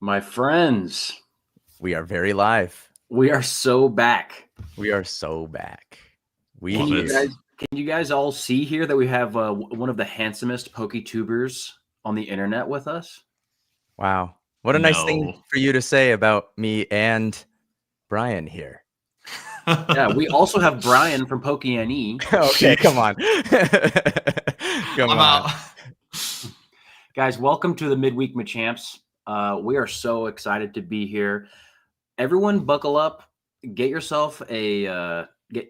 My friends, We are very live. we are so back. We are so back. We Can Love you it. here. guys can you guys all see here that we have one of the handsomest PokeTubers on the internet with us? Wow. What a nice thing No. for you to say about me and Brian here. Yeah, we also have Brian from PokeNE. Okay, come on. Come I'm on. out. Guys, welcome to the Midweek Machamps. We are so excited to be here. Everyone buckle up, get yourself a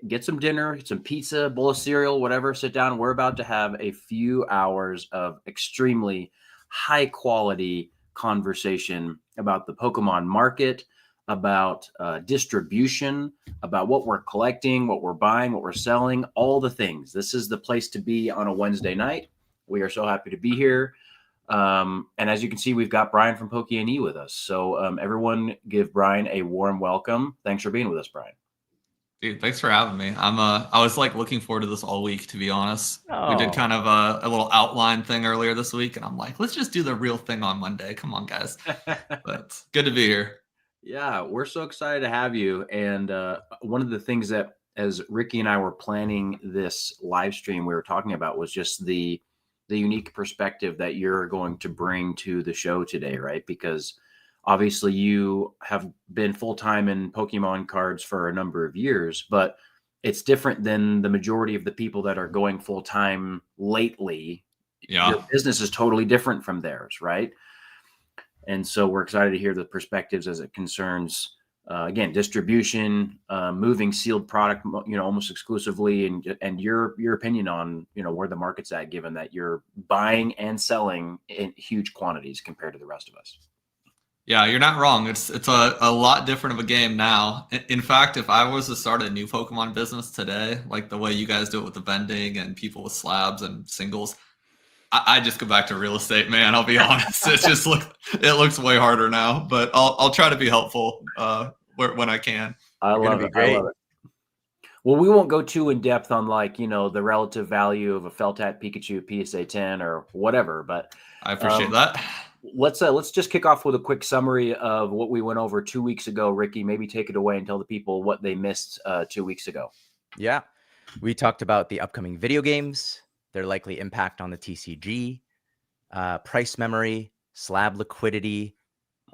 get some dinner, some pizza, bowl of cereal, whatever, sit down. We're about to have a few hours of extremely high quality conversation about the Pokemon market, about distribution, about what we're collecting, what we're buying, what we're selling, all the things. This is the place to be on a Wednesday night. We are so happy to be here. And as you can see, we've got Brian from PokeNE with us. So everyone give Brian a warm welcome. Thanks for being with us, Brian. Dude, thanks for having me. I was like looking forward to this all week, to be honest. We did Oh. kind of a little outline thing earlier this week, and I'm like, let's just do the real thing on Monday. Come on, guys. But it's good to be here. Yeah, we're so excited to have you. And one of the things that, as Ricky and I were planning this live stream, we were talking about was just the unique perspective that you're going to bring to the show today, right? Because obviously you have been full time in Pokemon cards for a number of years, but it's different than the majority of the people that are going full time lately. Yeah. Your business is totally different from theirs, right? And so we're excited to hear the perspectives as it concerns, again, distribution, moving sealed product, almost exclusively, and your opinion on, where the market's at, given that you're buying and selling in huge quantities compared to the rest of us. Yeah, you're not wrong. It's a lot different of a game now. In fact, if I was to start a new Pokemon business today, like the way you guys do it with the vending and people with slabs and singles, I just go back to real estate, man. I'll be honest. It looks way harder now, but I'll try to be helpful when I can. I You're gonna love be it. great. I love it. Well, we won't go too in depth on the relative value of a Feltat Pikachu PSA 10 or whatever, but I appreciate that. let's just kick off with a quick summary of what we went over 2 weeks ago. Ricky, maybe take it away and tell the people what they missed 2 weeks ago. Yeah. We talked about the upcoming video games, their likely impact on the TCG, price memory, slab liquidity,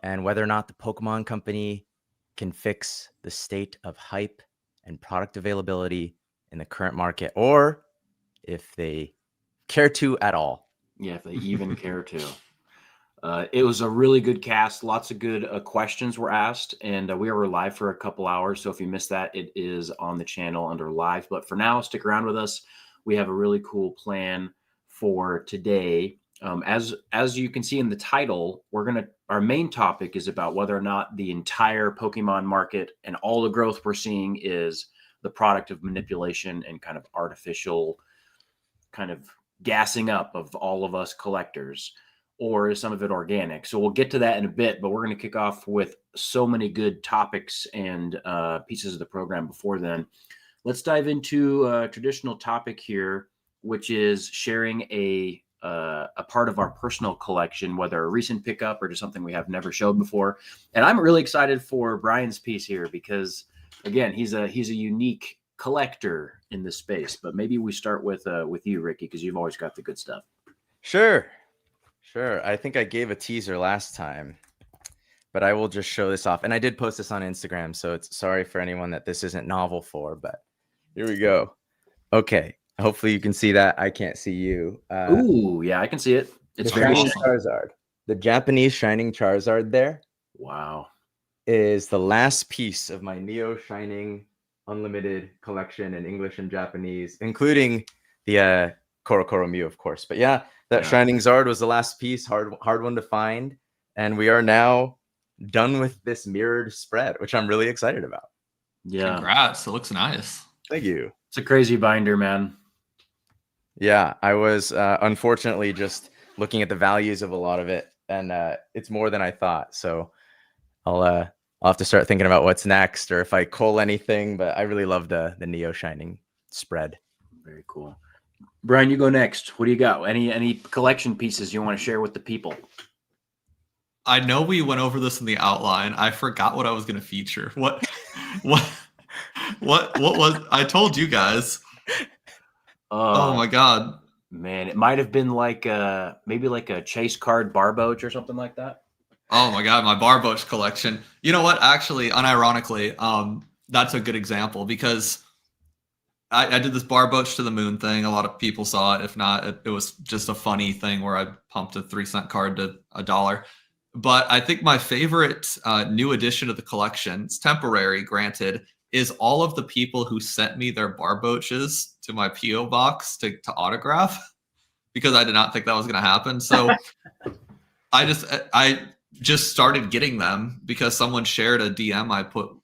and whether or not the Pokemon Company can fix the state of hype and product availability in the current market, or if they care to at all. Yeah, if they even care to. It was a really good cast. Lots of good questions were asked, and we were live for a couple hours. So if you missed that, it is on the channel under live. But for now, stick around with us. We have a really cool plan for today. As you can see in the title, our main topic is about whether or not the entire Pokemon market and all the growth we're seeing is the product of manipulation and kind of artificial kind of gassing up of all of us collectors, or is some of it organic? So we'll get to that in a bit, but we're going to kick off with so many good topics and pieces of the program before then. Let's dive into a traditional topic here, which is sharing a part of our personal collection, whether a recent pickup or just something we have never showed before. And I'm really excited for Brian's piece here because, again, he's a unique collector in this space. But maybe we start with you, Ricky, because you've always got the good stuff. Sure. I think I gave a teaser last time, but I will just show this off. And I did post this on Instagram, so it's sorry for anyone that this isn't novel for, but here we go. Okay. Hopefully you can see that. I can't see you. Ooh, yeah, I can see it. It's the very Shining awesome. Charizard. The Japanese Shining Charizard there wow. is the last piece of my Neo Shining Unlimited collection in English and Japanese, including the Korokoro Mew, of course. But yeah, that Shining Zard was the last piece, hard one to find. And we are now done with this mirrored spread, which I'm really excited about. Yeah. Congrats. It looks nice. Thank you. It's a crazy binder, man. Yeah, I was unfortunately just looking at the values of a lot of it, and it's more than I thought. So I'll have to start thinking about what's next, or if I cull anything. But I really love the Neo Shining spread. Very cool. Brian, you go next. What do you got? Any collection pieces you want to share with the people? I know we went over this in the outline. I forgot what I was going to feature. What, what was, I told you guys. Oh my God. Man, it might have been like maybe like a chase card barboach or something like that. Oh my God, my barboach collection. You know what? Actually, unironically, that's a good example because I did this barboach to the moon thing. A lot of people saw it. If not, it was just a funny thing where I pumped a 3-cent card to $1. But I think my favorite new addition to the collection, it's temporary, granted, is all of the people who sent me their barboaches to my P.O. box to autograph because I did not think that was going to happen. So I just started getting them because someone shared a DM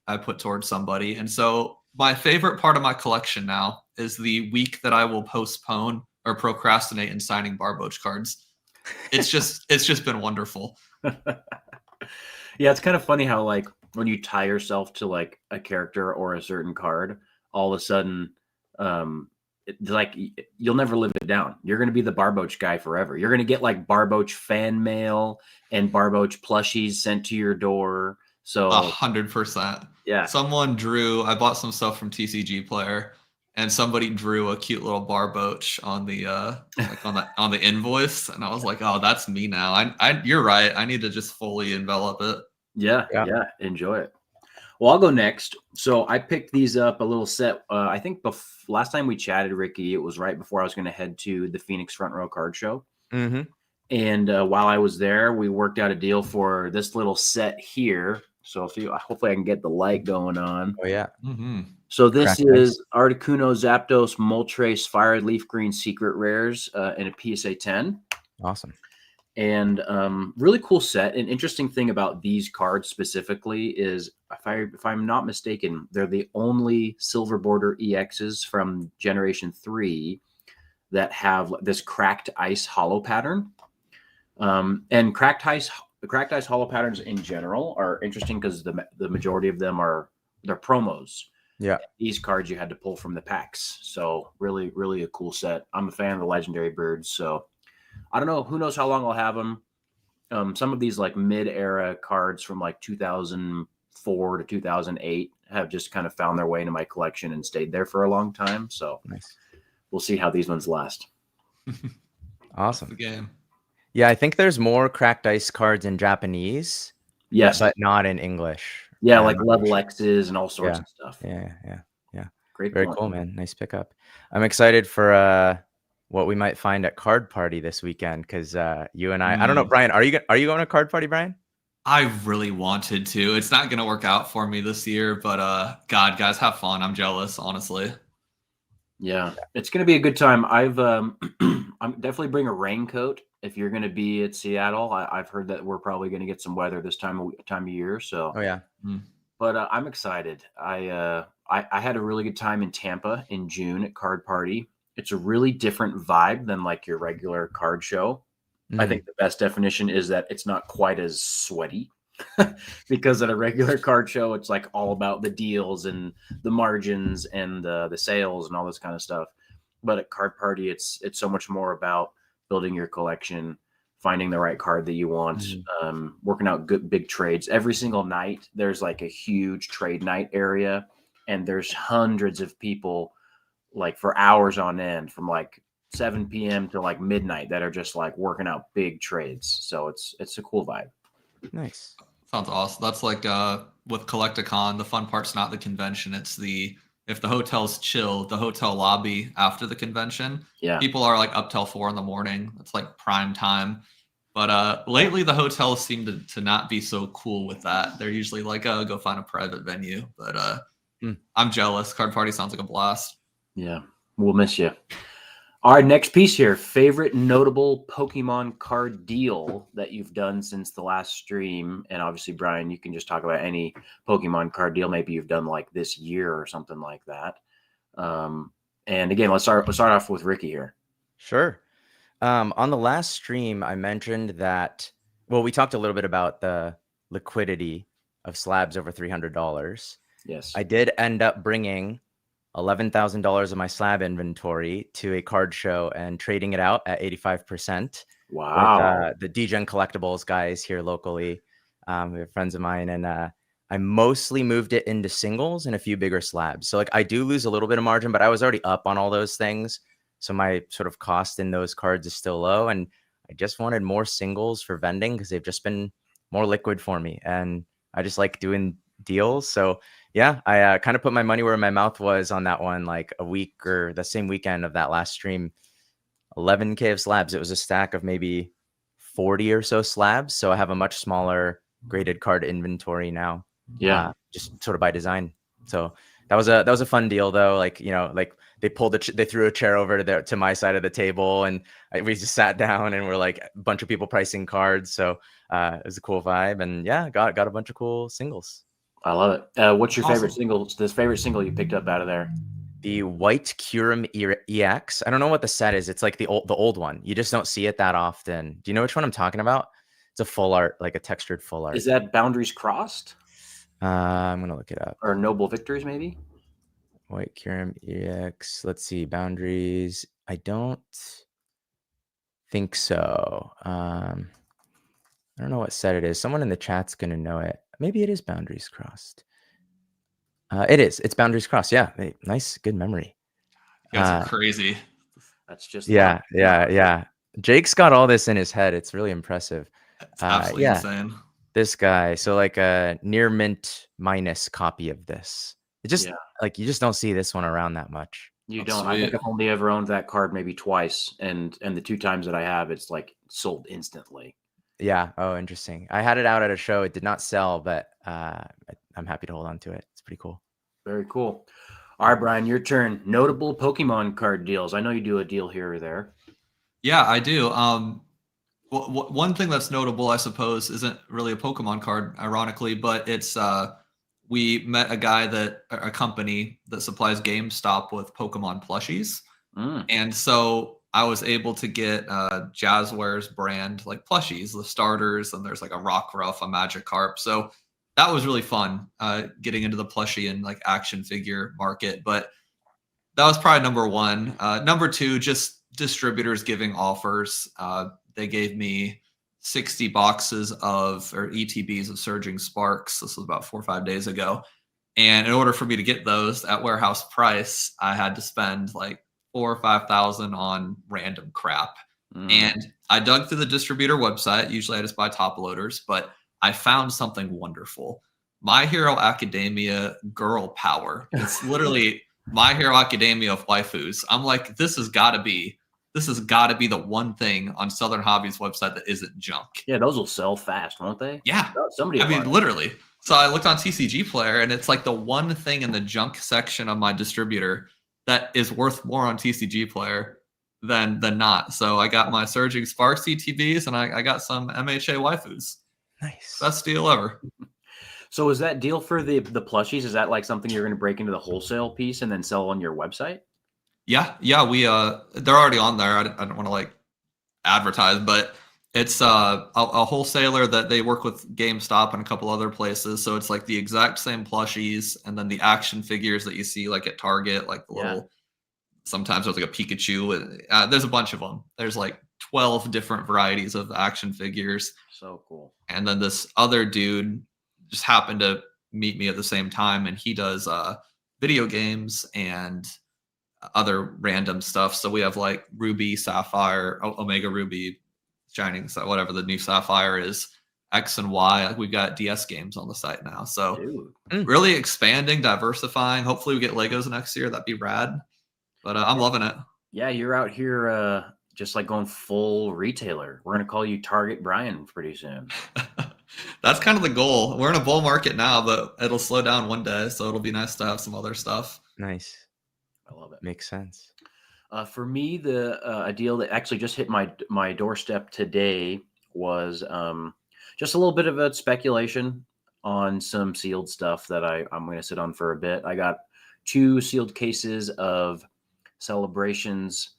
I put towards somebody. And so my favorite part of my collection now is the week that I will postpone or procrastinate in signing barboach cards. It's just been wonderful. Yeah, it's kind of funny how like when you tie yourself to like a character or a certain card, all of a sudden like you'll never live it down. You're going to be the barboach guy forever. You're going to get like barboach fan mail and barboach plushies sent to your door. So 100%. Yeah. I bought some stuff from TCGPlayer and somebody drew a cute little barboach on the like on the invoice, and I was like, oh, that's me now. You're right. I need to just fully envelop it. Yeah. Enjoy it. Well, I'll go next. So I picked these up a little set. I think last time we chatted, Ricky, it was right before I was going to head to the Phoenix Front Row Card Show. Mm-hmm. And while I was there, we worked out a deal for this little set here. So hopefully I can get the light going on. Oh yeah. Mm-hmm. So this is Articuno, Zapdos, Moltres, Fire, Leaf Green, Secret Rares, and a PSA 10. Awesome. And really cool set. An interesting thing about these cards specifically is, if I'm not mistaken, they're the only silver border EXs from Generation 3 that have this cracked ice hollow pattern. And cracked ice hollow patterns in general are interesting because the majority of them they're promos. Yeah. These cards you had to pull from the packs. So really, really a cool set. I'm a fan of the legendary birds. So I don't know. Who knows how long I'll have them. Some of these like mid-era cards from like 2004 to 2008 have just kind of found their way into my collection and stayed there for a long time. So nice. We'll see how these ones last. Awesome. The game. Yeah, I think there's more cracked ice cards in Japanese. Yes. But not in English. Yeah, like level X's and all sorts of stuff. Yeah. Great. Very cool, man. Nice pickup. I'm excited for what we might find at Card Party this weekend because you and I don't know, Brian, are you going to Card Party, Brian? I really wanted to. It's not going to work out for me this year, but God, guys, have fun. I'm jealous, honestly. Yeah, it's going to be a good time. I'm definitely bring a raincoat if you're going to be at Seattle. I've heard that we're probably going to get some weather this time of year. So, oh yeah. But I'm excited. I had a really good time in Tampa in June at Card Party. It's a really different vibe than like your regular card show. I think the best definition is that it's not quite as sweaty because at a regular card show, it's like all about the deals and the margins and the sales and all this kind of stuff. But at Card Party, it's so much more about building your collection, finding the right card that you want, working out good big trades. Every single night, there's like a huge trade night area, and there's hundreds of people like for hours on end from like 7 p.m. to like midnight that are just like working out big trades. So it's a cool vibe. Nice. Sounds awesome. That's like with Collecticon, the fun part's not the convention. It's if the hotel's chill, the hotel lobby after the convention. Yeah. People are like up till 4 a.m. It's like prime time. But lately the hotels seem to not be so cool with that. They're usually like, oh, go find a private venue. But I'm jealous. Card Party sounds like a blast. Yeah, we'll miss you. All right, next piece here. Favorite notable Pokemon card deal that you've done since the last stream. And obviously, Brian, you can just talk about any Pokemon card deal maybe you've done like this year or something like that. And again, let's start off with Ricky here. Sure. On the last stream, I mentioned that, well, we talked a little bit about the liquidity of slabs over $300. Yes. I did end up bringing $11,000 of my slab inventory to a card show and trading it out at 85%. Wow. the DGen Collectibles guys here locally. They're friends of mine, and I mostly moved it into singles and a few bigger slabs. So like I do lose a little bit of margin, but I was already up on all those things. So my sort of cost in those cards is still low. And I just wanted more singles for vending because they've just been more liquid for me. And I just like doing deals. So yeah, I kind of put my money where my mouth was on that one, like a week or the same weekend of that last stream. 11K of slabs. It was a stack of maybe 40 or so slabs. So I have a much smaller graded card inventory now. Yeah. Just sort of by design. So that was a fun deal though. Like, you know, like they threw a chair over to my side of the table, and we just sat down and we're like a bunch of people pricing cards. So it was a cool vibe, and yeah, got a bunch of cool singles. I love it. What's your favorite Awesome. single? This favorite single you picked up out of there? The white Curum EX. I don't know what the set is. It's like the old one. You just don't see it that often. Do you know which one I'm talking about? It's a full art, like a textured full art. Is that Boundaries Crossed? I'm gonna look it up. Or Noble Victories, maybe? White Curum EX. Let's see. Boundaries. I don't think so. I don't know what set it is. Someone in the chat's gonna know it. Maybe it is Boundaries Crossed. It is. It's Boundaries Crossed. Yeah. Nice. Good memory. You guys are crazy. That's just yeah. Jake's got all this in his head. It's really impressive. It's absolutely insane. This guy. So like a near mint minus copy of this. It just like you just don't see this one around that much. You don't. I think I've only ever owned that card maybe twice, and the 2 times that I have, it's like sold instantly. Yeah. Oh, interesting. I had it out at a show. It did not sell, but I'm happy to hold on to it. It's pretty cool. Very cool. All right, Brian, your turn. Notable Pokemon card deals. I know you do a deal here or there. Yeah, I do. One thing that's notable, I suppose, isn't really a Pokemon card, ironically, but it's we met a company that supplies GameStop with Pokemon plushies. And so I was able to get Jazzware's brand like plushies, the starters, and there's like a Rockruff, a Magikarp. So that was really fun getting into the plushie and like action figure market. But that was probably number one. Number two, just distributors giving offers. They gave me 60 boxes or ETBs of Surging Sparks. This was about 4 or 5 days ago. And in order for me to get those at warehouse price, I had to spend like 4,000 or 5,000 on random crap. And I dug through the distributor website. Usually I just buy top loaders, but I found something wonderful. My Hero Academia Girl Power. It's literally My Hero Academia of waifus. I'm like, this has got to be the one thing on Southern Hobby's website that isn't junk. Yeah, those will sell fast, won't they? Yeah. Somebody. I mean, literally. So I looked on TCGPlayer, and it's like the one thing in the junk section of my distributor that is worth more on TCGPlayer than not. So I got my Surging Sparks ETBs, and I got some MHA waifus. Nice. Best deal ever. So is that deal for the plushies? Is that like something you're going to break into the wholesale piece and then sell on your website? Yeah. We they're already on there. I don't want to like advertise, but it's a wholesaler that they work with GameStop and a couple other places. So it's like the exact same plushies, and then the action figures that you see like at Target, like the little. Sometimes there's like a Pikachu. There's a bunch of them. There's like 12 different varieties of action figures. So cool. And then this other dude just happened to meet me at the same time, and he does video games and other random stuff. So we have like Ruby, Sapphire, Omega Ruby, Shining, so whatever the new Sapphire is, X and Y. Like we've got DS games on the site now. So really expanding, diversifying. Hopefully we get Legos next year. That'd be rad. But I'm loving it. Yeah, you're out here just like going full retailer. We're going to call you Target Brian pretty soon. That's kind of the goal. We're in a bull market now, but it'll slow down one day. So it'll be nice to have some other stuff. Nice. I love it. Makes sense. For me, a deal that actually just hit my doorstep today was just a little bit of a speculation on some sealed stuff that I'm going to sit on for a bit. I got 2 sealed cases of Celebrations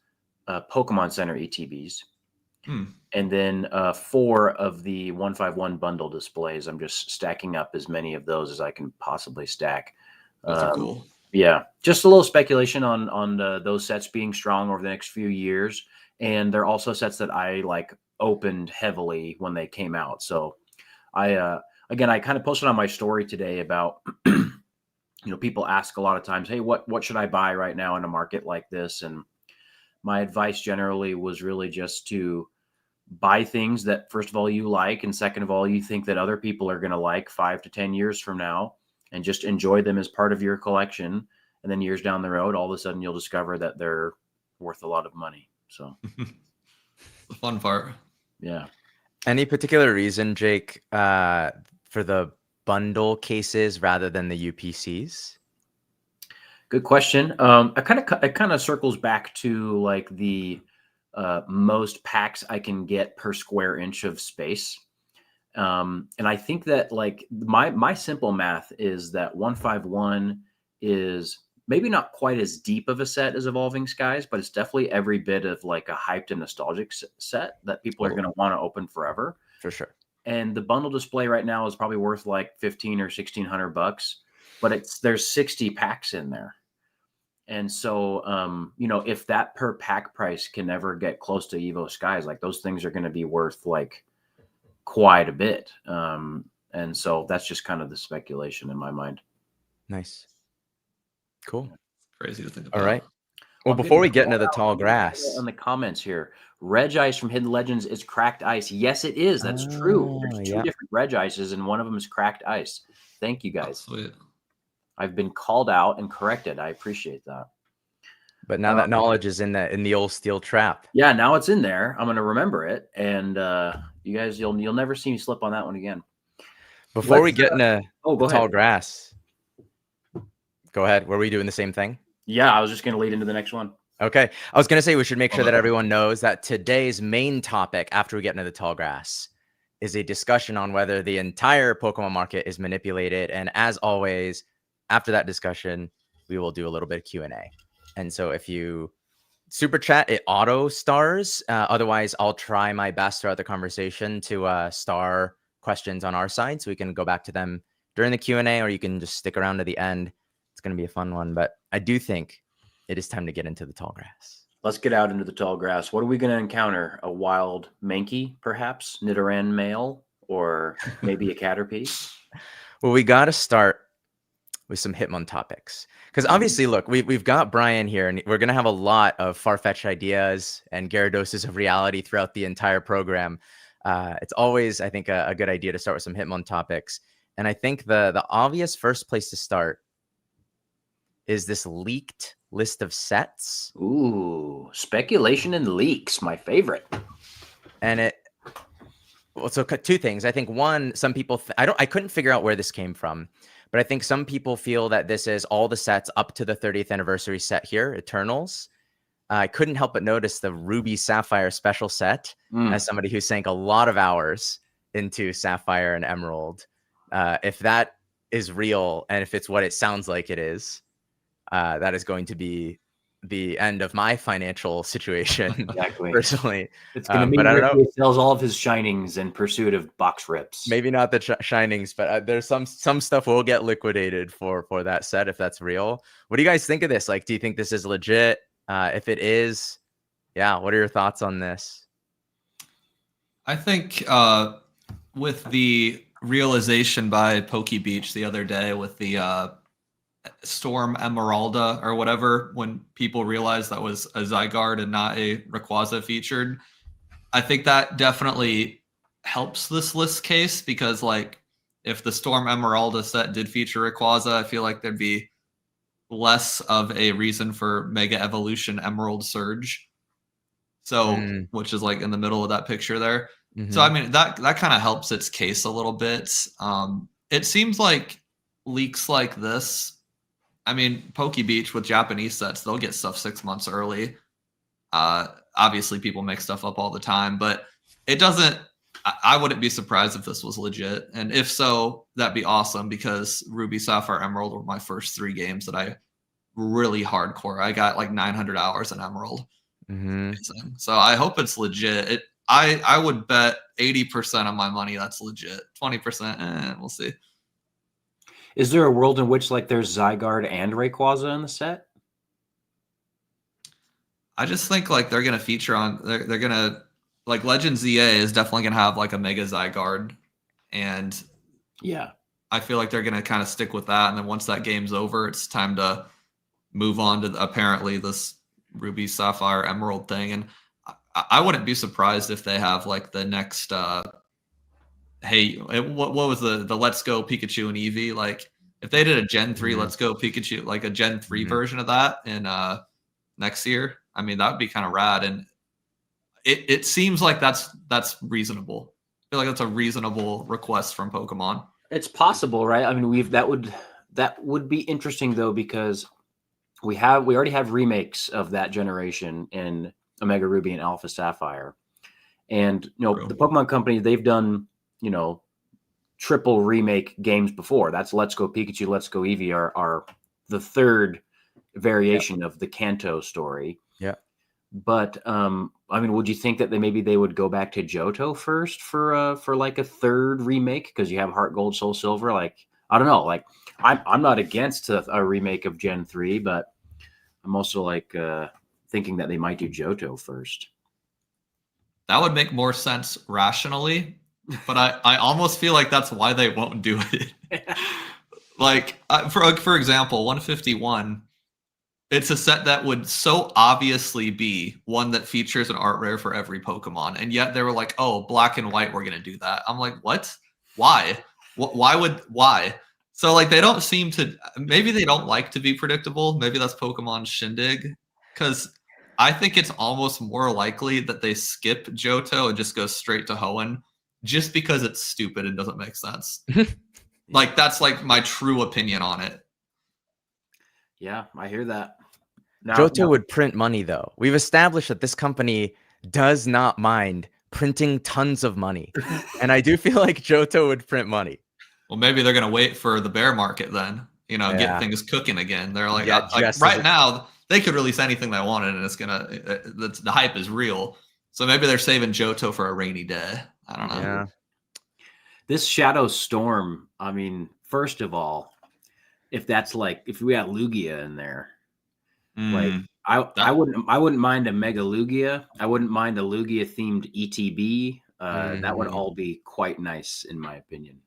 Pokemon Center ETBs. And then 4 of the 151 bundle displays. I'm just stacking up as many of those as I can possibly stack. That's cool. Yeah, just a little speculation on those sets being strong over the next few years. And they're also sets that I like opened heavily when they came out. So I kind of posted on my story today about, people ask a lot of times, hey, what should I buy right now in a market like this? And my advice generally was really just to buy things that, first of all, you like, and second of all, you think that other people are going to like 5 to 10 years from now, and just enjoy them as part of your collection. And then years down the road, all of a sudden you'll discover that they're worth a lot of money. So The fun part. yeah. Any particular reason, Jake, for the bundle cases rather than the UPCs? Good question. It kind of circles back to like the most packs I can get per square inch of space. And I think that like my simple math is that 151 is maybe not quite as deep of a set as Evolving Skies, but it's definitely every bit of like a hyped and nostalgic set that people are going to want to open forever. For sure. And the bundle display right now is probably worth like 15 or 1600 bucks, but there's 60 packs in there. And so, if that per pack price can never get close to Evo Skies, like those things are going to be worth like quite a bit. And so that's just kind of the speculation in my mind. Nice. Cool. Crazy to think about. All right. Well, before we get into the tall grass, in the comments here, Reg Ice from Hidden Legends is cracked ice. Yes, it is. That's true. There's two different Reg Ices, and one of them is cracked ice. Thank you, guys. Sweet. I've been called out and corrected. I appreciate that. But now that knowledge is in the old steel trap. Yeah, now it's in there. I'm going to remember it, and you guys, you'll never see me slip on that one again. Before we get into go tall ahead. grass, go ahead. Were we doing the same thing? Yeah, I was just going to lead into the next one. Okay. I was going to say we should make sure that everyone knows that today's main topic after we get into the tall grass is a discussion on whether the entire Pokemon market is manipulated. And as always, after that discussion, we will do a little bit of Q&A. And so if you super chat, it auto stars. Otherwise, I'll try my best throughout the conversation to star questions on our side so we can go back to them during the Q&A, or you can just stick around to the end. It's going to be a fun one, but I do think it is time to get into the tall grass. Let's get out into the tall grass. What are we going to encounter? A wild Mankey, perhaps? Nidoran male? Or maybe a Caterpie? Well, we got to start with some Hitmon topics. Because obviously, look, we've got Brian here, and we're going to have a lot of far-fetched ideas and Gyarados of reality throughout the entire program. It's always, I think, a good idea to start with some Hitmon topics. And I think the obvious first place to start is this leaked list of sets. Ooh, speculation and leaks, my favorite. And so two things. I think one, some people, I couldn't figure out where this came from, but I think some people feel that this is all the sets up to the 30th anniversary set here, Eternals. I couldn't help but notice the Ruby Sapphire special set as somebody who sank a lot of hours into Sapphire and Emerald. If that is real, and if it's what it sounds like it is, that is going to be the end of my financial situation. Exactly. Personally. It's going to mean that he sells all of his shinings in pursuit of box rips. Maybe not the shinings, but there's some stuff will get liquidated for that set if that's real. What do you guys think of this? Like, do you think this is legit? If it is, yeah, what are your thoughts on this? I think with the realization by PokeBeach the other day with the Storm Emeralda or whatever, when people realized that was a Zygarde and not a Rayquaza featured, I think that definitely helps this list case, because like if the Storm Emeralda set did feature Rayquaza, I feel like there'd be less of a reason for Mega Evolution Emerald Surge. So which is like in the middle of that picture there. So I mean that kind of helps its case a little bit. It seems like leaks like this, I mean, PokeBeach with Japanese sets, they'll get stuff 6 months early. Obviously, people make stuff up all the time, but it doesn't. I wouldn't be surprised if this was legit, and if so, that'd be awesome, because Ruby, Sapphire, Emerald were my first 3 games that I really hardcore. I got like 900 hours in Emerald. So I hope it's legit. I would bet 80% of my money that's legit. 20%, we'll see. Is there a world in which like there's Zygarde and Rayquaza in the set? I just think like they're gonna feature on. They're gonna like Legends EA is definitely gonna have like a Mega Zygarde, and Yeah. I feel like they're gonna kind of stick with that. And then once that game's over, it's time to move on to apparently this Ruby, Sapphire, Emerald thing. And I wouldn't be surprised if they have like the next hey, what was the Let's Go Pikachu and Eevee? Like if they did a Gen 3 Let's Go Pikachu, like a Gen 3 version of that in next year, I mean that would be kind of rad. And it seems like that's reasonable. I feel like that's a reasonable request from Pokemon. It's possible, right? I mean, that would be interesting though, because we already have remakes of that generation in Omega Ruby and Alpha Sapphire. And the Pokemon Company, they've done, triple remake games before. That's Let's Go Pikachu, Let's Go Eevee are the third variation of the Kanto story. Yeah. But I mean, would you think that they would go back to Johto first for like a third remake, because you have Heart Gold, Soul Silver? Like, I don't know. Like, I'm not against a remake of Gen 3, but I'm also like thinking that they might do Johto first. That would make more sense rationally, but I almost feel like that's why they won't do it. Like, for example, 151, it's a set that would so obviously be one that features an art rare for every Pokemon, and yet they were like, oh, black and white, we're going to do that. I'm like, what? Why? Why? So, like, they don't seem to, maybe they don't like to be predictable. Maybe that's Pokemon Shindig, because I think it's almost more likely that they skip Johto and just go straight to Hoenn, just because it's stupid and doesn't make sense. Like, that's like my true opinion on it. Yeah, I hear that. Johto would print money, though. We've established that this company does not mind printing tons of money. And I do feel like Johto would print money. Well, maybe they're going to wait for the bear market then, get things cooking again. They're like, right now, they could release anything they wanted, and it's going to, the hype is real. So maybe they're saving Johto for a rainy day. I don't know. Yeah. This Shadow Storm, I mean, first of all, if we had Lugia in there, like I wouldn't mind a Mega Lugia. I wouldn't mind a Lugia themed ETB. That would all be quite nice, in my opinion.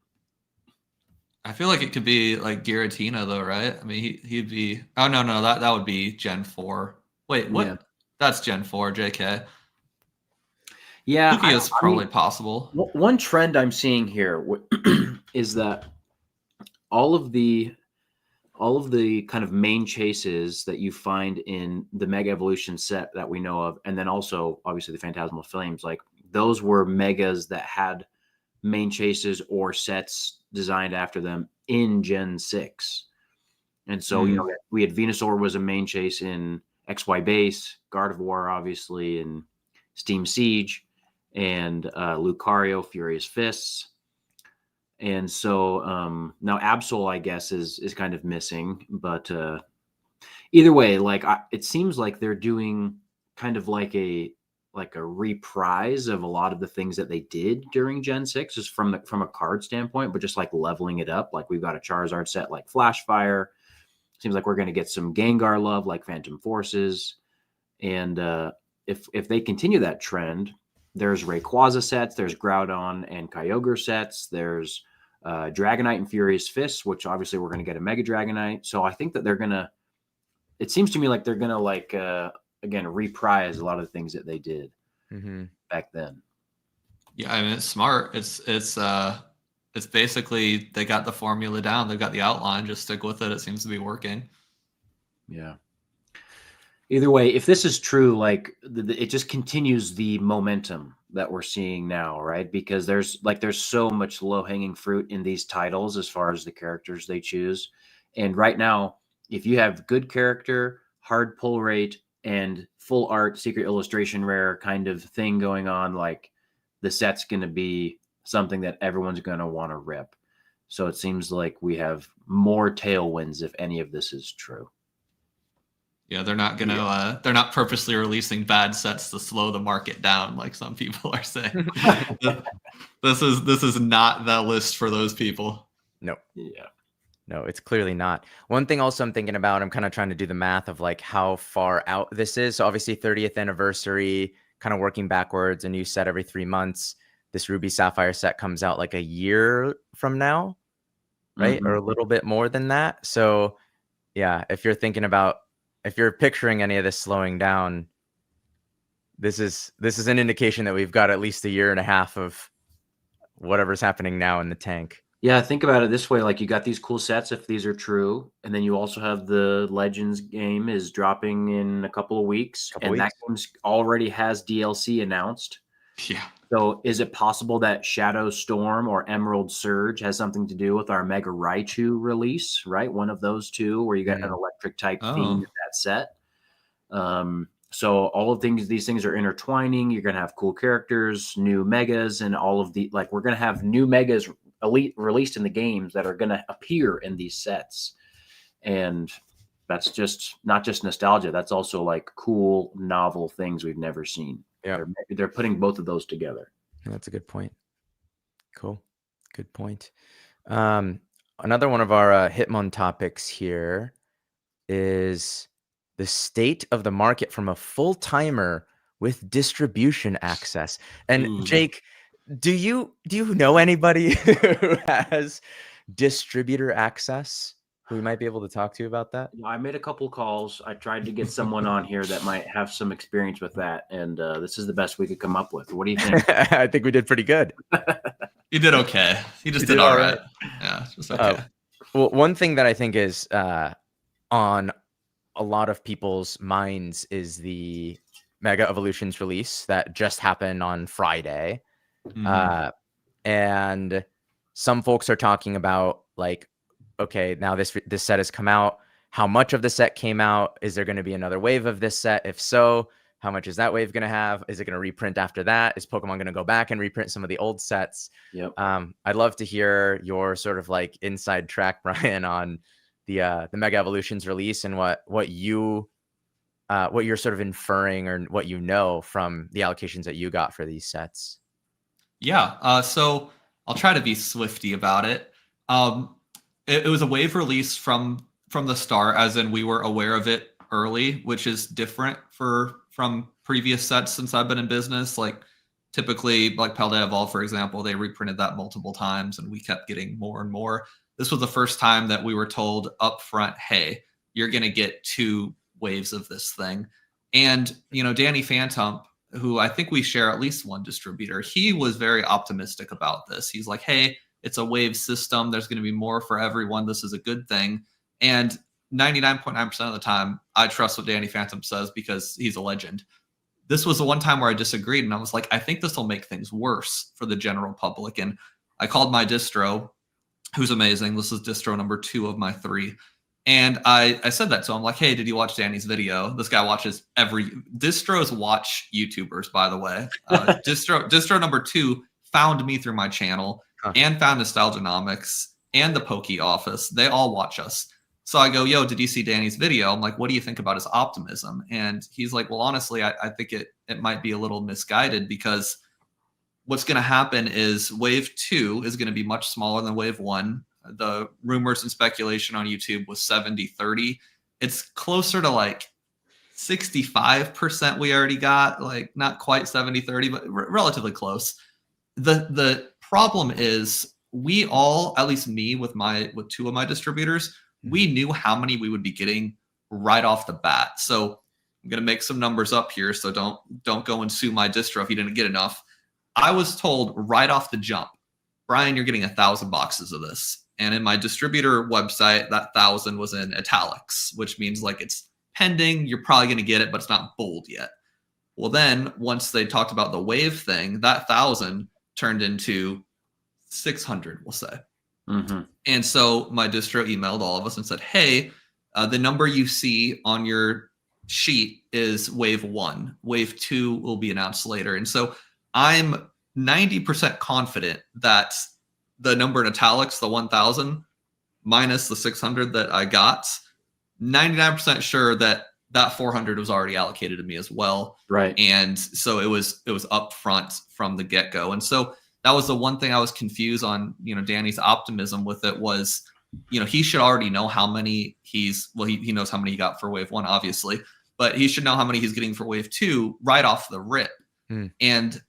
I feel like it could be like Giratina though, right? I mean, he'd be. Oh no, that would be Gen 4. Wait, what? Yeah. That's Gen 4, JK. Yeah, Lugia is probably possible. One trend I'm seeing here is that all of the kind of main chases that you find in the Mega Evolution set that we know of, and then also obviously the Phantasmal Flames, like those were megas that had main chases or sets designed after them in Gen 6. And so, we had Venusaur was a main chase in XY Base, Gardevoir obviously in Steam Siege, and Lucario, Furious Fists. And so now Absol, I guess, is kind of missing. But either way, like it seems like they're doing kind of like a reprise of a lot of the things that they did during Gen 6, just from a card standpoint, but just like leveling it up. Like we've got a Charizard set like Flashfire. Seems like we're going to get some Gengar love like Phantom Forces. And if they continue that trend, there's Rayquaza sets, there's Groudon and Kyogre sets, there's Dragonite and Furious Fists, which obviously we're going to get a Mega Dragonite. So I think that they're going to, it seems to me like they're going to like, again, reprise a lot of the things that they did back then. Yeah, I mean, it's smart. It's basically, they got the formula down. They've got the outline. Just stick with it. It seems to be working. Yeah. Either way, if this is true, like it just continues the momentum that we're seeing now, right? Because there's so much low-hanging fruit in these titles as far as the characters they choose. And right now, if you have good character, hard pull rate, and full art, secret illustration rare kind of thing going on, like the set's going to be something that everyone's going to want to rip. So it seems like we have more tailwinds if any of this is true. Yeah, they're not gonna. They're not purposely releasing bad sets to slow the market down, like some people are saying. This is not that list for those people. No. Yeah. No, it's clearly not. One thing also I'm thinking about, I'm kind of trying to do the math of like how far out this is. So obviously 30th anniversary, kind of working backwards, a new set every 3 months. This Ruby Sapphire set comes out like a year from now, right? Or a little bit more than that. So yeah, if you're picturing any of this slowing down, this is an indication that we've got at least a year and a half of whatever's happening now in the tank. Yeah, think about it this way. Like, you got these cool sets if these are true. And then you also have the Legends game is dropping in a couple of weeks. That game already has DLC announced. Yeah. So is it possible that Shadow Storm or Emerald Surge has something to do with our Mega Raichu release, right? One of those two where you got an electric type theme in that set. So all of these things are intertwining. You're going to have cool characters, new megas, and all of the, like, we're going to have new megas released in the games that are going to appear in these sets. And that's just not just nostalgia. That's also like cool, novel things we've never seen. Yeah. They're putting both of those together. That's a good point. Cool. Good point. Another one of our Hitmon topics here is the state of the market from a full-timer with distribution access. And Jake, do you know anybody who has distributor access who we might be able to talk to about that? I made a couple calls. I tried to get someone on here that might have some experience with that, and this is the best we could come up with. What do you think? I think we did pretty good. You did okay. You just did all right. Yeah, just okay. Well, one thing that I think is on a lot of people's minds is the Mega Evolutions release that just happened on Friday. And some folks are talking about, like, okay, now this set has come out. How much of the set came out? Is there going to be another wave of this set? If so, how much is that wave going to have? Is it going to reprint after that? Is Pokemon going to go back and reprint some of the old sets? Yep. I'd love to hear your sort of like inside track, Brian, on the Mega Evolutions release and what you're sort of inferring or what you know from the allocations that you got for these sets. Yeah. So I'll try to be swifty about it. It was a wave release from the start, as in we were aware of it early, which is different from previous sets since I've been in business. Like, typically, like Paldea Evolve, for example, they reprinted that multiple times and we kept getting more and more. This was the first time that we were told up front, hey, you're going to get 2 waves of this thing. And, Danny Phantom, who I think we share at least one distributor, he was very optimistic about this. He's like, hey, it's a wave system. There's going to be more for everyone. This is a good thing. And 99.9% of the time, I trust what Danny Phantom says because he's a legend. This was the one time where I disagreed, and I was like, I think this will make things worse for the general public. And I called my distro, who's amazing. This is distro number 2 of my 3. And I said that to him, like, hey, did you watch Danny's video? This guy watches distros watch YouTubers, by the way. Distro number 2 found me through my channel and found Nostalgianomics and the Poke Office. They all watch us. So I go, yo, did you see Danny's video? I'm like, what do you think about his optimism? And he's like, well, honestly, I think it might be a little misguided because what's going to happen is wave 2 is going to be much smaller than wave 1. The rumors and speculation on YouTube was 70-30. It's closer to like 65% we already got, like not quite 70-30, but relatively close. The problem is we all, at least me with 2 of my distributors, we knew how many we would be getting right off the bat. So I'm going to make some numbers up here. So don't go and sue my distro if you didn't get enough. I was told right off the jump, Brian, you're getting 1,000 boxes of this. And in my distributor website, that 1,000 was in italics, which means like it's pending. You're probably going to get it, but it's not bold yet. Well, then once they talked about the wave thing, that 1,000 turned into 600, we'll say. And so my distro emailed all of us and said, hey, the number you see on your sheet is wave 1. Wave 2 will be announced later. And so I'm 90% confident that the number in italics, the 1,000 minus the 600 that I got, 99% sure that 400 was already allocated to me as well. Right. And so it was up front from the get-go. And so that was the one thing I was confused on, Danny's optimism with it was, he should already know how many he knows how many he got for wave 1, obviously, but he should know how many he's getting for wave 2 right off the rip. And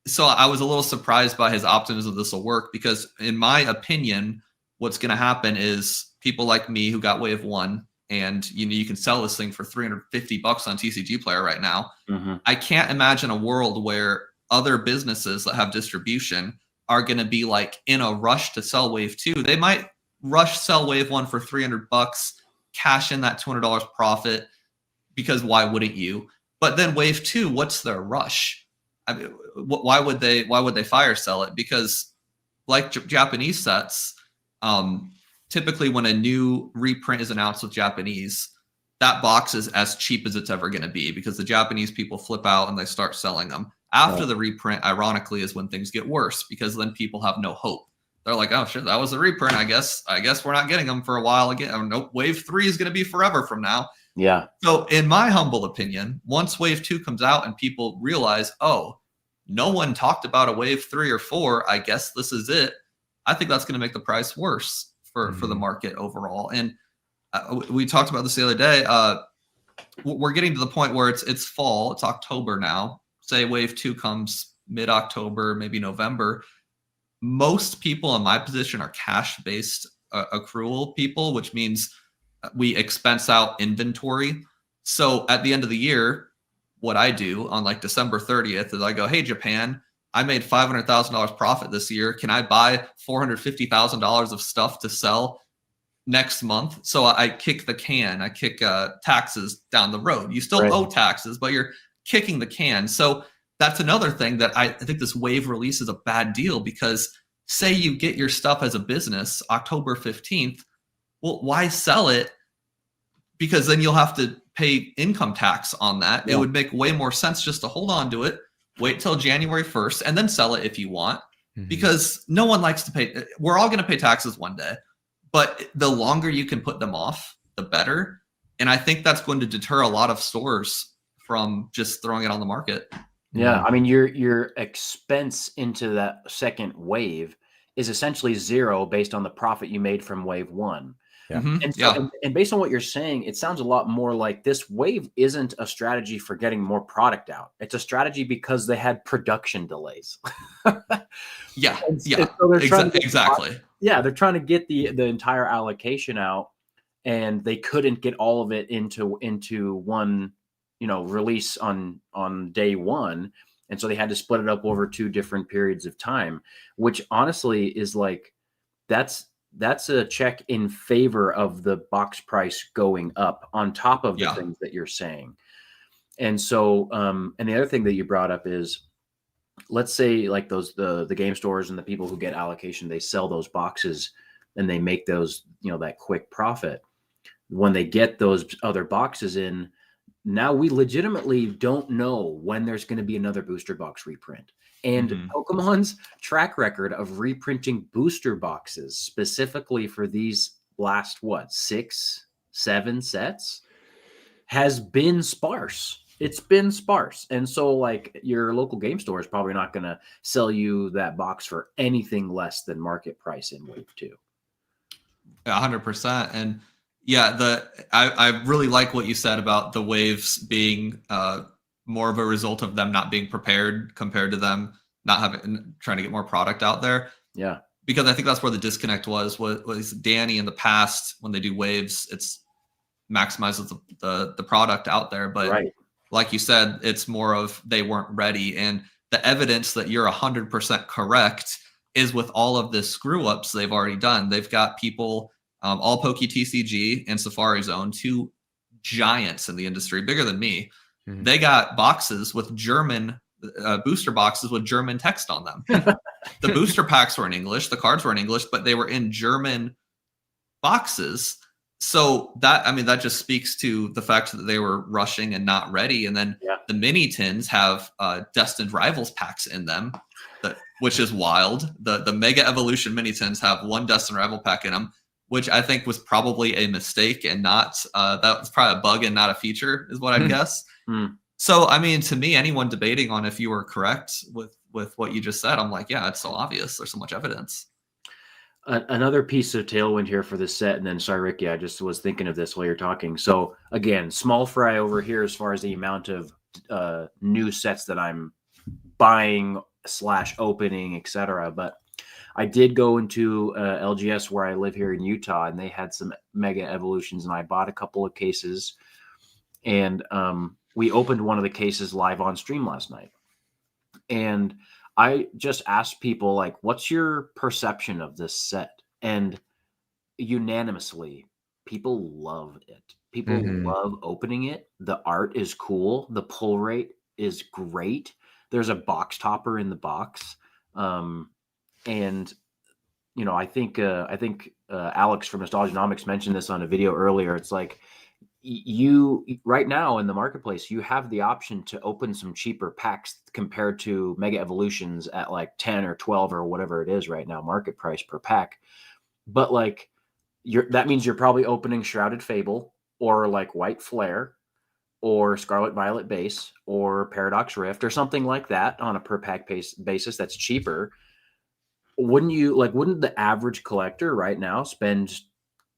so I was a little surprised by his optimism this will work, because in my opinion, what's going to happen is people like me who got wave 1, and you can sell this thing for $350 on TCGPlayer right now. I can't imagine a world where other businesses that have distribution are going to be like in a rush to sell wave 2. They might rush sell wave 1 for $300, cash in that $200 profit, because why wouldn't you? But then wave 2, what's their rush? I mean, why would they fire sell it? Because like Japanese sets, typically when a new reprint is announced with Japanese, that box is as cheap as it's ever going to be, because the Japanese people flip out and they start selling them. After the reprint, ironically, is when things get worse, because then people have no hope. They're like, oh shit, that was a reprint. I guess we're not getting them for a while again. Oh, nope, wave 3 is going to be forever from now. Yeah. So in my humble opinion, once wave 2 comes out and people realize, oh, no one talked about a wave 3 or 4, I guess this is it, I think that's going to make the price worse for the market overall. And we talked about this the other day. We're getting to the point where it's fall, it's October now. Say wave 2 comes mid-October, maybe November. Most people in my position are cash-based accrual people, which means we expense out inventory. So at the end of the year, what I do on like December 30th is I go, hey, Japan, I made $500,000 profit this year. Can I buy $450,000 of stuff to sell next month? So I kick the can. I kick taxes down the road. You still owe taxes, but you're kicking the can. So that's another thing that I think this wave release is a bad deal, because say you get your stuff as a business October 15th, well, why sell it? Because then you'll have to pay income tax on that. It would make way more sense just to hold on to it, wait till January 1st, and then sell it if you want, because no one likes to pay. We're all going to pay taxes one day, but the longer you can put them off, the better. And I think that's going to deter a lot of stores from just throwing it on the market. Yeah, I mean, your expense into that second wave is essentially zero based on the profit you made from wave 1. Yeah. And so, and based on what you're saying, it sounds a lot more like this wave isn't a strategy for getting more product out. It's a strategy because they had production delays. So exactly. They're trying to get the entire allocation out, and they couldn't get all of it into one, release on day 1. And so they had to split it up over 2 different periods of time, which honestly is like, that's a check in favor of the box price going up on top of the things that you're saying. And so, and the other thing that you brought up is, let's say like the game stores and the people who get allocation, they sell those boxes and they make those, that quick profit. When they get those other boxes in, now we legitimately don't know when there's going to be another booster box reprint. And Pokemon's track record of reprinting booster boxes specifically for these last, 6, 7 sets has been sparse. It's been sparse. And so like your local game store is probably not going to sell you that box for anything less than market price in wave 2. 100%. And I really like what you said about the waves being more of a result of them not being prepared compared to them trying to get more product out there. Yeah. Because I think that's where the disconnect was Danny in the past, when they do waves, it's maximizes the product out there. But like you said, it's more of they weren't ready. And the evidence that you're 100% correct is with all of the screw ups they've already done. They've got people, All Poke TCG and Safari Zone, 2 giants in the industry, bigger than me. They got boxes with German booster boxes with German text on them. The booster packs were in English, the cards were in English, but they were in German boxes. So that just speaks to the fact that they were rushing and not ready. And then the mini tins have Destined Rivals packs in them, which is wild. The Mega Evolution mini tins have 1 Destined Rival pack in them, which I think was probably a mistake and not that was probably a bug and not a feature, is what I'd guess. So, I mean, to me, anyone debating on if you were correct with what you just said, I'm like, yeah, it's so obvious. There's so much evidence. Another piece of tailwind here for this set, and then sorry, Ricky, I just was thinking of this while you're talking. So again, small fry over here as far as the amount of new sets that I'm buying / opening, etc. But I did go into LGS where I live here in Utah, and they had some Mega Evolutions, and I bought a couple of cases, and we opened one of the cases live on stream last night. And I just asked people, like, what's your perception of this set? And unanimously, people love it. People love opening it. The art is cool. The pull rate is great. There's a box topper in the box. And I think Alex from Nostalgianomics mentioned this on a video earlier. It's like, you right now in the marketplace, you have the option to open some cheaper packs compared to Mega Evolutions at like 10 or 12 or whatever it is right now, market price per pack. But like, that means you're probably opening Shrouded Fable or like White Flare or Scarlet Violet Base or Paradox Rift or something like that on a per pack basis that's cheaper. Wouldn't the average collector right now spend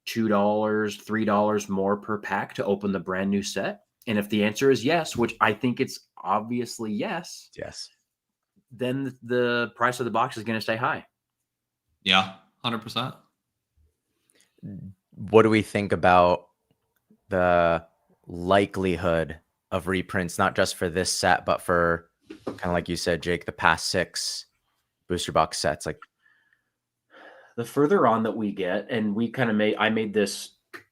$2, $3 more per pack to open the brand new set? And if the answer is yes, which I think it's obviously yes, then the price of the box is going to stay high. Yeah, 100%. What do we think about the likelihood of reprints, not just for this set, but for kind of like you said, Jake, the past 6 booster box sets? Like, the further on that we get, and I made this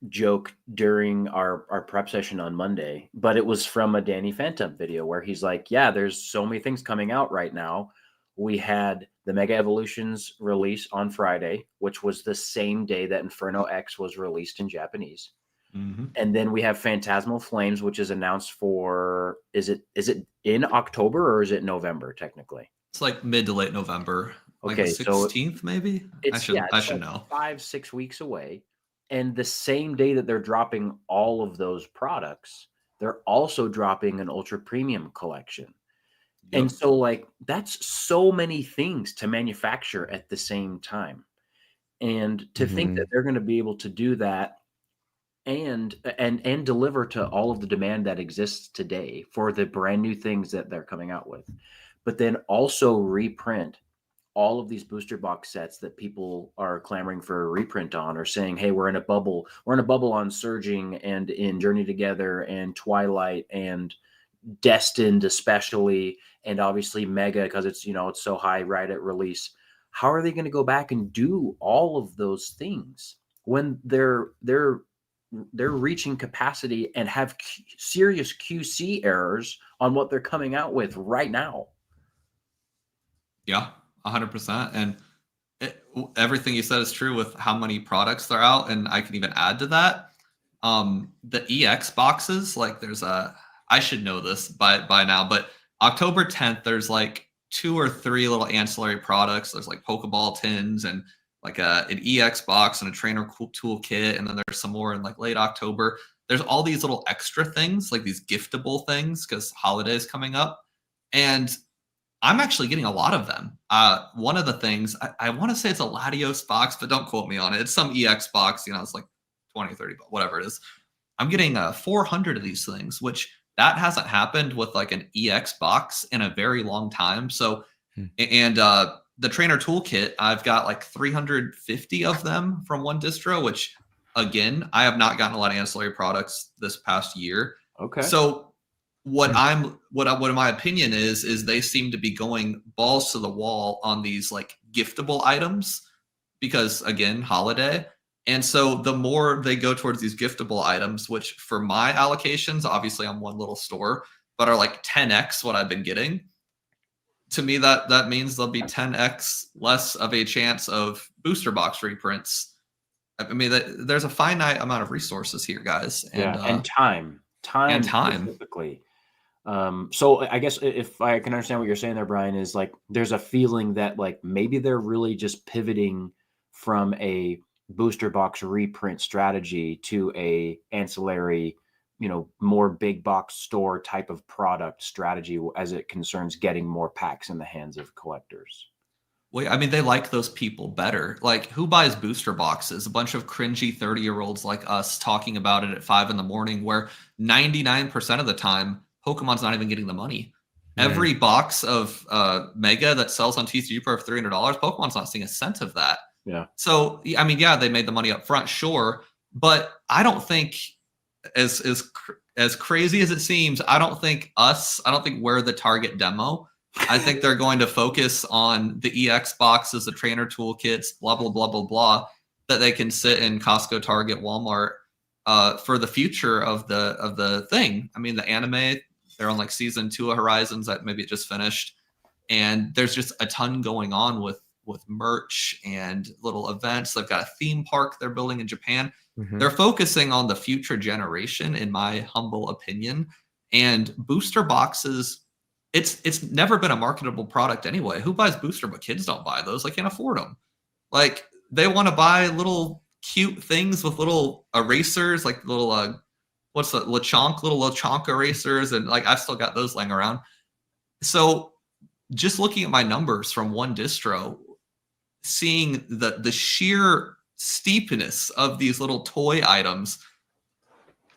joke during our prep session on Monday, but it was from a Danny Phantom video where he's like, yeah, there's so many things coming out right now. We had the Mega Evolutions release on Friday, which was the same day that Inferno X was released in Japanese. And then we have Phantasmal Flames, which is announced for, is it in October or is it November technically? It's like mid to late November. Like Okay, the 16th, maybe? I should like know. 5-6 weeks away. And the same day that they're dropping all of those products, they're also dropping an ultra premium collection. Yep. And so like, that's so many things to manufacture at the same time. And to think that they're going to be able to do that and deliver to all of the demand that exists today for the brand new things that they're coming out with, but then also reprint all of these booster box sets that people are clamoring for a reprint on, or saying, hey, we're in a bubble on Surging and in Journey Together and Twilight and Destined especially, and obviously Mega, because it's it's so high right at release. How are they going to go back and do all of those things when they're reaching capacity and have serious QC errors on what they're coming out with right now? Yeah, 100%. And everything you said is true with how many products they're out. And I can even add to that. The EX boxes, like I should know this by now, but October 10th, there's like 2 or 3 little ancillary products. There's like Pokeball tins and like an EX box and a trainer tool kit. And then there's some more in like late October. There's all these little extra things, like these giftable things, because holidays coming up. And I'm actually getting a lot of them. One of the things, I want to say it's a Latios box, but don't quote me on it. It's some EX box, it's like 20, 30, whatever it is. I'm getting 400 of these things, which that hasn't happened with like an EX box in a very long time. So, and the trainer toolkit, I've got like 350 of them from one distro, which again, I have not gotten a lot of ancillary products this past year. Okay. So what my opinion is they seem to be going balls to the wall on these like giftable items because again, holiday. And so the more they go towards these giftable items, which for my allocations, obviously I'm one little store, but are like 10x what I've been getting. To me, that means there'll be 10x less of a chance of booster box reprints. I mean, there's a finite amount of resources here, guys. And time specifically. So I guess if I can understand what you're saying there, Brian, is like there's a feeling that like maybe they're really just pivoting from a booster box reprint strategy to a ancillary, more big box store type of product strategy as it concerns getting more packs in the hands of collectors. Well, I mean, they like those people better. Like, who buys booster boxes? A bunch of cringy 30-year-olds like us talking about it at 5 a.m, where 99% of the time, Pokemon's not even getting the money. Every box of Mega that sells on TCG for $300, Pokemon's not seeing a cent of that. Yeah. So, I mean, yeah, they made the money up front, sure. But I don't think, as crazy as it seems, I don't think we're the target demo. I think they're going to focus on the EX boxes, the trainer toolkits, blah, blah, blah, blah, blah, that they can sit in Costco, Target, Walmart for the future of the thing. I mean, the anime, they're on like season 2 of Horizons that maybe it just finished. And there's just a ton going on with merch and little events. They've got a theme park they're building in Japan. They're focusing on the future generation, in my humble opinion. And booster boxes, it's never been a marketable product anyway. Who buys booster? But kids don't buy those. They can't afford them. Like, they want to buy little cute things with little erasers, like little what's the little Lechonk erasers, and like I've still got those laying around. So just looking at my numbers from one distro, seeing the sheer steepness of these little toy items,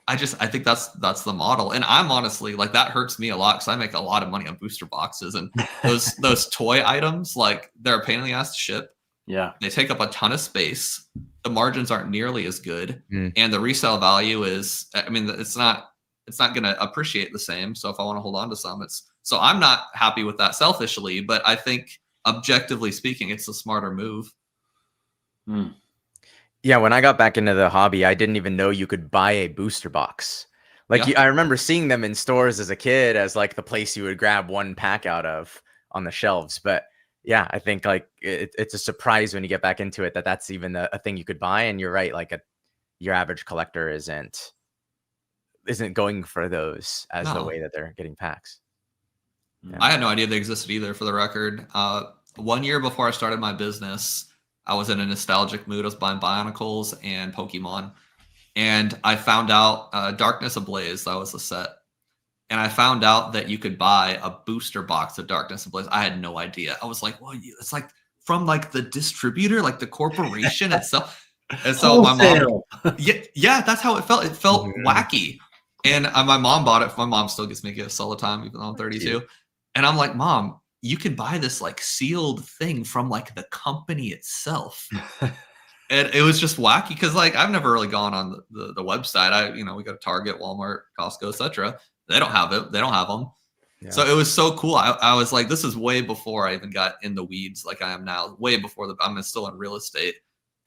I think that's the model. And I'm honestly, like, that hurts me a lot because I make a lot of money on booster boxes, and those toy items, like, they're a pain in the ass to ship. Yeah. They take up a ton of space. The margins aren't nearly as good. And the resale value is, I mean, it's not going to appreciate the same. So if I want to hold on to some, so I'm not happy with that selfishly, but I think objectively speaking, it's a smarter move. Yeah. When I got back into the hobby, I didn't even know you could buy a booster box. Like, I remember seeing them in stores as a kid as like the place you would grab one pack out of on the shelves. But yeah, I think like it's a surprise when you get back into it that that's even a thing you could buy. And you're right, like your average collector isn't going for those as the way that they're getting packs. Yeah. I had no idea they existed either, for the record. 1 year before I started my business, I was in a nostalgic mood. I was buying Bionicles and Pokemon, and I found out Darkness Ablaze, that was the set. And I found out that you could buy a booster box of Darkness Ablaze. I had no idea. I was like, well, it's like from like the distributor, like the corporation itself. And so my mom, yeah, that's how it felt. It felt wacky. And my mom bought it. My mom still gets me gifts all the time, even though I'm 32. And I'm like, Mom, you can buy this like sealed thing from like the company itself. And it was just wacky because like I've never really gone on the website. We go to Target, Walmart, Costco, etc. They don't have it. They don't have them. Yeah. So it was so cool. I was like, this is way before I even got in the weeds like I am now. Way before I'm still in real estate.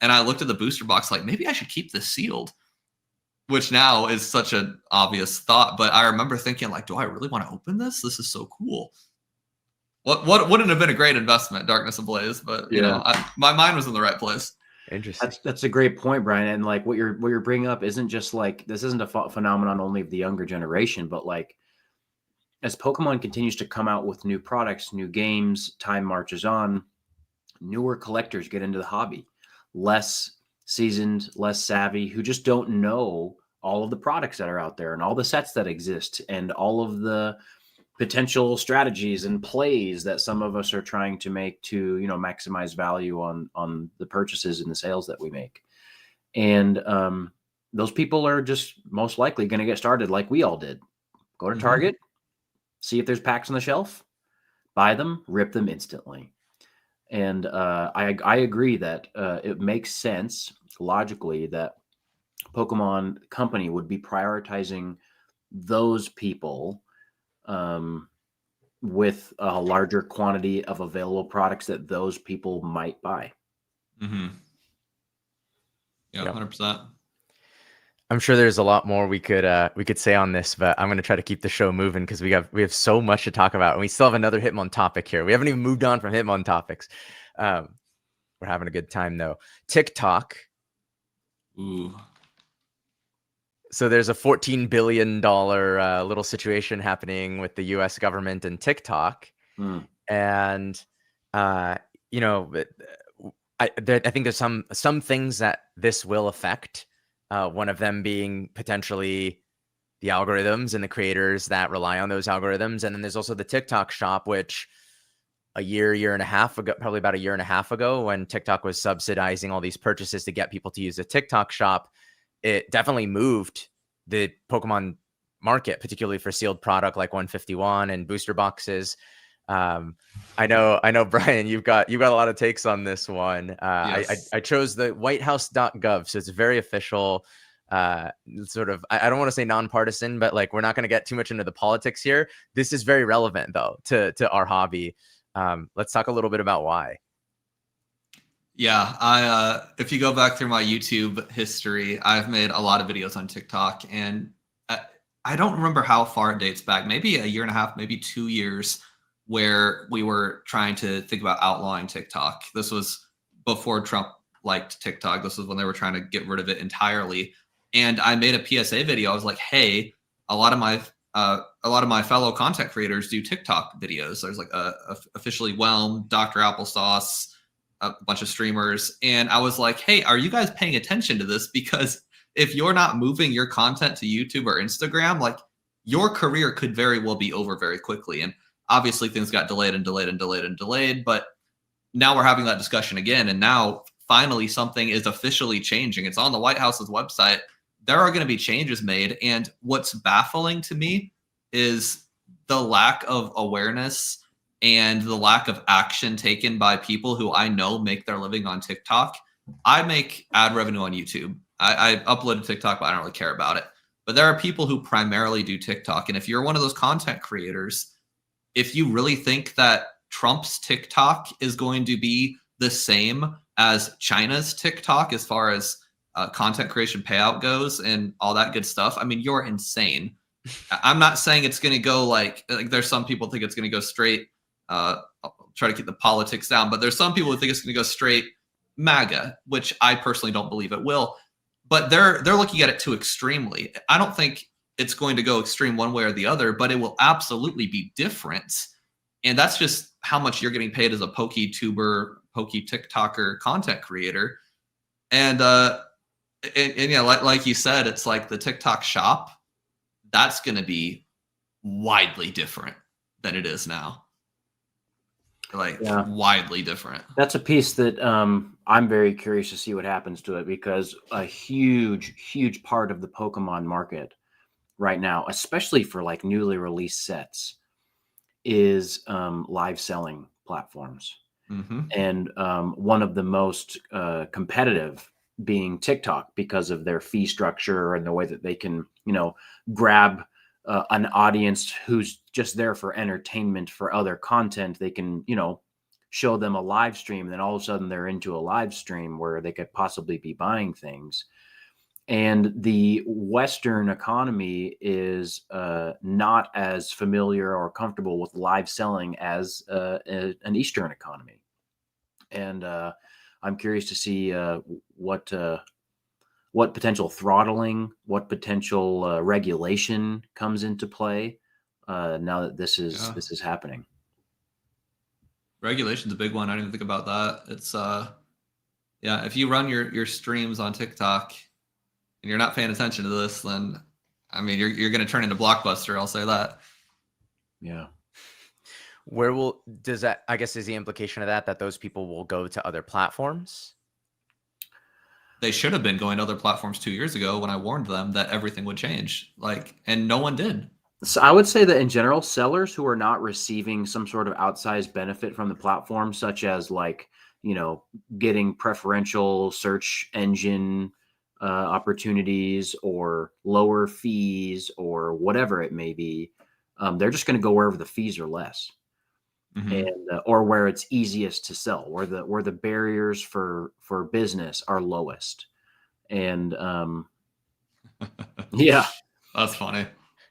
And I looked at the booster box like, maybe I should keep this sealed, which now is such an obvious thought. But I remember thinking like, do I really want to open this? This is so cool. What wouldn't have been a great investment, Darkness Ablaze, but you know, my mind was in the right place. Interesting. That's a great point, Brian. And like what you're bringing up isn't just like, this isn't a phenomenon only of the younger generation, but like as Pokemon continues to come out with new products, new games, time marches on, newer collectors get into the hobby, less seasoned, less savvy, who just don't know all of the products that are out there and all the sets that exist and all of the potential strategies and plays that some of us are trying to make to, maximize value on the purchases and the sales that we make. And those people are just most likely going to get started like we all did. Go to Target, see if there's packs on the shelf, buy them, rip them instantly. And I agree that it makes sense logically that Pokemon Company would be prioritizing those people with a larger quantity of available products that those people might buy. Yeah, 100%. I'm sure there's a lot more we could say on this, but I'm going to try to keep the show moving because we have so much to talk about, and we still have another Hitmon topic here. We haven't even moved on from Hitmon topics. We're having a good time though. TikTok. Ooh. So there's a $14 billion little situation happening with the U.S. government and TikTok, and I think there's some things that this will affect. One of them being potentially the algorithms and the creators that rely on those algorithms, and then there's also the TikTok shop, which year and a half ago, probably about a year and a half ago, when TikTok was subsidizing all these purchases to get people to use the TikTok shop, it definitely moved the Pokemon market, particularly for sealed product like 151 and booster boxes. I know, Brian, you've got a lot of takes on this one. Yes. I chose the whitehouse.gov, so it's very official. Sort of, I don't want to say nonpartisan, but like, we're not going to get too much into the politics here. This is very relevant though to our hobby. Let's talk a little bit about why. Yeah, if you go back through my YouTube history, I've made a lot of videos on TikTok, and I don't remember how far it dates back, maybe a year and a half, maybe 2 years, where we were trying to think about outlawing TikTok. This was before Trump liked TikTok. This was when they were trying to get rid of it entirely. And I made a PSA video. I was like, hey, a lot of my fellow content creators do TikTok videos. There's like Officially Whelmed, Dr. Applesauce, a bunch of streamers. And I was like, hey, are you guys paying attention to this? Because if you're not moving your content to YouTube or Instagram, like, your career could very well be over very quickly. And obviously things got delayed, but now we're having that discussion again. And now finally something is officially changing. It's on the White House's website. There are going to be changes made. And what's baffling to me is the lack of awareness and the lack of action taken by people who I know make their living on TikTok. I make ad revenue on YouTube. I upload to TikTok, but I don't really care about it. But there are people who primarily do TikTok. And if you're one of those content creators, if you really think that Trump's TikTok is going to be the same as China's TikTok as far as content creation payout goes and all that good stuff, I mean, you're insane. I'm not saying it's going to go like there's some people think it's going to go straight. I'll try to keep the politics down, but there's some people who think it's going to go straight MAGA, which I personally don't believe it will. But they're looking at it too extremely. I don't think it's going to go extreme one way or the other, but it will absolutely be different. And that's just how much you're getting paid as a PokeTuber, PokeTikToker content creator. And yeah, like you said, it's like the TikTok shop, that's going to be widely different than it is now. Like, yeah, widely different. That's a piece that I'm very curious to see what happens to it, because a huge part of the Pokemon market right now, especially for like newly released sets, is live selling platforms. Mm-hmm. And one of the most competitive being TikTok, because of their fee structure and the way that they can, grab an audience who's just there for entertainment, for other content. They can, show them a live stream, and then all of a sudden they're into a live stream where they could possibly be buying things. And the Western economy is not as familiar or comfortable with live selling as an Eastern economy. And I'm curious to see what potential throttling, what potential regulation comes into play now that this is happening. Regulation's a big one. I didn't even think about that. It's if you run your streams on TikTok and you're not paying attention to this, then I mean you're going to turn into Blockbuster. I'll say that. Yeah. Does that, I guess, is the implication of that those people will go to other platforms? They should have been going to other platforms 2 years ago when I warned them that everything would change. And no one did. So I would say that in general, sellers who are not receiving some sort of outsized benefit from the platform, such as getting preferential search engine opportunities or lower fees or whatever it may be, they're just going to go wherever the fees are less. Mm-hmm. And or where it's easiest to sell, where the barriers for business are lowest. And yeah, that's funny.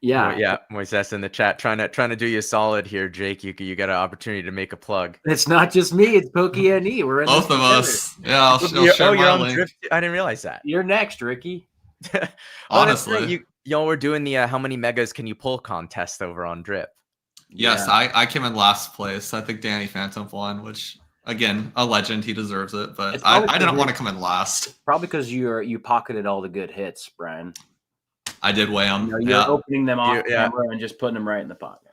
Yeah, yeah. Moises in the chat trying to do you solid here, Jake. You got an opportunity to make a plug. It's not just me; it's Pokey and E. We're in both of us. Yeah, I'll share my link. Drift. I didn't realize that. You're next, Ricky. Honestly, y'all were doing the how many megas can you pull contest over on Drip. Yes, yeah. I came in last place. I think Danny Phantom won, which again, a legend. He deserves it, but I didn't want to come in last. Probably because you pocketed all the good hits, Brian. I did weigh them. You're opening them off camera and just putting them right in the pocket.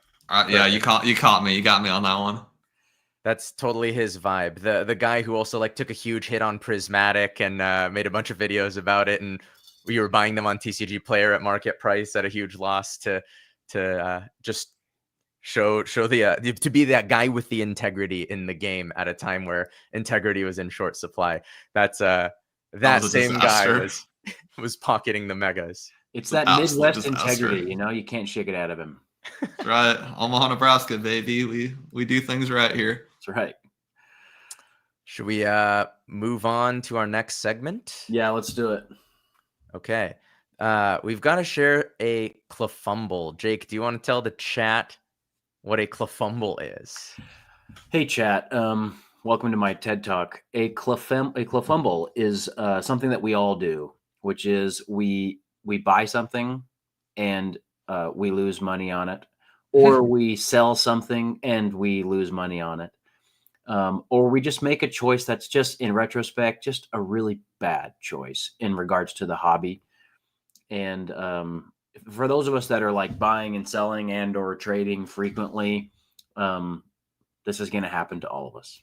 Yeah, you caught me. You got me on that one. That's totally his vibe. The guy who also took a huge hit on Prismatic and made a bunch of videos about it and you were buying them on TCGPlayer at market price at a huge loss to just show the to be that guy with the integrity in the game at a time where integrity was in short supply. That's that was a same guy disaster. was pocketing the megas. It's that Absolute Midwest disaster. integrity, you know, you can't shake it out of him. That's right. Omaha, Nebraska, baby. We do things right here. That's right. Should we move on to our next segment? Yeah, let's do it. Okay. We've got to share a Clefumble. Jake, do you want to tell the chat what a Clefumble is? Hey, chat. Welcome to my TED Talk. A Clefumble is something that we all do, which is we buy something and we lose money on it, or we sell something and we lose money on it, or we just make a choice that's just, in retrospect, just a really bad choice in regards to the hobby. And for those of us that are like buying and selling and or trading frequently, this is going to happen to all of us.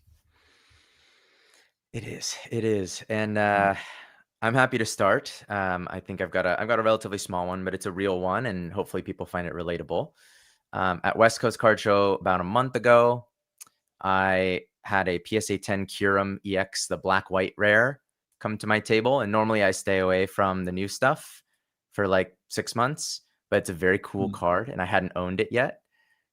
It is. And I'm happy to start. I think I've got a relatively small one, but it's a real one, and hopefully people find it relatable. At West Coast Card Show about a month ago, I had a PSA 10 Curum EX, the black-white rare, come to my table. And normally I stay away from the new stuff for like 6 months, but it's a very cool card and I hadn't owned it yet.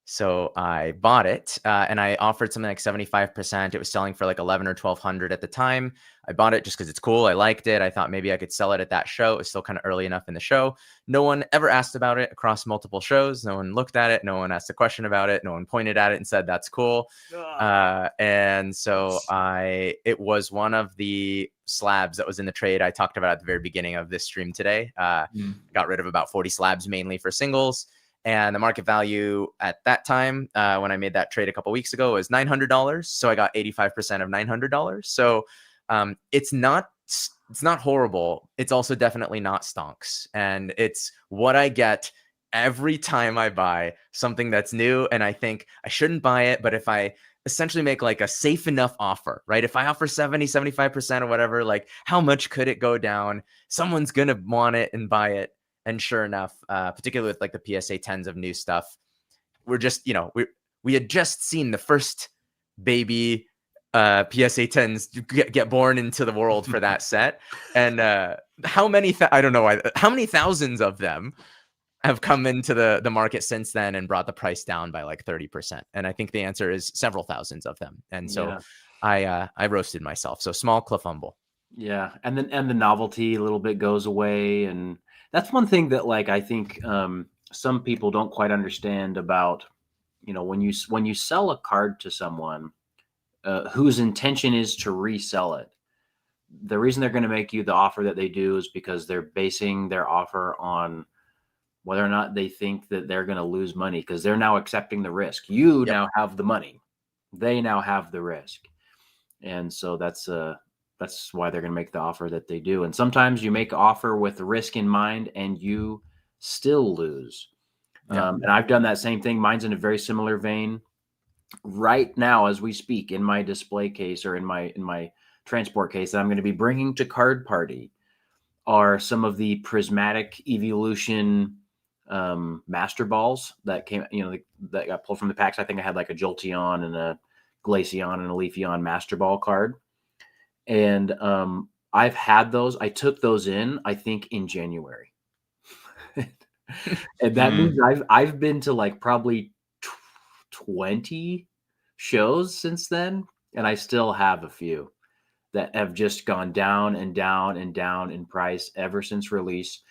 So I bought it and I offered something like 75%. It was selling for like 11 or 1200 at the time. I bought it just because it's cool. I liked it. I thought maybe I could sell it at that show. It was still kind of early enough in the show. No one ever asked about it across multiple shows. No one looked at it. No one asked a question about it. No one pointed at it and said, that's cool. And so it was one of the slabs that was in the trade I talked about at the very beginning of this stream today. Got rid of about 40 slabs, mainly for singles. And the market value at that time, when I made that trade a couple weeks ago, was $900. So I got 85% of $900. So it's not horrible. It's also definitely not stonks. And it's what I get every time I buy something that's new. And I think I shouldn't buy it. But if I essentially make like a safe enough offer, right? If I offer 70, 75% or whatever, like how much could it go down? Someone's going to want it and buy it. And sure enough, particularly with like the PSA 10s of new stuff, we're just, we had just seen the first baby PSA 10s get born into the world for that set. And how many thousands of them have come into the market since then and brought the price down by like 30%. And I think the answer is several thousands of them. And so I roasted myself. So small Clefumble. Yeah. And then the novelty a little bit goes away. And that's one thing that like, I think some people don't quite understand about, when you sell a card to someone whose intention is to resell it, the reason they're going to make you the offer that they do is because they're basing their offer on whether or not they think that they're going to lose money, because they're now accepting the risk. You now have the money. They now have the risk. And so that's why they're going to make the offer that they do. And sometimes you make an offer with the risk in mind and you still lose. And I've done that same thing. Mine's in a very similar vein. Right now, as we speak, in my display case or in my transport case that I'm going to be bringing to Card Party are some of the prismatic evolution master balls that came, that got pulled from the packs. I think I had like a Jolteon and a Glaceon and a Leafeon master ball card. And I've had those. I took those in, I think, in January. And that means I've been to like probably 20 shows since then. And I still have a few that have just gone down and down and down in price ever since release.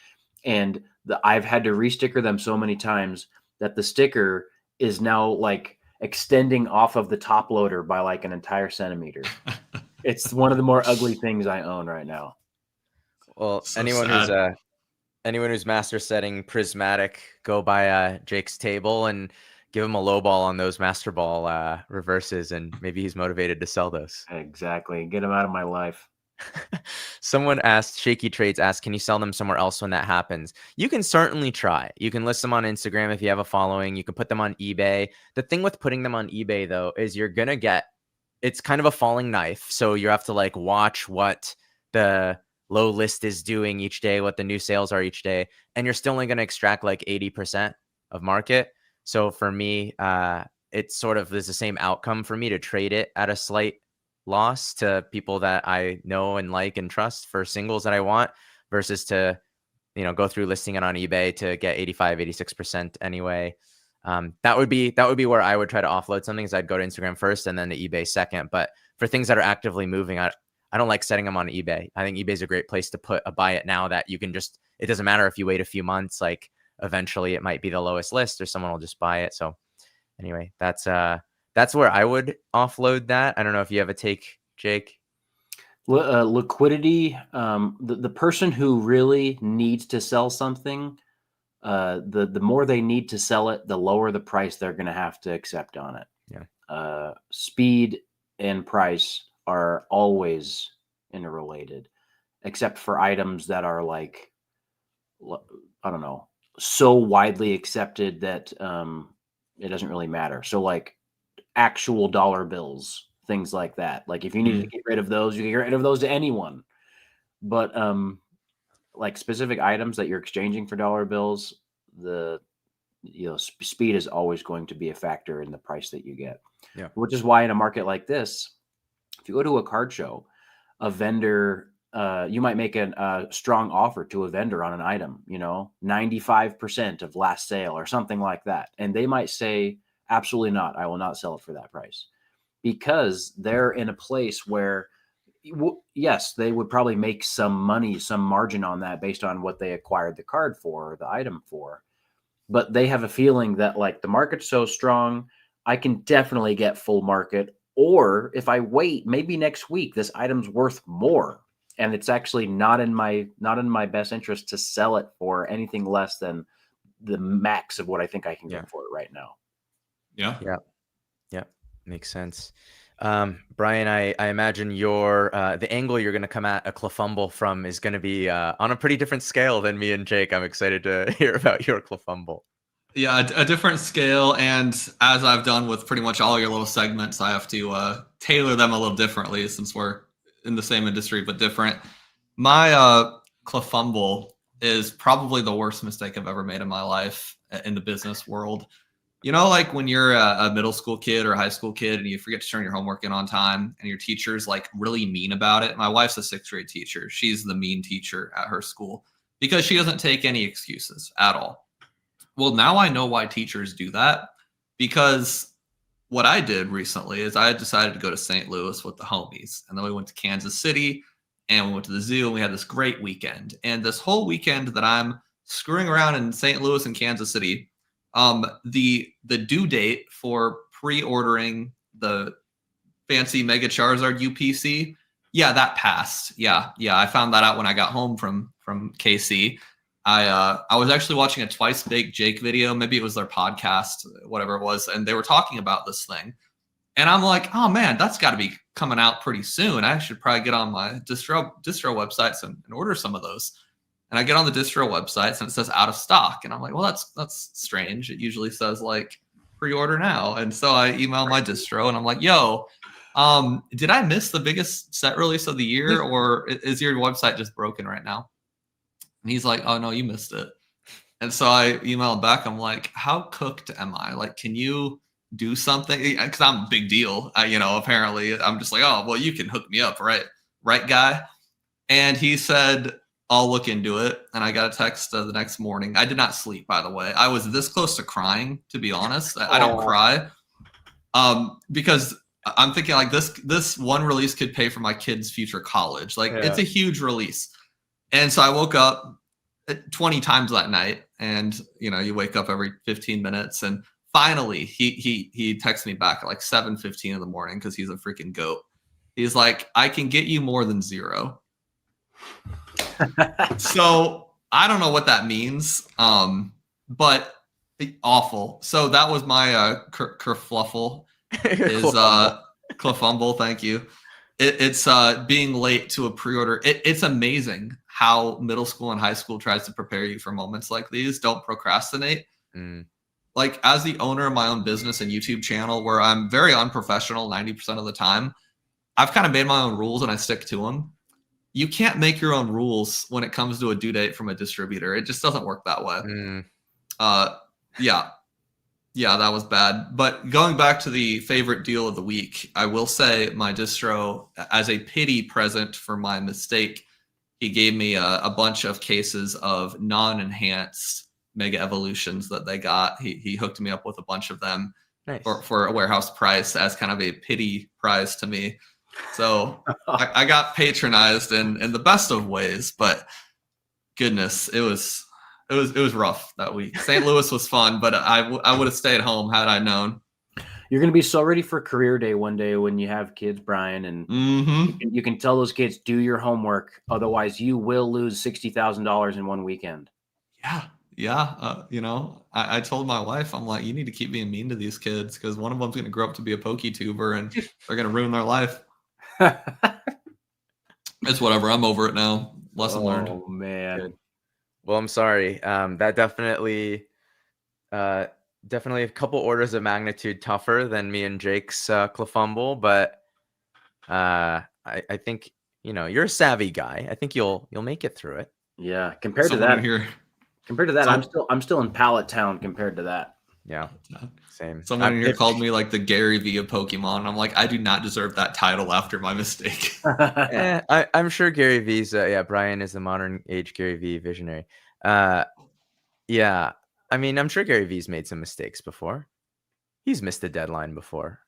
And I've had to resticker them so many times that the sticker is now like extending off of the top loader by like an entire centimeter. It's one of the more ugly things I own right now. Well, So anyone who's master setting prismatic, go by Jake's table and give him a low ball on those master ball reverses, and maybe he's motivated to sell those. Exactly. Get him out of my life. Someone asked, Shaky Trades asked, can you sell them somewhere else when that happens? You can certainly try. You can list them on Instagram if you have a following. You can put them on eBay. The thing with putting them on eBay, though, is you're going to it's kind of a falling knife. So you have to like watch what the low list is doing each day, what the new sales are each day, and you're still only going to extract like 80% of market. So for me, it sort of is the same outcome for me to trade it at a slight loss to people that I know and like and trust for singles that I want, versus to, you know, go through listing it on eBay to get 85, 86% anyway. That would be where I would try to offload something, is I'd go to Instagram first and then to eBay second. But for things that are actively moving, I don't like setting them on eBay. I think eBay is a great place to put a buy it now that you can just, it doesn't matter if you wait a few months, like eventually it might be the lowest list or someone will just buy it. So anyway, that's where I would offload that. I don't know if you have a take, Jake. Liquidity. The person who really needs to sell something, the more they need to sell it, the lower the price they're going to have to accept on it. Yeah. Speed and price are always interrelated, except for items that are like, I don't know, so widely accepted that it doesn't really matter. So like actual dollar bills, things like that. Like if you need to get rid of those, you can get rid of those to anyone. But like specific items that you're exchanging for dollar bills, speed is always going to be a factor in the price that you get. Yeah. Which is why in a market like this, if you go to a card show, a vendor, you might make a strong offer to a vendor on an item, 95% of last sale or something like that. And they might say, absolutely not. I will not sell it for that price, because they're in a place where, yes, they would probably make some money, some margin on that based on what they acquired the card for or the item for. But they have a feeling that like the market's so strong, I can definitely get full market. Or if I wait, maybe next week, this item's worth more. And it's actually not in my best interest to sell it for anything less than the max of what I think I can get for it right now. Yeah. Makes sense. Brian, I imagine the angle you're going to come at a Clefumble from is going to be on a pretty different scale than me and Jake. I'm excited to hear about your Clefumble. Yeah, a different scale, and as I've done with pretty much all your little segments, I have to tailor them a little differently since we're in the same industry but different. My Clefumble is probably the worst mistake I've ever made in my life in the business world. Like when you're a middle school kid or a high school kid and you forget to turn your homework in on time and your teacher's like really mean about it. My wife's a 6th grade teacher. She's the mean teacher at her school because she doesn't take any excuses at all. Well, now I know why teachers do that, because what I did recently is I decided to go to St. Louis with the homies. And then we went to Kansas City and we went to the zoo and we had this great weekend. And this whole weekend that I'm screwing around in St. Louis and Kansas City, the due date for pre-ordering the fancy Mega Charizard UPC, that passed. Yeah, I found that out when I got home from KC. I was actually watching a Twice Baked Jake video. Maybe it was their podcast, whatever it was, and they were talking about this thing. And I'm like, oh man, that's got to be coming out pretty soon. I should probably get on my distro websites and order some of those. And I get on the distro websites and it says out of stock. And I'm like, well, that's strange. It usually says like pre-order now. And so I email my distro and I'm like, yo, did I miss the biggest set release of the year, or is your website just broken right now? And he's like, oh no, you missed it. And so I emailed back. I'm like, how cooked am I? Like, can you do something? Because I'm a big deal. Apparently I'm just like, oh, well, you can hook me up, right? Right, guy? And he said, I'll look into it. And I got a text the next morning. I did not sleep, by the way. I was this close to crying, to be honest. I don't cry. Because I'm thinking like this one release could pay for my kid's future college. Like It's a huge release. And so I woke up 20 times that night, and you wake up every 15 minutes. And finally, he texted me back at like 7:15 in the morning because he's a freaking goat. He's like, I can get you more than 0. So I don't know what that means, but awful. So that was my kerfluffle. Is Clefumble. Thank you. It's being late to a pre-order. It's amazing how middle school and high school tries to prepare you for moments like these. Don't procrastinate. Like as the owner of my own business and YouTube channel, where I'm very unprofessional 90% of the time, I've kind of made my own rules and I stick to them. you can't make your own rules when it comes to a due date from a distributor. It just doesn't work that way. Yeah. Yeah, that was bad. But going back to the favorite deal of the week, I will say my distro, as a pity present for my mistake, he gave me a bunch of cases of non-enhanced Mega Evolutions that they got. He hooked me up with a bunch of them Nice. for a warehouse price as kind of a pity prize to me. So I got patronized in the best of ways, but goodness, it was rough that week. St. Louis was fun, but I would have stayed home had I known. You're going to be so ready for career day one day when you have kids, Brian, and you can tell those kids, do your homework. Otherwise, you will lose $60,000 in one weekend. Yeah. I told my wife, I'm like, you need to keep being mean to these kids because one of them's going to grow up to be a PokeTuber and they're going to ruin their life. It's whatever. I'm over it now. Lesson learned. Oh, man. Good. Well, I'm sorry. That definitely a couple orders of magnitude tougher than me and Jake's Clefumble, but I think you're a savvy guy. I think you'll make it through it. Yeah, compared to that, I'm still in Pallet Town compared to that. Yeah, same. Someone here called me like the Gary V of Pokemon. I'm like, I do not deserve that title after my mistake. I'm sure Gary V's. Brian is the modern age Gary V visionary. Yeah, I mean, I'm sure Gary V's made some mistakes before. He's missed a deadline before,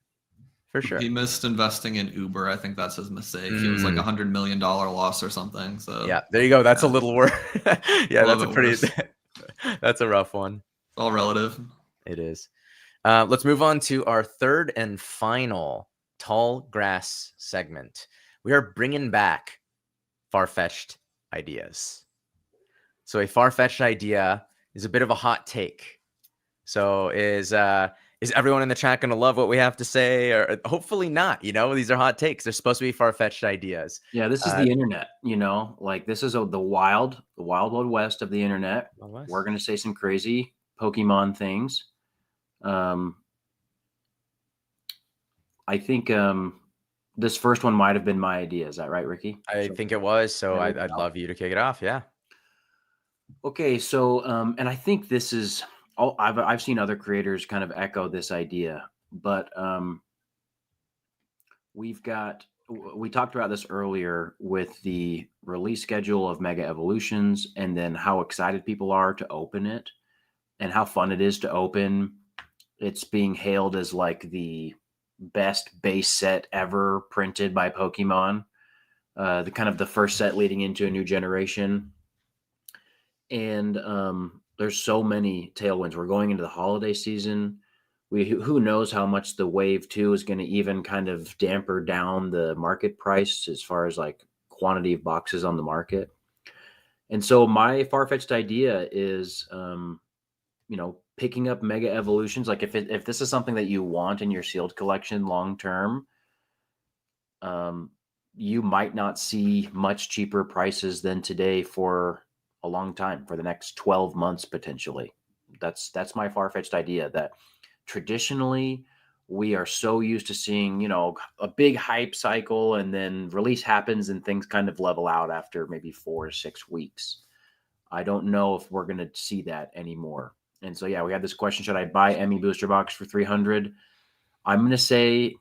for sure. He missed investing in Uber. I think that's his mistake. It was like $100 million loss or something. So yeah, there you go. That's a little worse. Yeah, that's a pretty. That's a rough one. It's all relative. It is. Let's move on to our third and final tall grass segment. We are bringing back far-fetched ideas. So a far-fetched idea is a bit of a hot take. So is everyone in the chat going to love what we have to say? Or hopefully not. These are hot takes. They're supposed to be far-fetched ideas. Yeah, this is the internet. Like this is the wild west of the internet. We're going to say some crazy Pokemon things. I think this first one might have been my idea. Is that right, Ricky? I think it was. So I'd love you to kick it off. Yeah. Okay. So, and I think this is, I've seen other creators kind of echo this idea, but we talked about this earlier with the release schedule of Mega Evolutions and then how excited people are to open it and how fun it is to open. It's being hailed as like the best base set ever printed by Pokemon, the kind of the first set leading into a new generation. And there's so many tailwinds. We're going into the holiday season. Who knows how much the wave 2 is going to even kind of damper down the market price as far as like quantity of boxes on the market. And so my far-fetched idea is, picking up Mega Evolutions. Like if this is something that you want in your sealed collection long term, you might not see much cheaper prices than today for a long time, for the next 12 months potentially. That's my far-fetched idea, that traditionally we are so used to seeing a big hype cycle and then release happens and things kind of level out after maybe 4 or 6 weeks. I don't know if we're going to see that anymore. And so, yeah, we had this question, should I buy Emmy Booster Box for $300? I'm going to say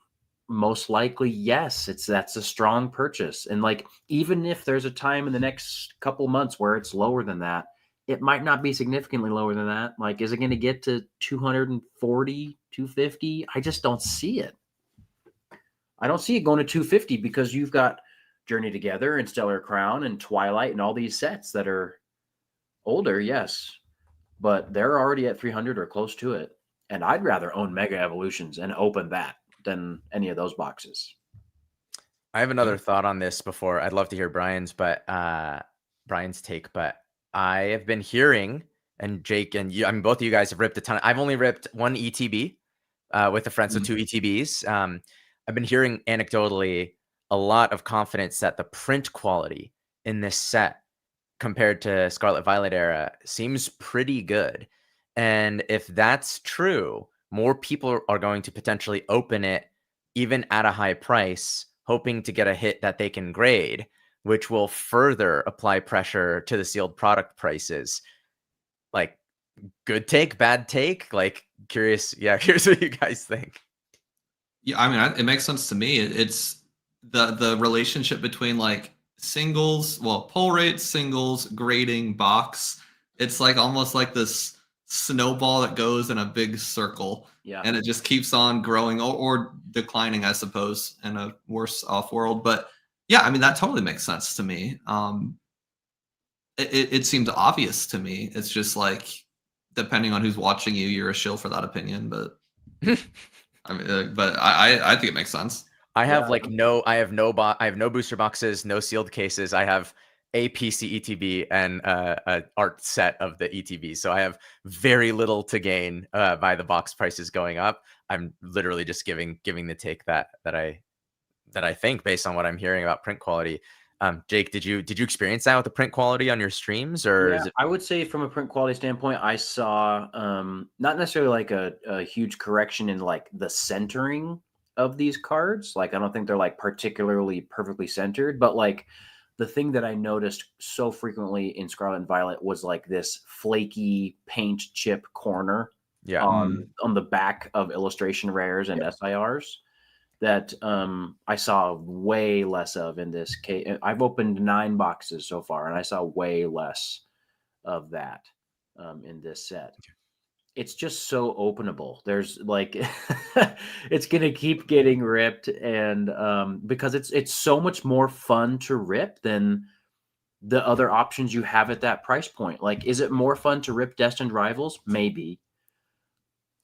most likely yes. That's a strong purchase. And like, even if there's a time in the next couple months where it's lower than that, it might not be significantly lower than that. Like, is it going to get to 240, 250? I just don't see it. I don't see it going to 250 because you've got Journey Together and Stellar Crown and Twilight and all these sets that are older, yes, but they're already at 300 or close to it. And I'd rather own Mega Evolutions and open that than any of those boxes. I have another thought on this before. I'd love to hear Brian's take, but I have been hearing, and Jake and you, I mean, both of you guys have ripped a ton. I've only ripped one ETB with a friend, so 2 ETBs. I've been hearing anecdotally a lot of confidence that the print quality in this set compared to Scarlet Violet era seems pretty good. And if that's true, more people are going to potentially open it even at a high price, hoping to get a hit that they can grade, which will further apply pressure to the sealed product prices. Like, good take, bad take? Like, curious. Yeah, here's what you guys think. Yeah, I mean, it makes sense to me. It's the relationship between like singles, well, pull rate, singles, grading, box. It's like almost like this snowball that goes in a big circle, Yeah. and it just keeps on growing or declining, I suppose, in a worse off world. But yeah, I mean, that totally makes sense to me. It seems obvious to me. It's just like, depending on who's watching you, you're a shill for that opinion. But I mean, but I think it makes sense. I have Yeah. like I have no booster boxes, no sealed cases. I have a PC ETB and a art set of the ETB. So I have very little to gain by the box prices going up. I'm literally just giving the take that I think based on what I'm hearing about print quality. Jake, did you experience that with the print quality on your streams, or Yeah, is it? I would say from a print quality standpoint, I saw not necessarily like a huge correction in like the centering of these cards. Like I don't think they're like particularly perfectly centered, but like the thing that I noticed so frequently in Scarlet and Violet was like this flaky paint chip corner Yeah. on the back of illustration rares and SIRs that I saw way less of in this case. I've opened 9 boxes so far, and I saw way less of that in this set. It's just so openable. There's like, it's gonna keep getting ripped, and because it's so much more fun to rip than the other options you have at that price point. Like, is it more fun to rip Destined Rivals? Maybe.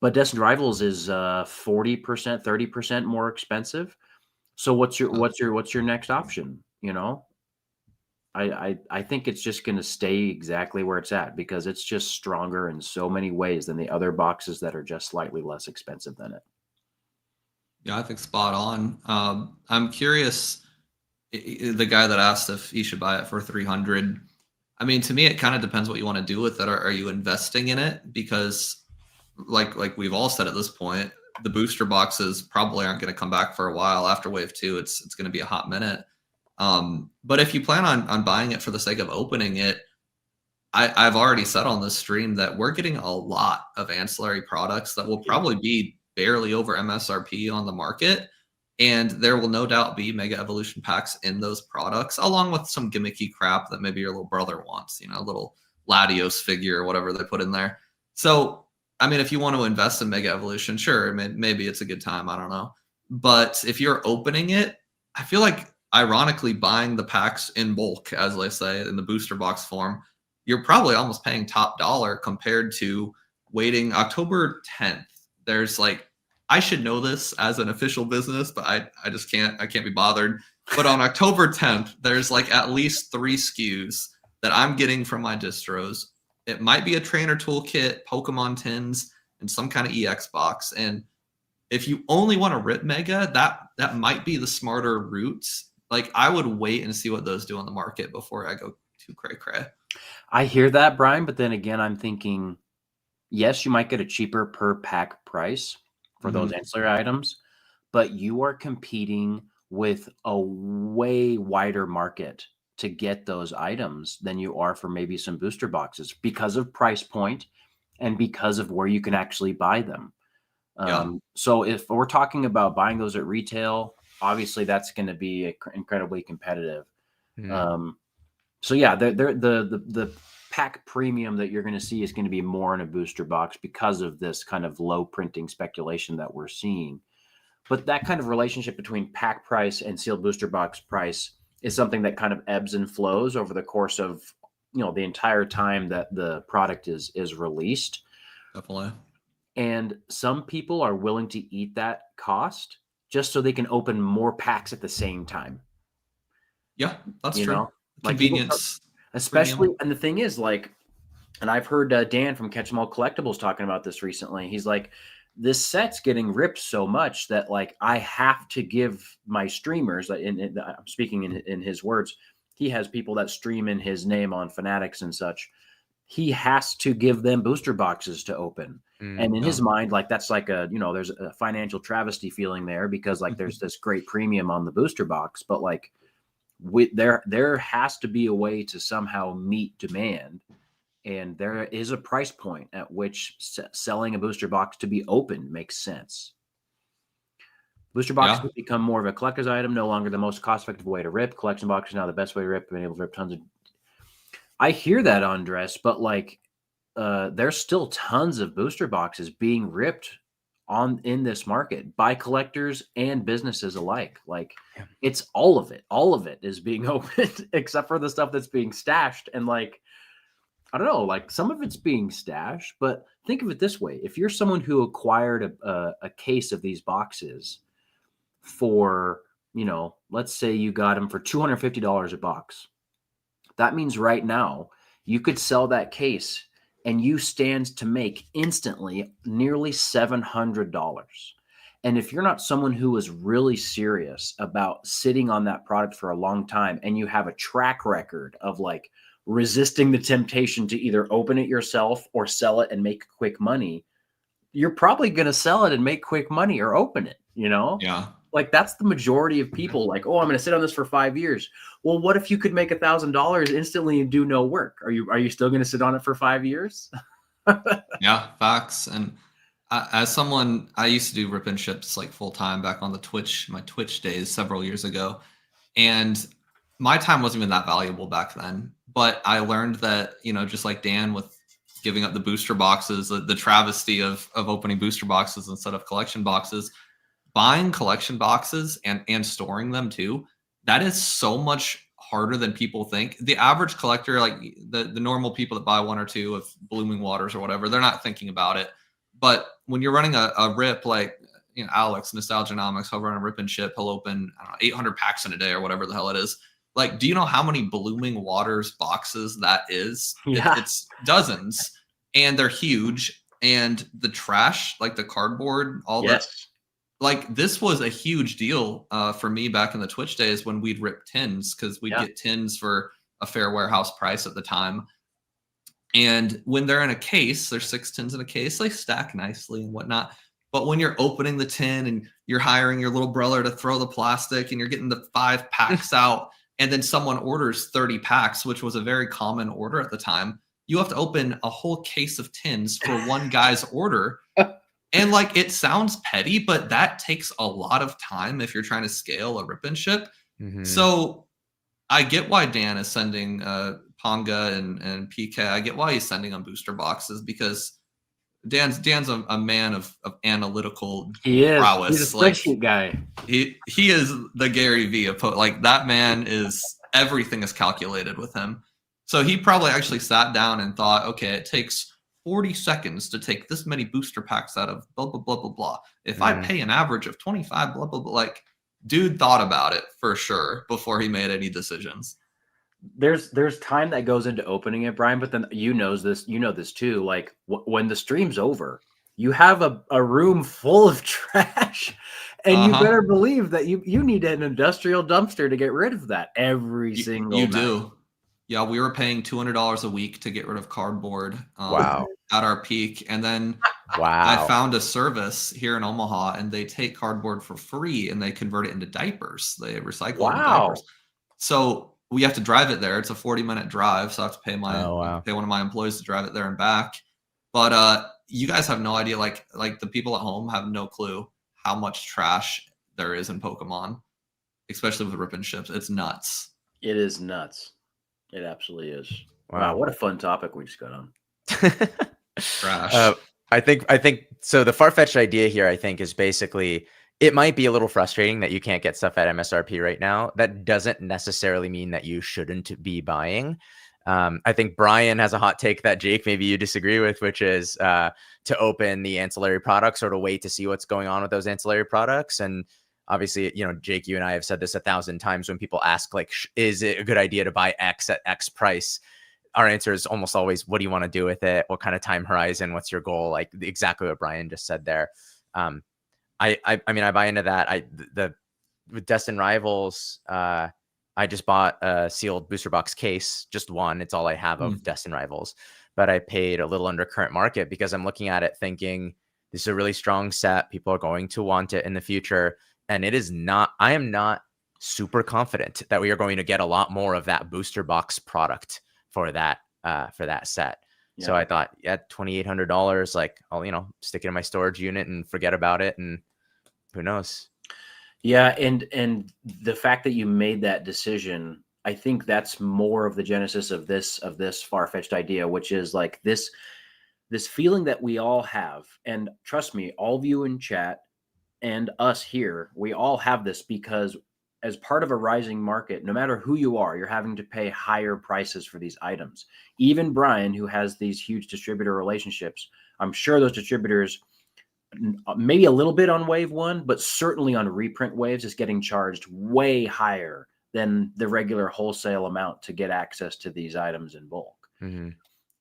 But Destined Rivals is 40%, 30% more expensive. So what's your next option? You know, I think it's just going to stay exactly where it's at because it's just stronger in so many ways than the other boxes that are just slightly less expensive than it. Yeah, I think spot on. I'm curious, the guy that asked if he should buy it for 300. I mean, to me, it kind of depends what you want to do with it. Are you investing in it? Because like we've all said at this point, the booster boxes probably aren't going to come back for a while. After wave 2, it's going to be a hot minute. But if you plan on buying it for the sake of opening it, I've already said on this stream that we're getting a lot of ancillary products that will probably be barely over MSRP on the market. And there will no doubt be Mega Evolution packs in those products, along with some gimmicky crap that maybe your little brother wants, a little Latios figure or whatever they put in there. So, I mean, if you want to invest in Mega Evolution, sure, maybe it's a good time. I don't know. But if you're opening it, I feel like, ironically, buying the packs in bulk, as they say, in the booster box form, you're probably almost paying top dollar compared to waiting October 10th. There's like, I should know this as an official business, but I just can't. I can't be bothered. But on October 10th, there's like at least 3 SKUs that I'm getting from my distros. It might be a trainer toolkit, Pokemon tins, and some kind of EX box. And if you only want to rip Mega, that might be the smarter route. Like, I would wait and see what those do on the market before I go too cray-cray. I hear that, Brian, but then again, I'm thinking, yes, you might get a cheaper per pack price for those ancillary items, but you are competing with a way wider market to get those items than you are for maybe some booster boxes because of price point and because of where you can actually buy them. So if we're talking about buying those at retail, obviously that's going to be incredibly competitive. So yeah, the pack premium that you're going to see is going to be more in a booster box because of this kind of low printing speculation that we're seeing. But that kind of relationship between pack price and sealed booster box price is something that kind of ebbs and flows over the course of, the entire time that the product is released. Definitely. And some people are willing to eat that cost just so they can open more packs at the same time. Yeah, that's true. Like Convenience. Especially, and the thing is, like, and I've heard Dan from Catch 'em All Collectibles talking about this recently. He's like, this set's getting ripped so much that like I have to give my streamers, I'm speaking in his words, he has people that stream in his name on Fanatics and such. He has to give them booster boxes to open. And in his mind, like that's like there's a financial travesty feeling there because like there's this great premium on the booster box, but like there has to be a way to somehow meet demand, and there is a price point at which selling a booster box to be opened makes sense. Booster boxes have become more of a collector's item, no longer the most cost-effective way to rip. Collection boxes now the best way to rip, being able to rip tons of. I hear that, Andres, but like, there's still tons of booster boxes being ripped in this market by collectors and businesses alike. Like, it's all of it. All of it is being opened, except for the stuff that's being stashed. And like, I don't know, like some of it's being stashed, but think of it this way: if you're someone who acquired a case of these boxes for, let's say you got them for $250 a box. That means right now you could sell that case and you stand to make instantly nearly $700. And if you're not someone who is really serious about sitting on that product for a long time, and you have a track record of like resisting the temptation to either open it yourself or sell it and make quick money, you're probably going to sell it and make quick money or open it, Yeah. Like, that's the majority of people. Like, oh, I'm going to sit on this for 5 years. Well, what if you could make $1,000 instantly and do no work? Are you still going to sit on it for 5 years? Yeah, facts. And as someone, I used to do rip and ships like full time back on my Twitch days several years ago. And my time wasn't even that valuable back then. But I learned that, just like Dan with giving up the booster boxes, the travesty of opening booster boxes instead of collection boxes, buying collection boxes and storing them too, that is so much harder than people think. The average collector, like the normal people that buy one or two of Blooming Waters or whatever, they're not thinking about it. But when you're running a rip, like Alex, Nostalgianomics, he'll run a rip and ship, he'll open 800 packs in a day or whatever the hell it is. Like, do you know how many Blooming Waters boxes that is? Yeah. It's dozens, and they're huge. And the trash, like the cardboard, all that. Like, this was a huge deal for me back in the Twitch days when we'd rip tins, because we'd get tins for a fair warehouse price at the time. And when they're in a case, there's 6 tins in a case, they stack nicely and whatnot. But when you're opening the tin and you're hiring your little brother to throw the plastic and you're getting the 5 packs out, and then someone orders 30 packs, which was a very common order at the time, you have to open a whole case of tins for one guy's order. And like, it sounds petty, but that takes a lot of time if you're trying to scale a rip and ship. Mm-hmm. So I get why Dan is sending Ponga and PK. I get why he's sending them booster boxes, because Dan's a man of analytical prowess. He's a spreadsheet guy. He is the Gary V of like, that man is, everything is calculated with him. So he probably actually sat down and thought, okay, it takes 40 seconds to take this many booster packs out of blah, blah, blah, blah, blah. If I pay an average of 25, blah, blah, blah, like, dude thought about it for sure before he made any decisions. There's time that goes into opening it, Brian, but then you know this too. Like, when the stream's over, you have a room full of trash, and you better believe that you need an industrial dumpster to get rid of that every single night. Do. Yeah, we were paying $200 a week to get rid of cardboard wow. at our peak. And then wow. I found a service here in Omaha, and they take cardboard for free and they convert it into diapers. They recycle it into diapers. So we have to drive it there. It's a 40-minute drive, so I have to pay pay one of my employees to drive it there and back. But you guys have no idea, like the people at home have no clue how much trash there is in Pokemon, especially with rip and ships. It's nuts. It is nuts. It absolutely is. Wow, what a fun topic we just got on. Trash. I think so. The far-fetched idea here, I think, is basically, it might be a little frustrating that you can't get stuff at MSRP right now. That doesn't necessarily mean that you shouldn't be buying. I think Brian has a hot take that, Jake, maybe you disagree with, which is to open the ancillary products or to wait to see what's going on with those ancillary products. And obviously, Jake, you and I have said this 1,000 times when people ask, like, is it a good idea to buy X at X price? Our answer is almost always, what do you want to do with it? What kind of time horizon? What's your goal? Like, exactly what Brian just said there. I mean, I buy into that. With Destined Rivals, I just bought a sealed booster box case, just one. It's all I have of Destined Rivals, but I paid a little under current market because I'm looking at it thinking, this is a really strong set. People are going to want it in the future. And it is not, I am not super confident that we are going to get a lot more of that booster box product for that set. Yeah. So I thought, yeah, $2,800, like I'll, stick it in my storage unit and forget about it. And who knows? Yeah. And the fact that you made that decision, I think that's more of the genesis of this far-fetched idea, which is like this feeling that we all have. And trust me, all of you in chat and us here, we all have this, because as part of a rising market, no matter who you are, you're having to pay higher prices for these items. Even Brian, who has these huge distributor relationships, I'm sure those distributors, maybe a little bit on wave one, but certainly on reprint waves, is getting charged way higher than the regular wholesale amount to get access to these items in bulk. Mm-hmm.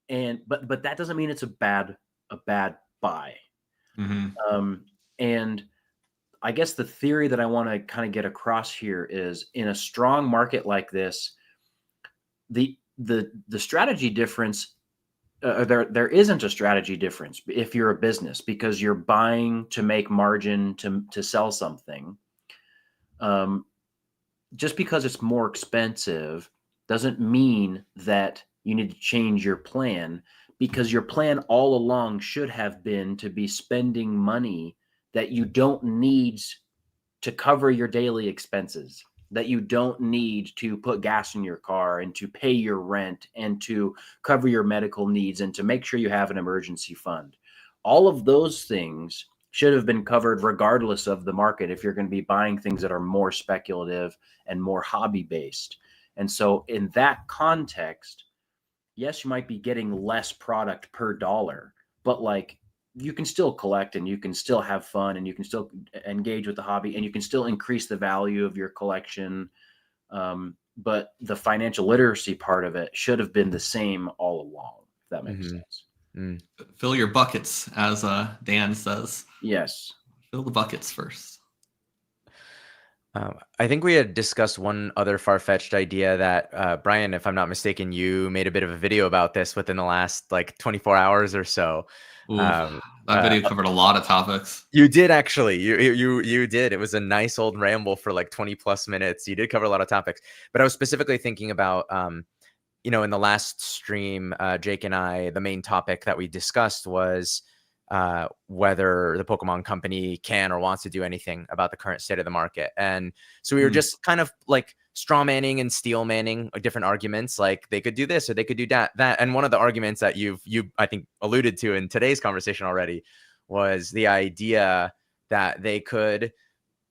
And but that doesn't mean it's a bad buy. Mm-hmm. And I guess the theory that I want to kind of get across here is, in a strong market like this, the strategy difference, there isn't a strategy difference if you're a business, because you're buying to make margin to sell something. Just because it's more expensive doesn't mean that you need to change your plan, because your plan all along should have been to be spending money that you don't need to cover your daily expenses, that you don't need to put gas in your car and to pay your rent and to cover your medical needs and to make sure you have an emergency fund. All of those things should have been covered regardless of the market, if you're going to be buying things that are more speculative and more hobby based. And so in that context, yes, you might be getting less product per dollar, but like, you can still collect and you can still have fun and you can still engage with the hobby and you can still increase the value of your collection. But the financial literacy part of it should have been the same all along, if that makes sense. Mm. Fill your buckets, as Dan says. Yes. Fill the buckets first. I think we had discussed one other far-fetched idea that, Brian, if I'm not mistaken, you made a bit of a video about this within the last 24 hours or so. That video covered a lot of topics. You did, actually. You did. It was a nice old ramble for 20 plus minutes. You did cover a lot of topics, but I was specifically thinking about, in the last stream, Jake and I, the main topic that we discussed was whether the Pokemon company can or wants to do anything about the current state of the market. And so we were just kind of straw manning and steel manning different arguments, like they could do this or they could do that. And one of the arguments that you I think alluded to in today's conversation already was the idea that they could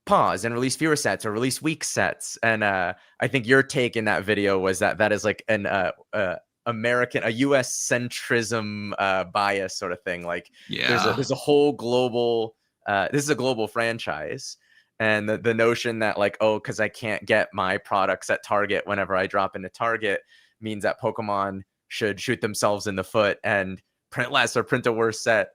pause and release fewer sets or release weak sets. And I think your take in that video was that is an American, a US centrism bias sort of thing. There's a whole global, this is a global franchise. And the notion that because I can't get my products at Target whenever I drop into Target means that Pokemon should shoot themselves in the foot and print less or print a worse set.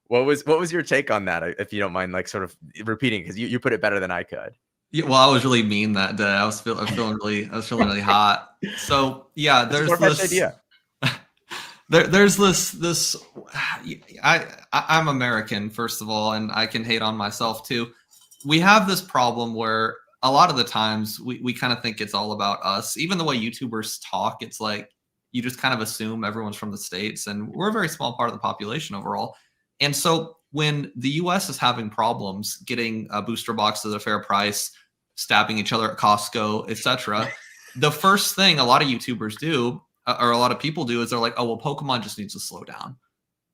What was your take on that, if you don't mind sort of repeating, because you put it better than I could. Yeah, well, I was really mean that day. I was feeling really hot. So yeah, there's this idea. There's this. I'm American, first of all, and I can hate on myself too. We have this problem where a lot of the times we kind of think it's all about us. Even the way YouTubers talk, it's like you just kind of assume everyone's from the States, and we're a very small part of the population overall. And so when the US is having problems getting booster boxes at a fair price, stabbing each other at Costco, etc., the first thing a lot of YouTubers do, or a lot of people do, is they're like, oh, well, Pokemon just needs to slow down.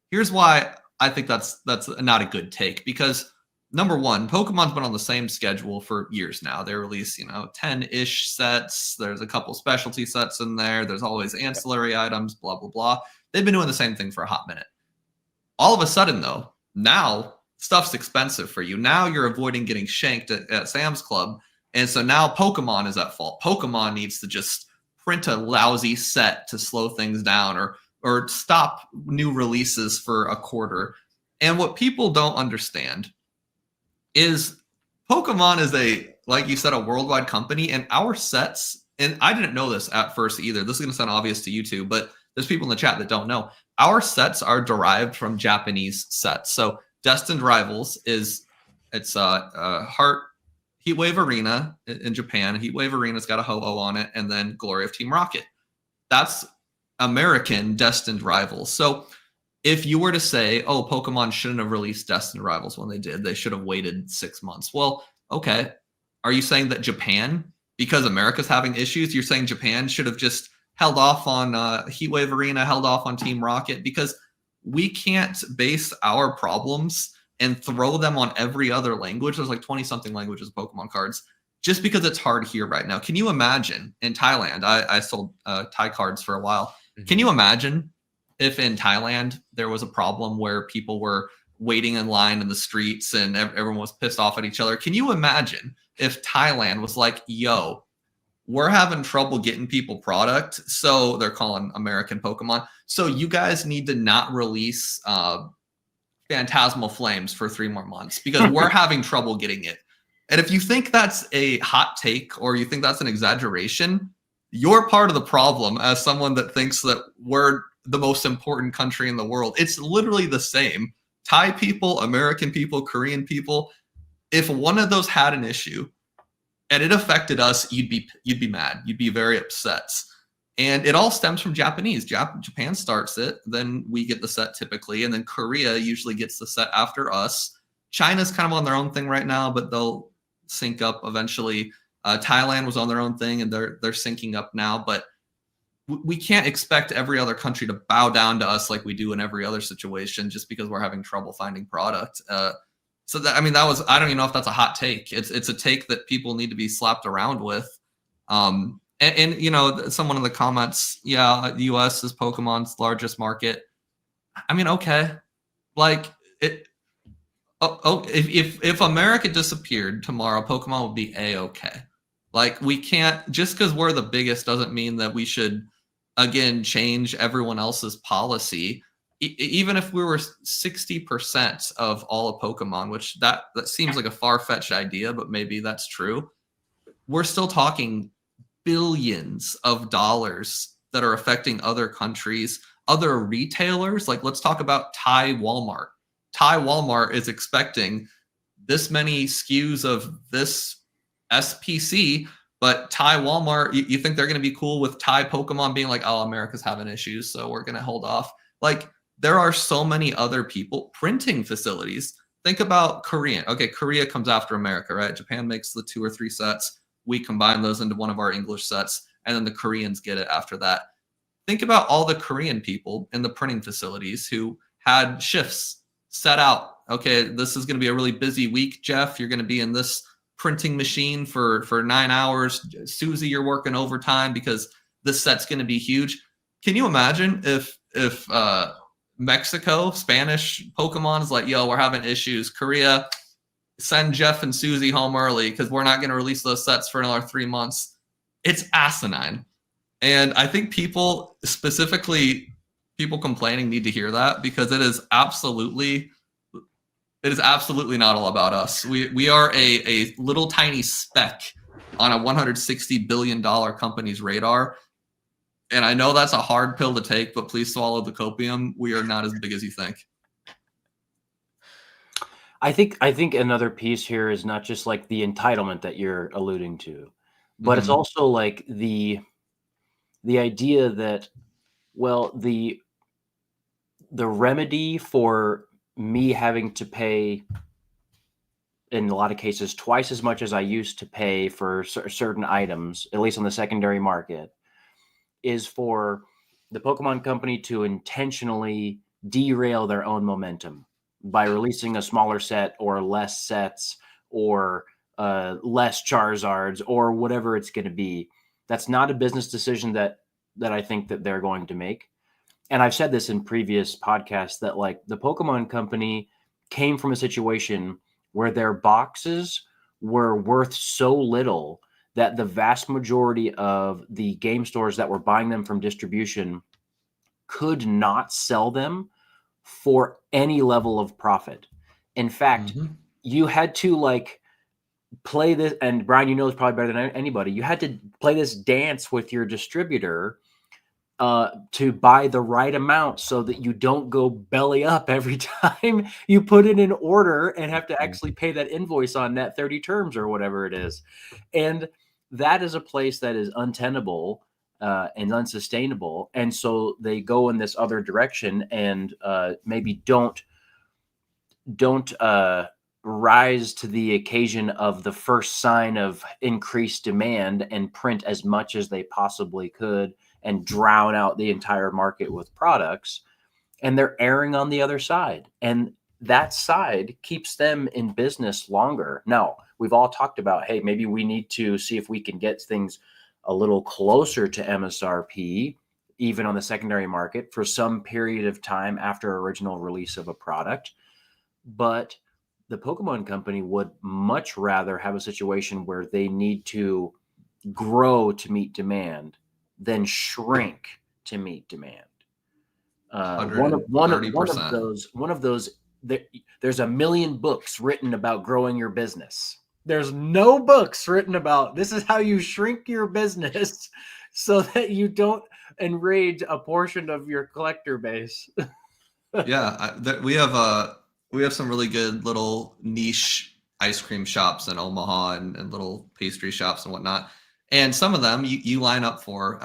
Here's why I think that's not a good take, because number one, Pokemon's been on the same schedule for years now. They release, 10-ish sets. There's a couple specialty sets in there. There's always ancillary items, blah, blah, blah. They've been doing the same thing for a hot minute. All of a sudden, though, now stuff's expensive for you. Now you're avoiding getting shanked at Sam's Club. And so now Pokemon is at fault. Pokemon needs to just print a lousy set to slow things down or stop new releases for a quarter. And what people don't understand is Pokemon is like you said, a worldwide company, and our sets, and I didn't know this at first either. This is going to sound obvious to you too, but there's people in the chat that don't know. Our sets are derived from Japanese sets. So Destined Rivals it's Heart Heatwave Arena in Japan. Heatwave Arena's got a Ho-Oh on it, and then Glory of Team Rocket. That's American destined rivals. So if you were to say, oh, Pokemon shouldn't have released destined rivals when they did, they should have waited 6 months. Well, okay. Are you saying that Japan, because America's having issues, you're saying Japan should have just held off on Heatwave Arena, held off on Team Rocket? Because we can't base our problems and throw them on every other language. There's like 20-something languages of Pokemon cards just because it's hard here right now. Can you imagine in Thailand? I sold Thai cards for a while. Mm-hmm. Can you imagine if in Thailand there was a problem where people were waiting in line in the streets and everyone was pissed off at each other? Can you imagine if Thailand was like, yo, we're having trouble getting people product, so they're calling American Pokemon, so you guys need to not release Phantasmal Flames for 3 more months because we're having trouble getting it. And if you think that's a hot take or you think that's an exaggeration, you're part of the problem as someone that thinks that we're the most important country in the world. It's literally the same. Thai people, American people, Korean people, if one of those had an issue and it affected us, you'd be mad. You'd be very upset. And it all stems from Japanese. Japan starts it, then we get the set typically, and then Korea usually gets the set after us. China's kind of on their own thing right now, but they'll sync up eventually. Thailand was on their own thing, and they're syncing up now. But we can't expect every other country to bow down to us like we do in every other situation just because we're having trouble finding product. So that, I mean, that was, I don't even know if that's a hot take. It's a take that people need to be slapped around with. And you know, someone in the comments, yeah, the US is Pokemon's largest market. I mean, okay. Like it, if America disappeared tomorrow, Pokemon would be A-okay. Like we can't, just because we're the biggest doesn't mean that we should, again, change everyone else's policy. Even if we were 60% of all of Pokemon, which that seems like a far-fetched idea, but maybe that's true. We're still talking billions of dollars that are affecting other countries, other retailers. Like let's talk about Thai Walmart. Thai Walmart is expecting this many SKUs of this SPC, but Thai Walmart, you think they're going to be cool with Thai Pokemon being like, oh, America's having issues, so we're going to hold off. Like, there are so many other people, printing facilities. Think about Korean. Okay, Korea comes after America, right? Japan makes the 2 or 3 sets. We combine those into one of our English sets, and then the Koreans get it after that. Think about all the Korean people in the printing facilities who had shifts set out. Okay, this is going to be a really busy week, Jeff. You're going to be in this printing machine for 9 hours. Susie, you're working overtime because this set's going to be huge. Can you imagine if Mexico, Spanish Pokemon is like, yo, we're having issues. Korea, send Jeff and Susie home early because we're not going to release those sets for another 3 months. It's asinine. And I think people, specifically people complaining, need to hear that because it is absolutely not all about us. We are a little tiny speck on a $160 billion company's radar. And I know that's a hard pill to take, but please swallow the copium. We are not as big as you think. I think another piece here is not just like the entitlement that you're alluding to, but it's also like the idea that, well, the remedy for me having to pay, in a lot of cases, twice as much as I used to pay for certain items, at least on the secondary market, is for the Pokemon Company to intentionally derail their own momentum by releasing a smaller set or less sets or less Charizards or whatever it's going to be. That's not a business decision that I think that they're going to make. And I've said this in previous podcasts that like the Pokemon Company came from a situation where their boxes were worth so little that the vast majority of the game stores that were buying them from distribution could not sell them for any level of profit. In fact, you had to like play this, and Brian, you know this probably better than anybody. You had to play this dance with your distributor to buy the right amount so that you don't go belly up every time you put in an order and have to actually pay that invoice on net 30 terms or whatever it is. And that is a place that is untenable and unsustainable. And so they go in this other direction and maybe don't rise to the occasion of the first sign of increased demand and print as much as they possibly could and drown out the entire market with products. And they're erring on the other side. And that side keeps them in business longer. Now, we've all talked about, hey, maybe we need to see if we can get things a little closer to MSRP, even on the secondary market for some period of time after original release of a product. But the Pokemon Company would much rather have a situation where they need to grow to meet demand than shrink to meet demand. One of those, there's a million books written about growing your business. There's no books written about this is how you shrink your business so that you don't enrage a portion of your collector base. Yeah, we have some really good little niche ice cream shops in Omaha and little pastry shops and whatnot. And some of them you line up for.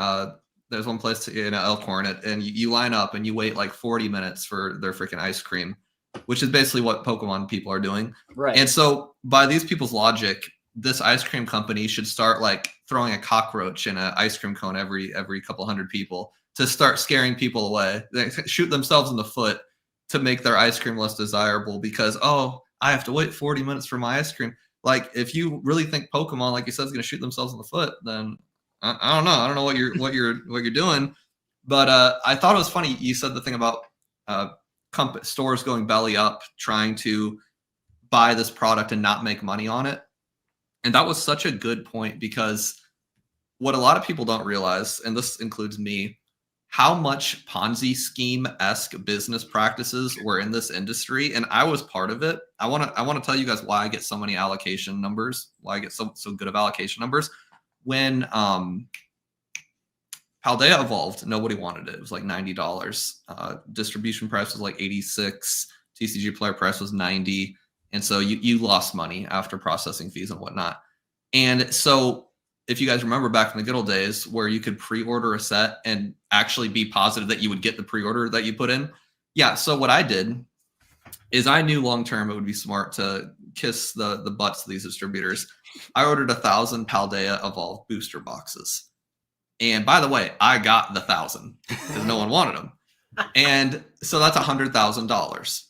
There's one place in Elkhorn, and you line up and you wait like 40 minutes for their freaking ice cream, which is basically what Pokemon people are doing. Right. And so by these people's logic, this ice cream company should start like throwing a cockroach in an ice cream cone every couple hundred people to start scaring people away. They shoot themselves in the foot to make their ice cream less desirable because, oh, I have to wait 40 minutes for my ice cream. Like, if you really think Pokemon, like you said, is going to shoot themselves in the foot, then I don't know. I don't know what you're doing. But I thought it was funny. You said the thing about stores going belly up, trying to buy this product and not make money on it. And that was such a good point, because what a lot of people don't realize, and this includes me, how much Ponzi scheme-esque business practices were in this industry, and I was part of it. I want to tell you guys why I get so many allocation numbers, why I get so good of allocation numbers. When Paldea evolved, nobody wanted it. It was like $90. Distribution price was like $86. TCGPlayer price was $90. And so you lost money after processing fees and whatnot. And so if you guys remember back in the good old days where you could pre-order a set and actually be positive that you would get the pre-order that you put in. Yeah. So what I did is I knew long-term it would be smart to kiss the butts of these distributors. I ordered 1,000 Paldea Evolved booster boxes. And by the way, I got the 1,000 because no one wanted them. And so that's $100,000,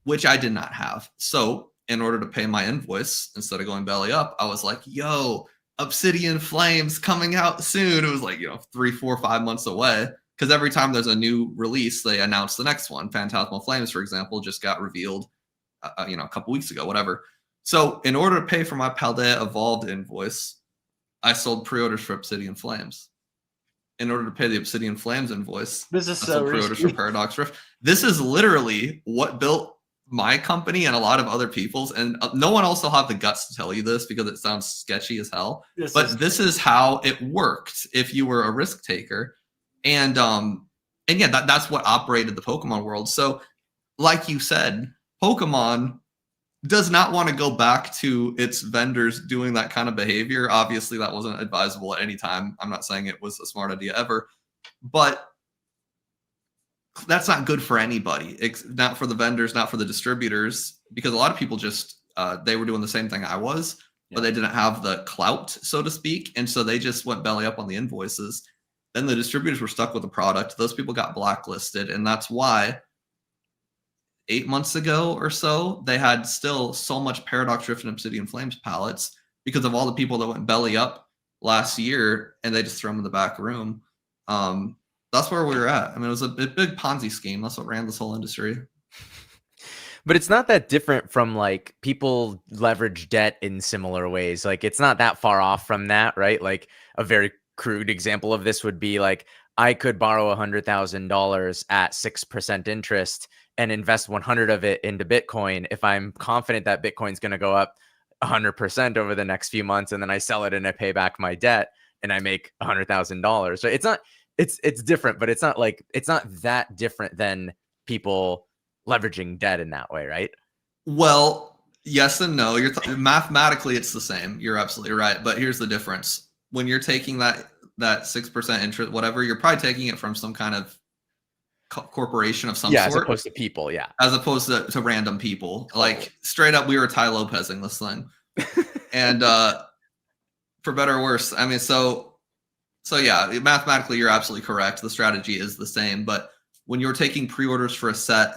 which I did not have. So in order to pay my invoice, instead of going belly up, I was like, yo, Obsidian Flames coming out soon. It was like, 3, 4, 5 months away. Because every time there's a new release, they announce the next one. Phantasmal Flames, for example, just got revealed, a couple weeks ago, whatever. So in order to pay for my Paldea Evolved invoice, I sold pre-orders for Obsidian Flames. In order to pay the Obsidian Flames invoice, I sold pre-orders for Paradox Rift. This is literally what built my company and a lot of other people's, and no one else will have the guts to tell you this because it sounds sketchy as hell. This is how it worked if you were a risk taker. And yeah, that's what operated the Pokemon world. So like you said, Pokemon does not want to go back to its vendors doing that kind of behavior. Obviously, that wasn't advisable at any time. I'm not saying it was a smart idea ever, but that's not good for anybody. It's not for the vendors, not for the distributors, because a lot of people just, they were doing the same thing I was, but they didn't have the clout, so to speak. And so they just went belly up on the invoices. Then the distributors were stuck with the product. Those people got blacklisted. And that's why 8 months ago or so, they had still so much Paradox Rift and Obsidian Flames pallets because of all the people that went belly up last year, and they just threw them in the back room. That's where we were at. I mean, it was a big Ponzi scheme. That's what ran this whole industry. But it's not that different from like people leverage debt in similar ways. Like it's not that far off from that, right? Like a very crude example of this would be like, I could borrow $100,000 at 6% interest and invest 100 of it into Bitcoin if I'm confident that Bitcoin's going to go up 100% over the next few months, and then I sell it and I pay back my debt and I make $100,000. So it's not, it's different, but it's not that different than people leveraging debt in that way, right? Well, yes and no. Mathematically, it's the same. You're absolutely right. But here's the difference: when you're taking that 6% interest, whatever, you're probably taking it from some kind of corporation of some Yeah, as sort, opposed to people. Yeah, as opposed to random people. Totally. Like straight up, we were Ty Lopezing this thing, and for better or worse. I mean, so yeah, mathematically, you're absolutely correct. The strategy is the same, but when you're taking pre-orders for a set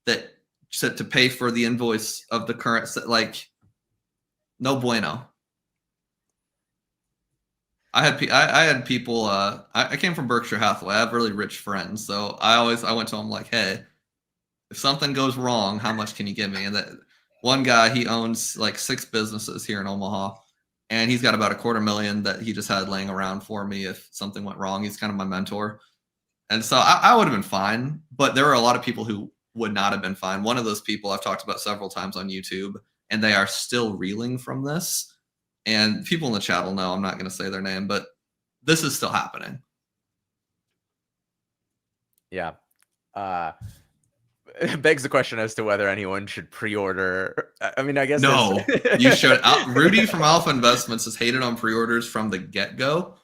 that set to pay for the invoice of the current set, like, no bueno. I had people. I came from Berkshire Hathaway. I have really rich friends, so I went to them like, hey, if something goes wrong, how much can you give me? And that one guy, he owns like 6 businesses here in Omaha, and he's got about $250,000 that he just had laying around for me if something went wrong. He's kind of my mentor, and so I would have been fine. But there were a lot of people who would not have been fine. One of those people I've talked about several times on YouTube, and they are still reeling from this. And people in the chat will know I'm not going to say their name, but this is still happening. Yeah. It begs the question as to whether anyone should pre-order. I mean, I guess no, you should. Rudy from Alpha Investments has hated on pre-orders from the get-go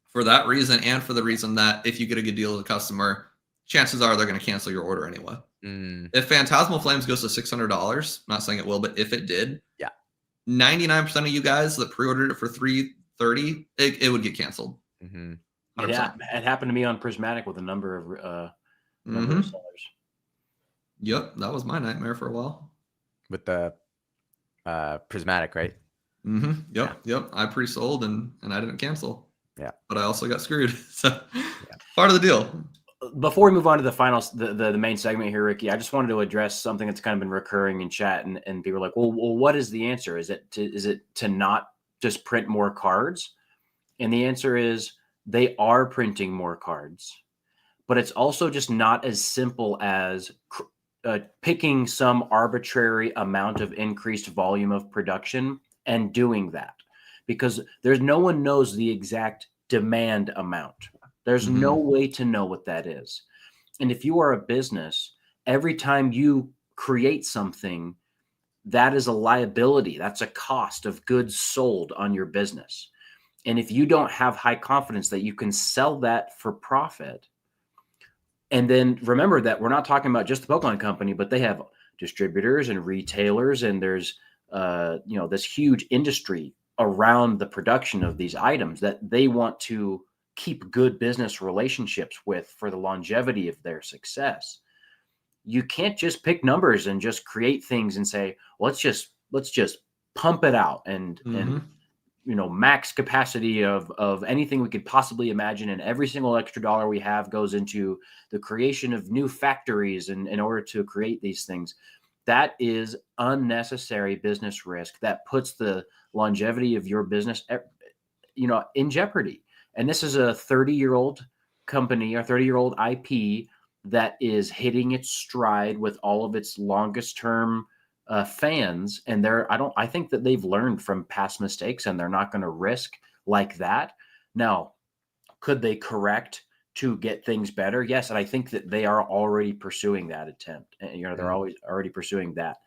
for that reason, and for the reason that if you get a good deal with a customer, chances are they're going to cancel your order anyway. If Phantasmal Flames goes to $600, I'm not saying it will, but if it did, 99% of you guys that pre-ordered it for $330, it would get canceled. Yeah, it happened to me on Prismatic with a number of sellers. Yep, that was my nightmare for a while. With the Prismatic, right? Yep. I pre-sold and I didn't cancel. Yeah, but I also got screwed. So part of the deal. Before we move on to the final, the main segment here, Ricky, I just wanted to address something that's kind of been recurring in chat, and people are like, well, what is the answer? Is it to not just print more cards? And the answer is they are printing more cards, but it's also just not as simple as picking some arbitrary amount of increased volume of production and doing that, because there's no one knows the exact demand amount. There's no way to know what that is. And if you are a business, every time you create something, that is a liability. That's a cost of goods sold on your business. And if you don't have high confidence that you can sell that for profit, and then remember that we're not talking about just the Pokemon company, but they have distributors and retailers, and there's this huge industry around the production of these items that they want to keep good business relationships with for the longevity of their success. You can't just pick numbers and just create things and say, well, let's just pump it out and max capacity of anything we could possibly imagine, and every single extra dollar we have goes into the creation of new factories in order to create these things. That is unnecessary business risk that puts the longevity of your business in jeopardy. And this is a 30-year-old company or 30-year-old IP that is hitting its stride with all of its longest term fans. And I think that they've learned from past mistakes, and they're not going to risk like that. Now, could they correct to get things better? Yes. And I think that they are already pursuing that attempt. And, they're always already pursuing that.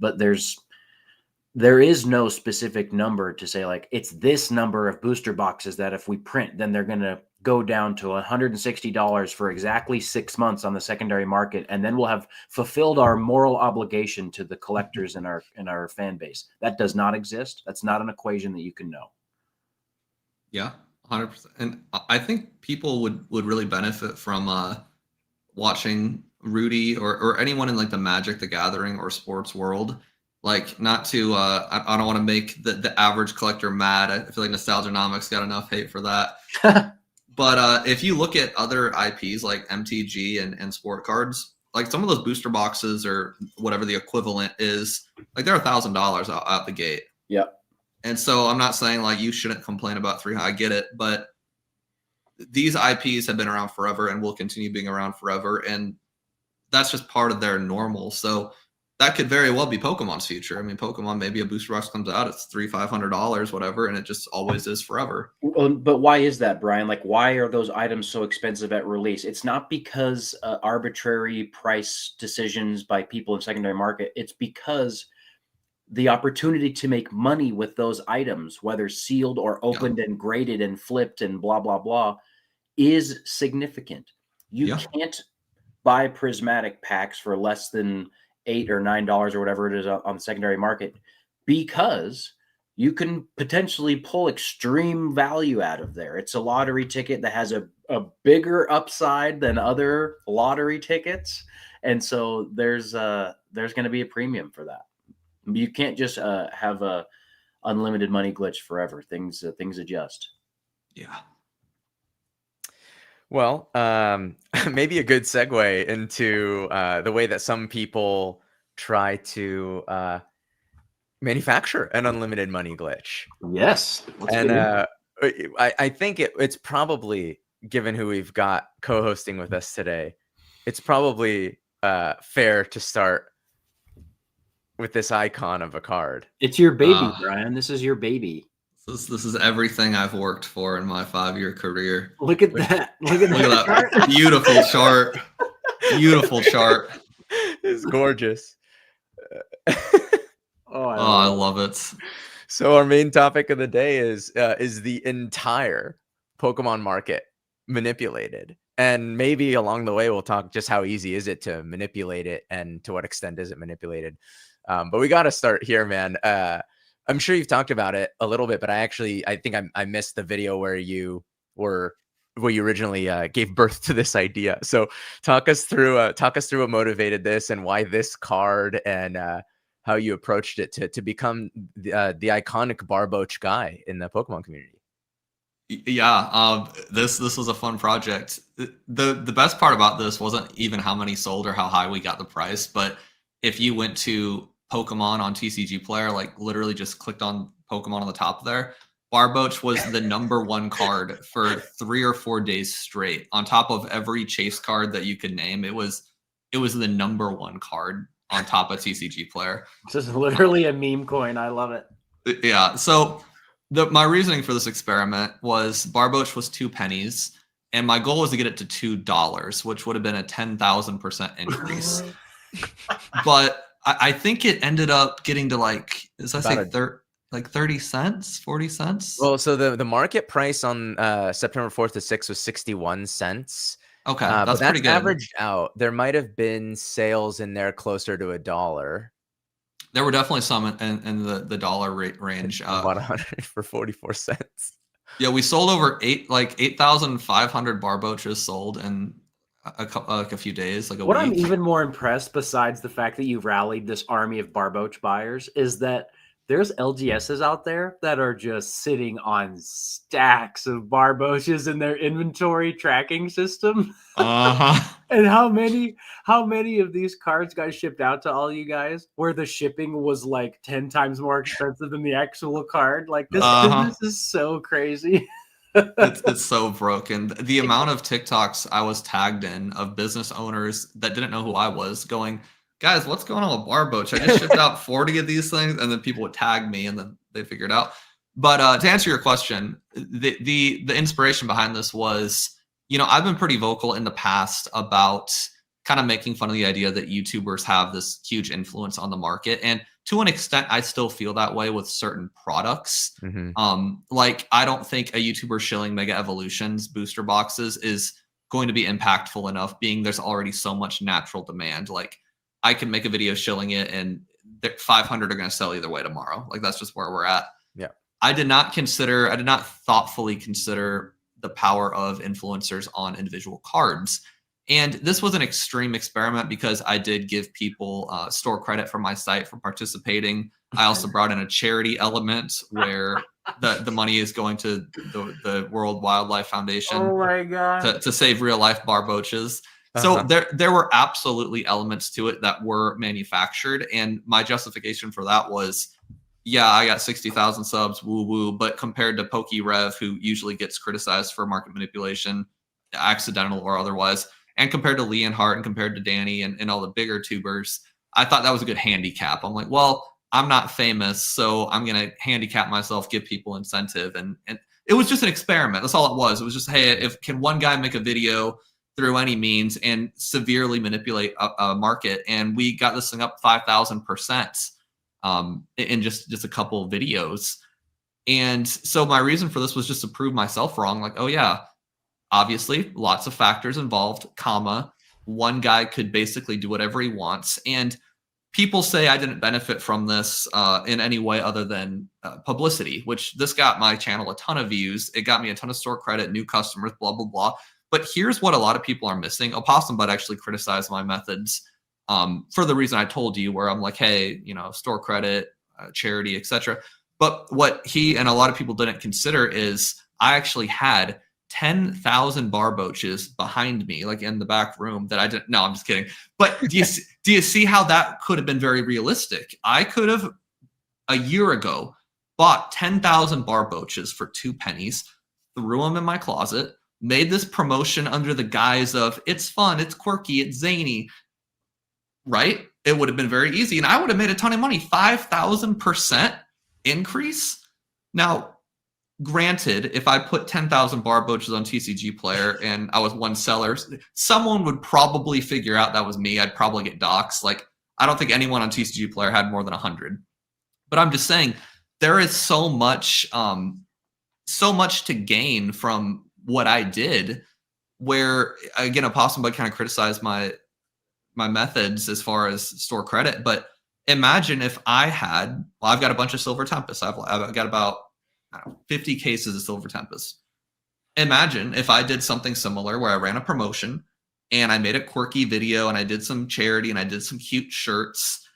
But there is no specific number to say, like, it's this number of booster boxes that if we print, then they're going to go down to $160 for exactly 6 months on the secondary market. And then we'll have fulfilled our moral obligation to the collectors in our fan base. That does not exist. That's not an equation that you can know. Yeah, 100%. And I think people would really benefit from watching Rudy or anyone in like the Magic the Gathering or sports world. Like, not to, I don't want to make the average collector mad. I feel like Nostalgianomics got enough hate for that. But if you look at other IPs like MTG and Sport Cards, like some of those booster boxes or whatever the equivalent is, like they're $1,000 out the gate. Yep. And so I'm not saying like you shouldn't complain about I get it, but these IPs have been around forever and will continue being around forever. And that's just part of their normal. So that could very well be Pokemon's future. I mean, Pokemon, maybe a booster box comes out, it's $300-$500, whatever, and it just always is forever. But why is that, Brian? Like, why are those items so expensive at release? It's not because arbitrary price decisions by people in secondary market. It's because the opportunity to make money with those items, whether sealed or opened and graded and flipped and blah, blah, blah, is significant. You can't buy prismatic packs for less than $8 or $9 or whatever it is on the secondary market, because you can potentially pull extreme value out of there. It's a lottery ticket that has a bigger upside than other lottery tickets. And so there's going to be a premium for that. You can't just have a unlimited money glitch forever. Things adjust. Yeah. Well, maybe a good segue into the way that some people try to manufacture an unlimited money glitch. Yes. And I think it's probably, given who we've got co-hosting with us today, it's probably fair to start with this icon of a card. It's your baby, Brian. This is your baby. This is everything I've worked for in my 5-year career. Look at that. Look at that. Beautiful chart. Beautiful chart. It's gorgeous. I love it. So our main topic of the day is the entire Pokemon market manipulated? And maybe along the way, we'll talk just how easy is it to manipulate it and to what extent is it manipulated. But we got to start here, man. I'm sure you've talked about it a little bit, but I think I missed the video where you originally gave birth to this idea. So talk us through what motivated this and why this card, and how you approached it to become the iconic Barboach guy in the Pokemon community. Yeah, this was a fun project. The best part about this wasn't even how many sold or how high we got the price, but if you went to Pokemon on TCGPlayer, like literally just clicked on Pokemon on the top there, Barboach was the #1 card for 3 or 4 days straight. On top of every chase card that you could name, it was the #1 card on top of TCGPlayer. This is literally a meme coin. I love it. Yeah. So my reasoning for this experiment was Barboach was 2 pennies, and my goal was to get it to $2, which would have been a 10,000% increase. But I think it ended up getting to like 30 cents, 40 cents. Well, so the market price on September 4th to 6th was 61 cents. Okay, that's pretty good. Averaged out. There might have been sales in there closer to $1. There were definitely some in the dollar rate range. About 100 for 44 cents. Yeah, we sold over 8,500 Barboaches sold in a few days, like a week. I'm even more impressed, besides the fact that you've rallied this army of Barboach buyers, is that there's LGSs out there that are just sitting on stacks of Barboaches in their inventory tracking system. And how many of these cards got shipped out to all you guys where the shipping was like 10 times more expensive than the actual card? Like this business is so crazy. It's so broken. The amount of TikToks I was tagged in of business owners that didn't know who I was going, guys, what's going on with Barboach? I just shipped out 40 of these things, and then people would tag me, and then they figured it out. But to answer your question, the inspiration behind this was, I've been pretty vocal in the past about kind of making fun of the idea that YouTubers have this huge influence on the market. And to an extent, I still feel that way with certain products. Like, I don't think a YouTuber shilling Mega Evolutions booster boxes is going to be impactful enough, being there's already so much natural demand. Like, I can make a video shilling it, and 500 are going to sell either way tomorrow. Like, that's just where we're at. Yeah. I did not thoughtfully consider the power of influencers on individual cards. And this was an extreme experiment because I did give people store credit for my site for participating. I also brought in a charity element where the money is going to the World Wildlife Foundation. Oh my God. To save real life Barboaches. So there were absolutely elements to it that were manufactured. And my justification for that was, yeah, I got 60,000 subs, woo woo. But compared to PokeRev, who usually gets criticized for market manipulation, accidental or otherwise, and compared to Leonhardt and compared to Danny and all the bigger tubers, I thought that was a good handicap. I'm like, well, I'm not famous, so I'm going to handicap myself, give people incentive. And it was just an experiment. That's all it was. It was just, hey, can one guy make a video through any means and severely manipulate a market? And we got this thing up 5,000% in just a couple of videos. And so my reason for this was just to prove myself wrong. Like, oh yeah, obviously lots of factors involved, one guy could basically do whatever he wants. And people say I didn't benefit from this in any way other than publicity, which this got my channel a ton of views. It got me a ton of store credit, new customers, blah, blah, blah. But here's what a lot of people are missing. Opossum Butt actually criticized my methods for the reason I told you, where I'm like, hey, store credit, charity, etc. But what he and a lot of people didn't consider is I actually had 10,000 barboaches behind me, like in the back room that I didn't. No, I'm just kidding. But do you see how that could have been very realistic? I could have a year ago bought 10,000 barboaches for 2 pennies, threw them in my closet, made this promotion under the guise of it's fun, it's quirky, it's zany, right? It would have been very easy, and I would have made a ton of money. 5,000% increase. Now, granted, if I put 10,000 barboaches on TCGPlayer and I was one seller, someone would probably figure out that was me. I'd probably get doxxed. Like, I don't think anyone on TCGPlayer had more than 100. But I'm just saying, there is so much to gain from what I did, where, again, Opossum Butt kind of criticized my methods as far as store credit. But imagine if I've got a bunch of Silver Tempest. I've got about 50 cases of Silver Tempest. Imagine if I did something similar where I ran a promotion and I made a quirky video and I did some charity and I did some cute shirts,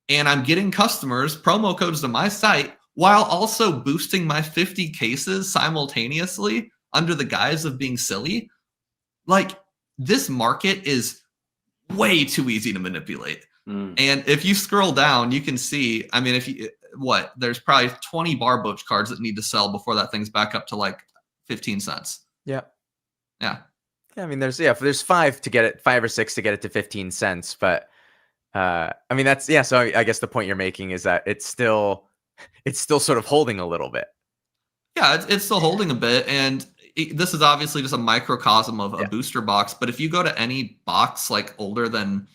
and I'm getting customers, promo codes to my site, while also boosting my 50 cases simultaneously under the guise of being silly. Like, this market is way too easy to manipulate. And if you scroll down, you can see, I mean, there's probably 20 barboach cards that need to sell before that thing's back up to like 15 cents. Yeah. Yeah. I mean, there's 5 or 6 to get it to 15 cents. But I mean, so I guess the point you're making is that it's still sort of holding a little bit. Yeah, it's still holding a bit. And this is obviously just a microcosm of a booster box. But if you go to any box like older than,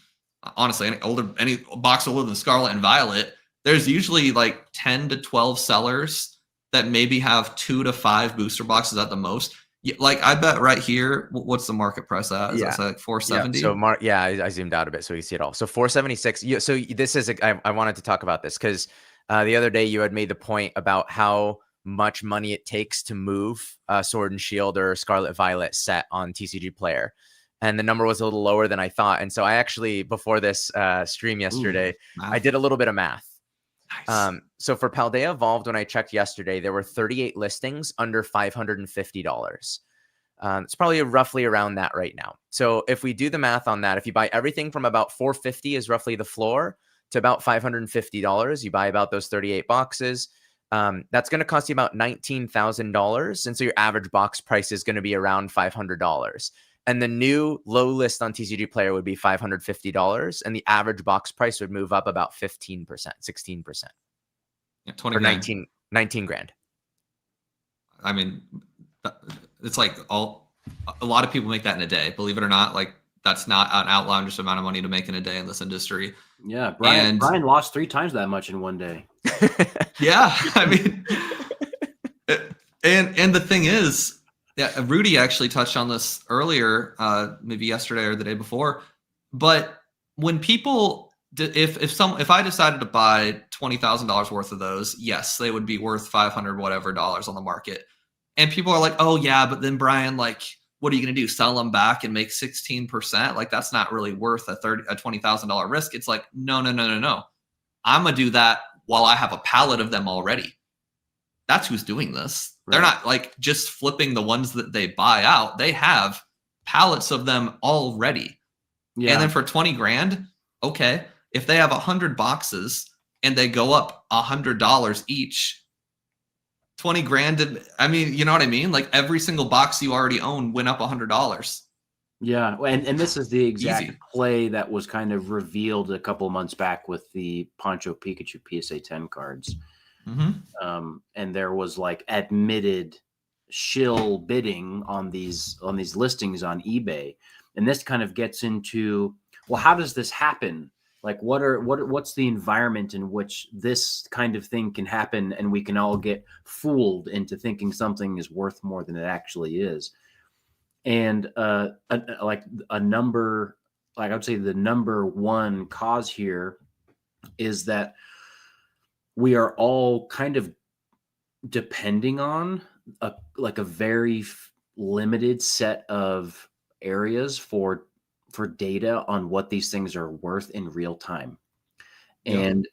honestly, any box older than Scarlet and Violet, there's usually like 10 to 12 sellers that maybe have 2 to 5 booster boxes at the most. Like, I bet right here, what's the market price at? Is that like 470? Yeah, so I zoomed out a bit so you see it all. So 476. So this is, I wanted to talk about this because the other day you had made the point about how much money it takes to move Sword and Shield or Scarlet Violet set on Mm. TCGPlayer. And the number was a little lower than I thought. And so I actually, before this stream yesterday, I did a little bit of math. Nice. So for Paldea Evolved, when I checked yesterday, there were 38 listings under $550. It's probably roughly around that right now. So if we do the math on that, if you buy everything from about $450 is roughly the floor to about $550, you buy about those 38 boxes. That's going to cost you about $19,000. And so your average box price is going to be around $500. And the new low list on TCGPlayer would be $550, and the average box price would move up about 15%, 16%. Yeah, 20 or grand. 19 grand. I mean, it's like a lot of people make that in a day. Believe it or not, like, that's not an outlandish amount of money to make in a day in this industry. Yeah, Brian lost 3 times that much in one day. Yeah, I mean, and the thing is, yeah, Rudy actually touched on this earlier, maybe yesterday or the day before. But when people, if I decided to buy $20,000 worth of those, yes, they would be worth 500 whatever dollars on the market. And people are like, oh yeah, but then Brian, like, what are you going to do? Sell them back and make 16%? Like, that's not really worth a $20,000 risk. It's like, no. I'm gonna do that while I have a pallet of them already. That's who's doing this. Right. They're not like just flipping the ones that they buy out. They have pallets of them already. Yeah. And then for 20 grand, okay, if they have 100 boxes and they go up $100 each, 20 grand. I mean, you know what I mean? Like, every single box you already own went up $100. Yeah, and this is the exact Easy. play that was kind of revealed a couple months back with the Poncho Pikachu PSA 10 cards. And there was like admitted shill bidding on these listings on eBay, and this kind of gets into, well, how does this happen? Like, what's the environment in which this kind of thing can happen, and we can all get fooled into thinking something is worth more than it actually is? And like a number, like I would say, the number one cause here is that we are all kind of depending on a very limited set of areas for data on what these things are worth in real time. Yeah. And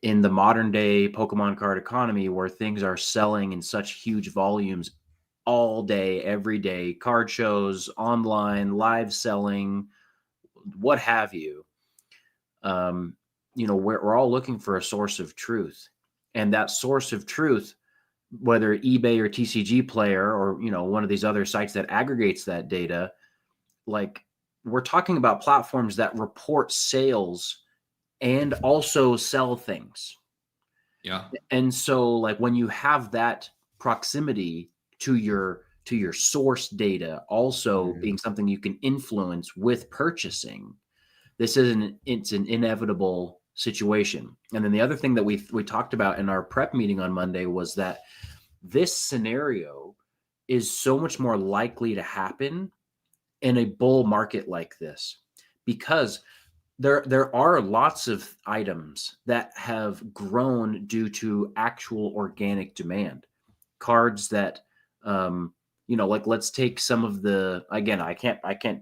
in the modern day Pokemon card economy, where things are selling in such huge volumes all day, every day, card shows, online, live selling, what have you, we're all looking for a source of truth. And that source of truth, whether eBay or TCGPlayer or, one of these other sites that aggregates that data, like, we're talking about platforms that report sales and also sell things. Yeah. And so, like, when you have that proximity to your source data also being something you can influence with purchasing, it's an inevitable situation. And then the other thing that we talked about in our prep meeting on Monday was that this scenario is so much more likely to happen in a bull market like this, because there are lots of items that have grown due to actual organic demand. Cards that, like, let's take some of the, again, I can't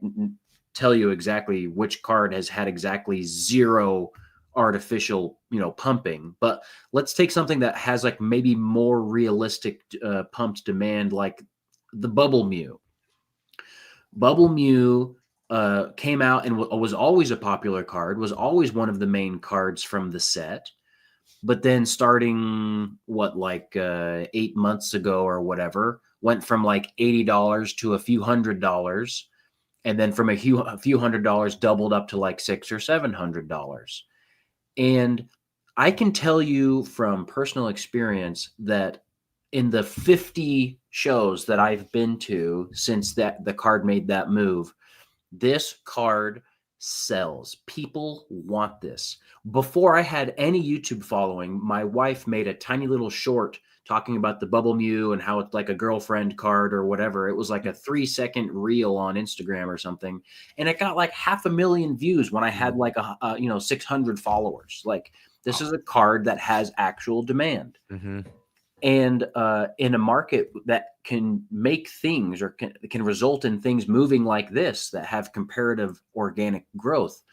tell you exactly which card has had exactly zero artificial, pumping, but let's take something that has like maybe more realistic pumped demand, like the Bubble Mew. Bubble Mew came out and was always a popular card, was always one of the main cards from the set. But then starting 8 months ago or whatever, went from like $80 to a few $100s. And then from a few $100s doubled up to like $600 or $700. And I can tell you from personal experience that in the 50 shows that I've been to since that the card made that move, this card sells. People want this. Before I had any YouTube following, my wife made a tiny little short talking about the Bubble Mew and how it's like a girlfriend card or whatever. It was like a 3-second reel on Instagram or something. And it got like 500,000 views when I had like 600 followers. Like, this is a card that has actual demand. And in a market that can make things or can result in things moving like this, that have comparative organic growth,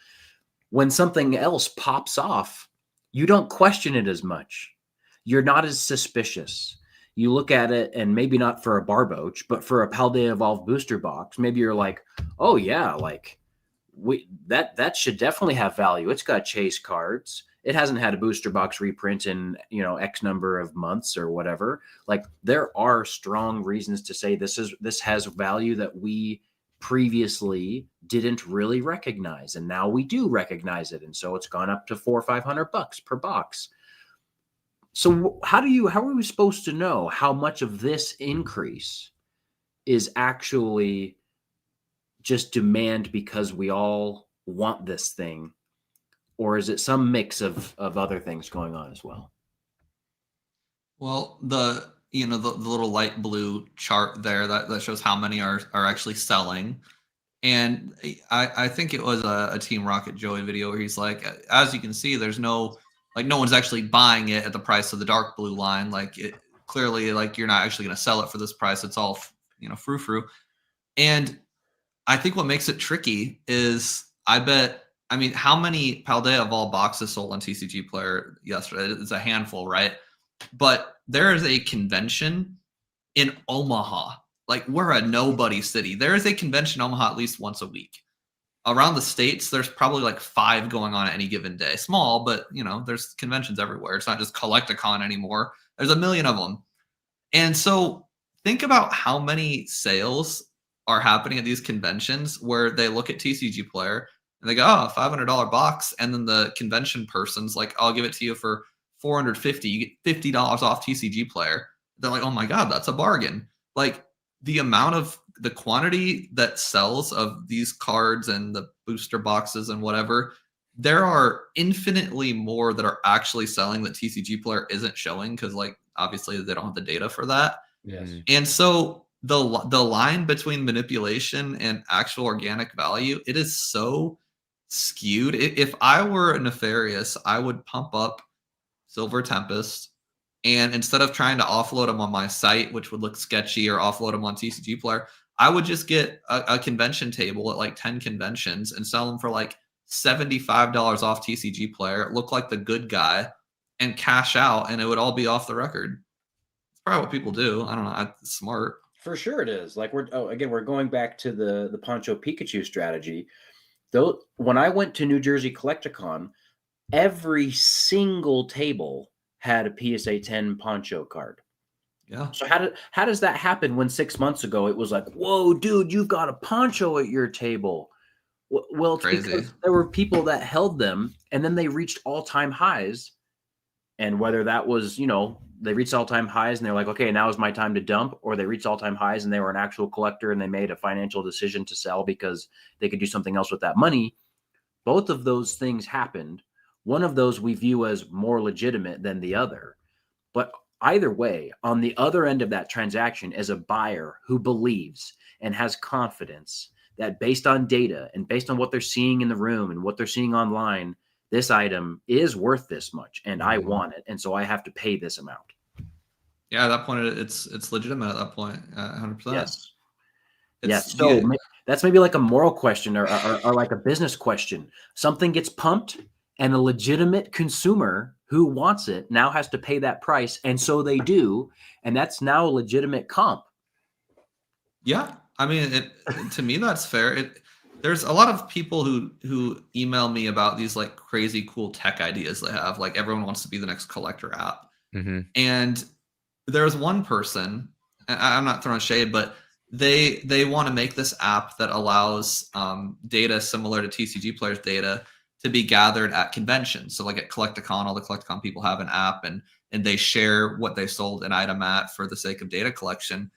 when something else pops off, you don't question it as much. You're not as suspicious. You look at it, and maybe not for a Barboach, but for a Paldea Evolved booster box, maybe you're like, oh yeah, like that should definitely have value. It's got chase cards. It hasn't had a booster box reprint in, X number of months or whatever. Like, there are strong reasons to say this has value that we previously didn't really recognize, and now we do recognize it. And so it's gone up to $400 or $500 per box. So how are we supposed to know how much of this increase is actually just demand because we all want this thing, or is it some mix of other things going on as well? Well, the little light blue chart there that shows how many are actually selling. And I think it was a Team Rocket Joey video where he's like, as you can see, there's no one's actually buying it at the price of the dark blue line. Like, it clearly, like, you're not actually going to sell it for this price. It's all, frou-frou. And I think what makes it tricky is, how many Paldea Evolved boxes sold on TCGPlayer yesterday? It's a handful, right? But there is a convention in Omaha. Like, we're a nobody city. There is a convention in Omaha at least once a week. Around the States, there's probably like 5 going on at any given day. Small, but, there's conventions everywhere. It's not just Collecticon anymore. There's a million of them. And so think about how many sales are happening at these conventions where they look at TCGPlayer and they go, oh, $500 box. And then the convention person's like, I'll give it to you for $450. You get $50 off TCGPlayer. They're like, oh my God, that's a bargain. Like the amount of the quantity that sells of these cards and the booster boxes and whatever, there are infinitely more that are actually selling that TCGPlayer isn't showing because, like, obviously they don't have the data for that. Yes. And so the line between manipulation and actual organic value, it is so skewed. If I were Nefarious, I would pump up Silver Tempest, and instead of trying to offload them on my site, which would look sketchy, or offload them on TCGPlayer, I would just get a convention table at like 10 conventions and sell them for like $75 off TCGPlayer, look like the good guy, and cash out, and it would all be off the record. It's probably what people do. I don't know. It's smart. For sure it is. Like we're going back to the Poncho Pikachu strategy. Though when I went to New Jersey Collecticon, every single table had a PSA 10 Poncho card. Yeah. So how does that happen when 6 months ago it was like, whoa, dude, you've got a Poncho at your table? Well, it's Crazy. because there were people that held them, and then they reached all-time highs. And whether that was, they reached all-time highs and they're like, okay, now is my time to dump, or they reached all-time highs and they were an actual collector and they made a financial decision to sell because they could do something else with that money. Both of those things happened. One of those we view as more legitimate than the other. But either way, on the other end of that transaction is a buyer who believes and has confidence that based on data and based on what they're seeing in the room and what they're seeing online, this item is worth this much and I want it. And so I have to pay this amount. Yeah, at that point, it's legitimate at that point, 100%. Yes. Yes. So that's maybe like a moral question or like a business question. Something gets pumped and a legitimate consumer who wants it now has to pay that price. And so they do. And that's now a legitimate comp. Yeah. I mean, to me, that's fair. There's a lot of people who email me about these like crazy cool tech ideas they have. Like everyone wants to be the next collector app. And there's one person, and I'm not throwing shade, but they want to make this app that allows data similar to TCGPlayer's data to be gathered at conventions. So like at Collecticon, all the Collecticon people have an app and they share what they sold an item at for the sake of data collection.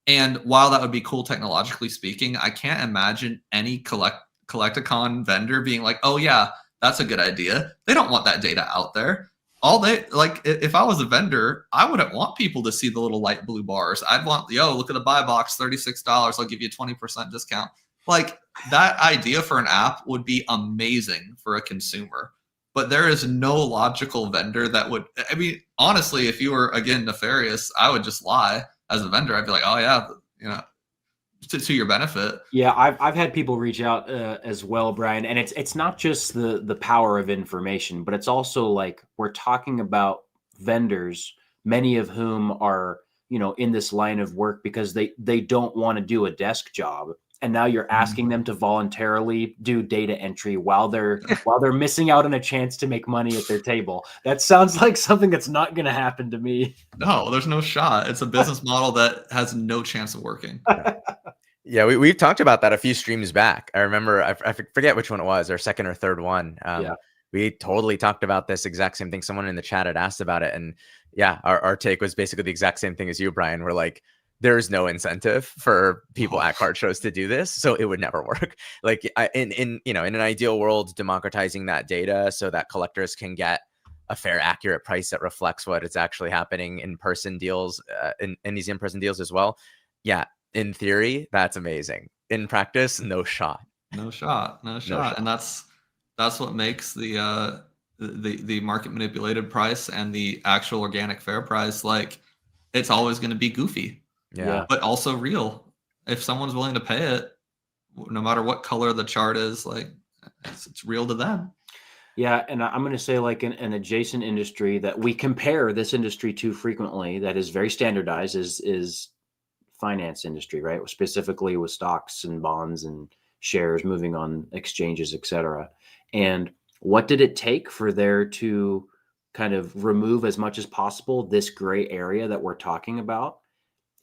And while that would be cool technologically speaking, I can't imagine any Collecticon vendor being like, oh yeah, that's a good idea. They don't want that data out there. If I was a vendor, I wouldn't want people to see the little light blue bars. I'd want, look at the buy box, $36. I'll give you a 20% discount. Like that idea for an app would be amazing for a consumer. But there is no logical vendor that would, I mean, honestly, if you were, again, Nefarious, I would just lie as a vendor. I'd be like, oh yeah, to your benefit. Yeah, I've had people reach out as well, Brian, and it's not just the power of information, but it's also like we're talking about vendors, many of whom are in this line of work because they don't want to do a desk job, and now you're asking them to voluntarily do data entry while they're missing out on a chance to make money at their table. That sounds like something that's not going to happen to me. No, there's no shot. It's a business model that has no chance of working. Yeah, we've talked about that a few streams back. I remember, I forget which one it was, our second or third one. We totally talked about this exact same thing. Someone in the chat had asked about it. And yeah, our take was basically the exact same thing as you, Brian. We're like, there's no incentive for people at card shows to do this, so it would never work. Like in an ideal world, democratizing that data so that collectors can get a fair, accurate price that reflects what is actually happening in person deals, in these in-person deals as well. Yeah, in theory, that's amazing. In practice, no shot. No shot. And that's what makes the market manipulated price and the actual organic fair price, like, it's always going to be goofy. Yeah. But also real. If someone's willing to pay it, no matter what color the chart is, like it's real to them. Yeah, and I'm going to say, like, an adjacent industry that we compare this industry to frequently that is very standardized is finance industry, right? Specifically with stocks and bonds and shares moving on exchanges, et cetera. And what did it take for there to kind of remove as much as possible this gray area that we're talking about?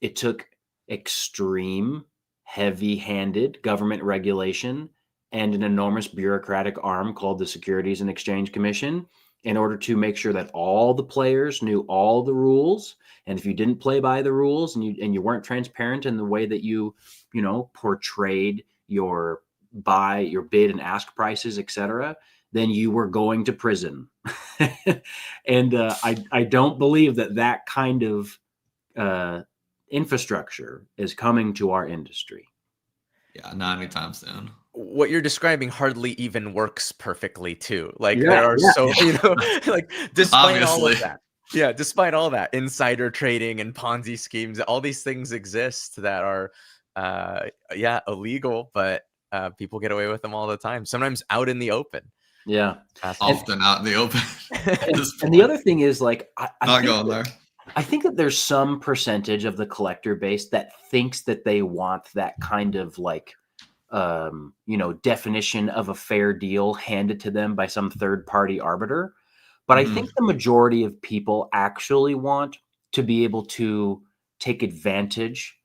It took extreme heavy-handed government regulation and an enormous bureaucratic arm called the Securities and Exchange Commission in order to make sure that all the players knew all the rules. And if you didn't play by the rules and you weren't transparent in the way that you portrayed your bid and ask prices, etc., then you were going to prison. And I don't believe that kind of infrastructure is coming to our industry. Yeah, not anytime soon. What you're describing hardly even works perfectly too. Like there are so, like despite all of that. Yeah, despite all that, insider trading and Ponzi schemes, all these things exist that are illegal, but people get away with them all the time. Sometimes out in the open. Yeah. Often out in the open. And the other thing is, like, I think that there's some percentage of the collector base that thinks that they want that kind of like, definition of a fair deal handed to them by some third-party arbiter. But I think the majority of people actually want to be able to take advantage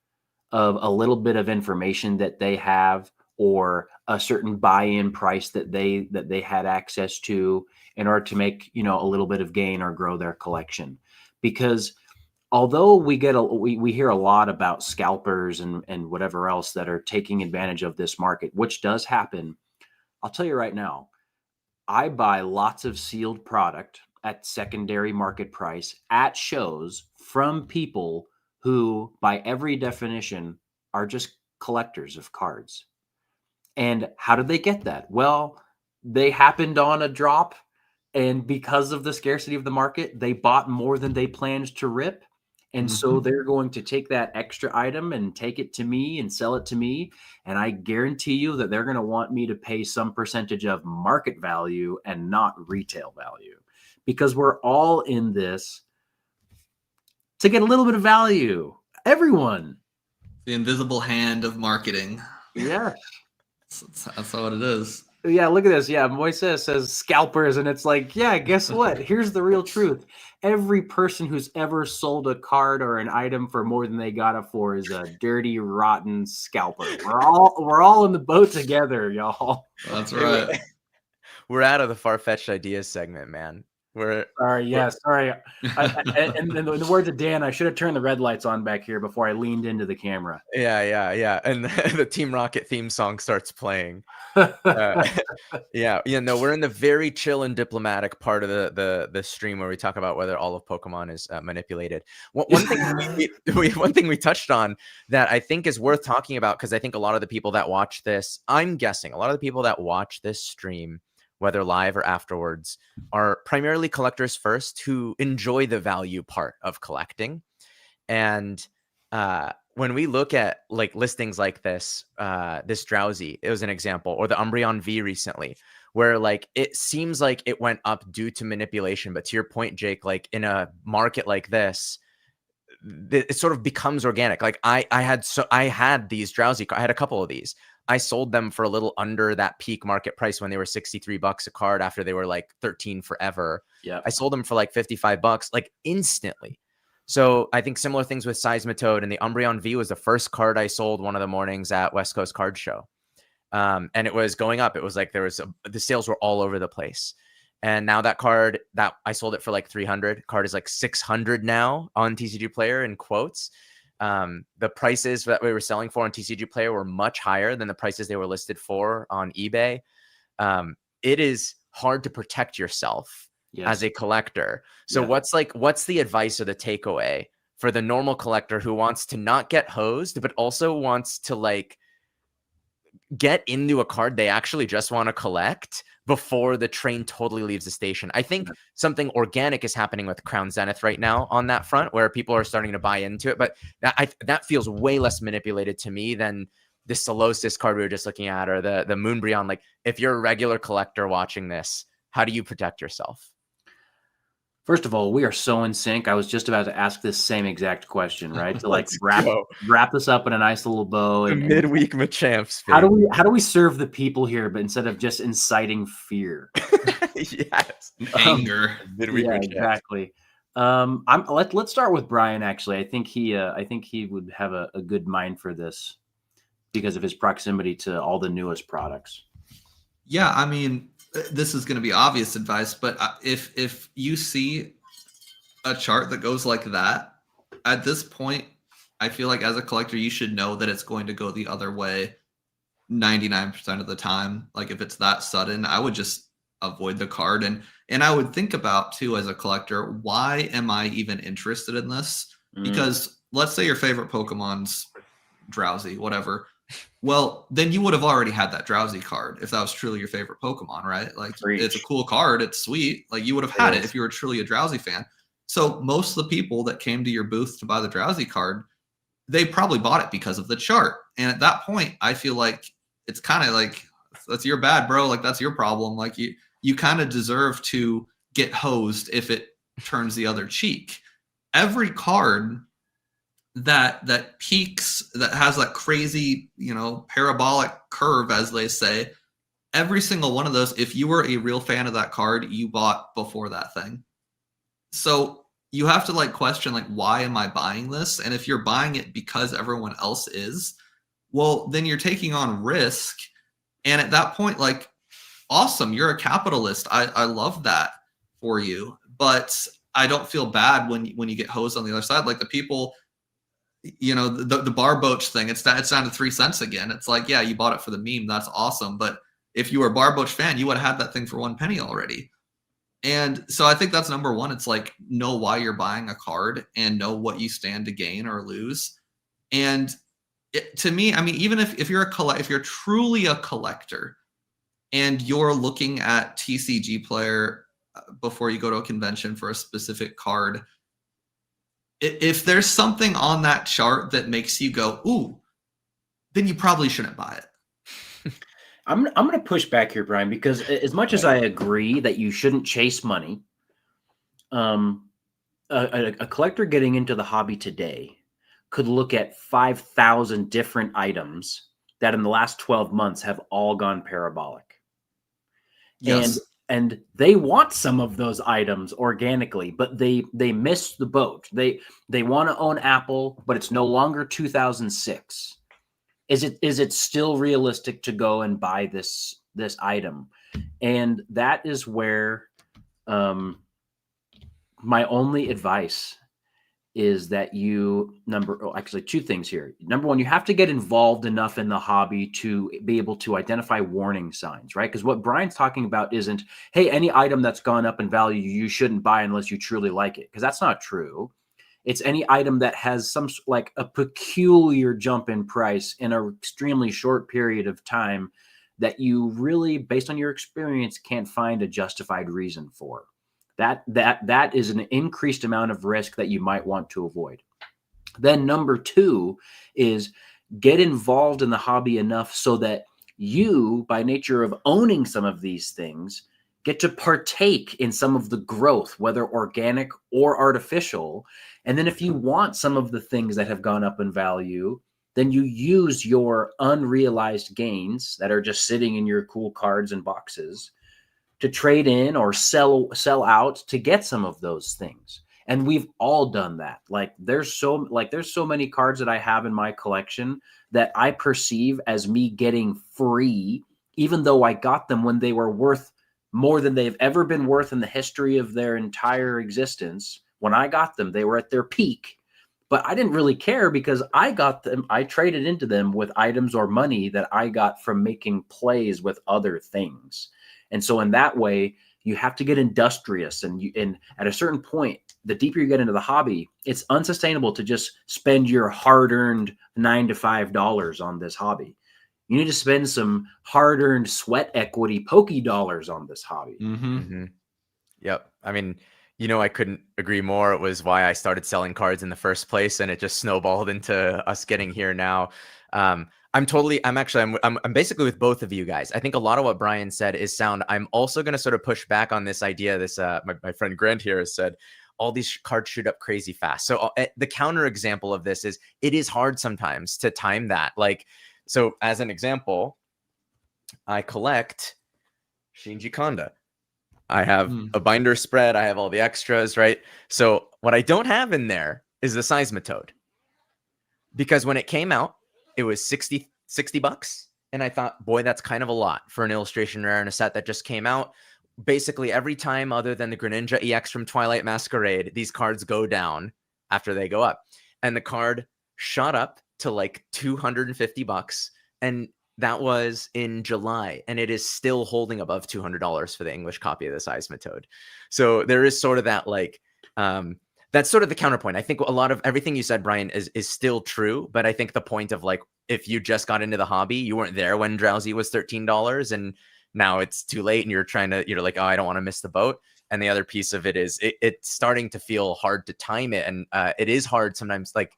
of a little bit of information that they have, or a certain buy-in price that they had access to in order to make, a little bit of gain or grow their collection. Because although we hear a lot about scalpers and whatever else that are taking advantage of this market, which does happen, I'll tell you right now, I buy lots of sealed product at secondary market price at shows from people who, by every definition, are just collectors of cards. And how did they get that? Well, they happened on a drop, and because of the scarcity of the market, they bought more than they planned to rip. And so they're going to take that extra item and take it to me and sell it to me. And I guarantee you that they're going to want me to pay some percentage of market value and not retail value, because we're all in this to get a little bit of value. Everyone. The invisible hand of marketing. Yeah. That's what it is. Yeah, look at this. Yeah, Moises says scalpers, and it's like, yeah, guess what? Here's the real truth. Every person who's ever sold a card or an item for more than they got it for is a dirty, rotten scalper. We're all in the boat together, y'all. That's right. We're out of the far-fetched ideas segment, man. Sorry. And in the words of Dan, I should have turned the red lights on back here before I leaned into the camera. Yeah. And the Team Rocket theme song starts playing. We're in the very chill and diplomatic part of the stream where we talk about whether all of Pokemon is manipulated. One thing we touched on that I think is worth talking about, because I think a lot of the people that watch this, I'm guessing a lot of the people that watch this stream, whether live or afterwards, are primarily collectors first who enjoy the value part of collecting. And when we look at like listings like this Drowsy, it was an example, or the Umbreon V recently, where like it seems like it went up due to manipulation. But to your point, Jake, like in a market like this, it sort of becomes organic. Like I had these Drowsy, I had a couple of these. I sold them for a little under that peak market price when they were $63 a card after they were like 13 forever. Yeah. I sold them for like $55, like instantly. So I think similar things with Seismitoad, and the Umbreon V was the first card I sold one of the mornings at West Coast Card Show. And it was going up. It was like the sales were all over the place. And now that card, that I sold it for like 300. Card is like 600 now on TCGPlayer in quotes. The prices that we were selling for on TCGPlayer were much higher than the prices they were listed for on eBay. It is hard to protect yourself as a collector. So what's the advice or the takeaway for the normal collector who wants to not get hosed, but also wants to like get into a card they actually just want to collect before the train totally leaves the station? I think something organic is happening with Crown Zenith right now on that front, where people are starting to buy into it. But that feels way less manipulated to me than the Solosis card we were just looking at, or the Moonbreon. Like, if you're a regular collector watching this, how do you protect yourself? First of all, we are so in sync. I was just about to ask this same exact question, right? To like wrap this up in a nice little bow. And Midweek Machamps. How do we serve the people here, but instead of just inciting fear? Yes, anger. Midweek Machamps. Exactly. Let's start with Brian. Actually, I think he would have a good mind for this. because of his proximity to all the newest products. Yeah, I mean, this is going to be obvious advice, but if you see a chart that goes like that, at this point, I feel like as a collector, you should know that it's going to go the other way 99% of the time. Like if it's that sudden, I would just avoid the card. And I would think about too, as a collector, why am I even interested in this? Because let's say your favorite Pokemon's Drowsy, whatever. Well, then you would have already had that Drowsy card if that was truly your favorite Pokemon, right? Like it's a cool card. It's sweet. Like you would have had it if you were truly a Drowsy fan. So most of the people that came to your booth to buy the Drowsy card, they probably bought it because of the chart. And at that point, I feel like it's kind of like, that's your bad, bro. Like that's your problem. Like you kind of deserve to get hosed if it turns the other cheek. Every card that peaks, that has that crazy, parabolic curve, as they say, every single one of those, if you were a real fan of that card, you bought before that thing. So you have to question, why am I buying this? And if you're buying it because everyone else is, well, then you're taking on risk. And at that point, awesome, you're a capitalist. I love that for you. But I don't feel bad when you get hosed on the other side. Like the people, the bar boach thing, it's down to 3 cents again. It's like, yeah, you bought it for the meme. That's awesome. But if you were a bar boach fan, you would have had that thing for 1 penny already. And so I think that's number one. It's know why you're buying a card and know what you stand to gain or lose. And to me, I mean, even if you're if you're truly a collector and you're looking at TCGPlayer before you go to a convention for a specific card, if there's something on that chart that makes you go, ooh, then you probably shouldn't buy it. I'm going to push back here, Brian, because as much as I agree that you shouldn't chase money, a collector getting into the hobby today could look at 5,000 different items that in the last 12 months have all gone parabolic. Yes. And they want some of those items organically, but they miss the boat. They want to own Apple, but it's no longer 2006. Is it still realistic to go and buy this item? And that is where my only advice is that actually 2 things here. Number one, you have to get involved enough in the hobby to be able to identify warning signs, right? Because what Brian's talking about isn't, hey, any item that's gone up in value, you shouldn't buy unless you truly like it. Because that's not true. It's any item that has some a peculiar jump in price in an extremely short period of time that you really, based on your experience, can't find a justified reason for. That is an increased amount of risk that you might want to avoid. Then number 2 is get involved in the hobby enough so that you, by nature of owning some of these things, get to partake in some of the growth, whether organic or artificial. And then if you want some of the things that have gone up in value, then you use your unrealized gains that are just sitting in your cool cards and boxes to trade in or sell out to get some of those things. And we've all done that. There's so many cards that I have in my collection that I perceive as me getting free, even though I got them when they were worth more than they've ever been worth in the history of their entire existence. When I got them, they were at their peak, but I didn't really care because I got them. I traded into them with items or money that I got from making plays with other things. And so in that way, you have to get industrious. And at a certain point, the deeper you get into the hobby, it's unsustainable to just spend your hard-earned $9 to $5 on this hobby. You need to spend some hard-earned sweat equity Poké dollars on this hobby. Mm-hmm. Mm-hmm. Yep. I mean, I couldn't agree more. It was why I started selling cards in the first place, and it just snowballed into us getting here now. I'm basically with both of you guys. I think a lot of what Brian said is sound. I'm also going to sort of push back on this idea. My friend Grant here has said all these cards shoot up crazy fast. So the counter example of this is it is hard sometimes to time that. So as an example, I collect Shinji Kanda. I have a binder spread. I have all the extras, right? So what I don't have in there is the Seismitoad. Because when it came out, it was $60 $60. And I thought, boy, that's kind of a lot for an illustration rare in a set that just came out. Basically every time other than the Greninja EX from Twilight Masquerade, these cards go down after they go up. And the card shot up to like $250. And that was in July. And it is still holding above $200 for the English copy of the Seismitoad. So there is sort of that like, that's sort of the counterpoint. I think a lot of everything you said, Brian, is still true. But I think the point of like, if you just got into the hobby, you weren't there when Drowsy was $13 and now it's too late and you're like, oh, I don't want to miss the boat. And the other piece of it is it's starting to feel hard to time it. And it is hard sometimes like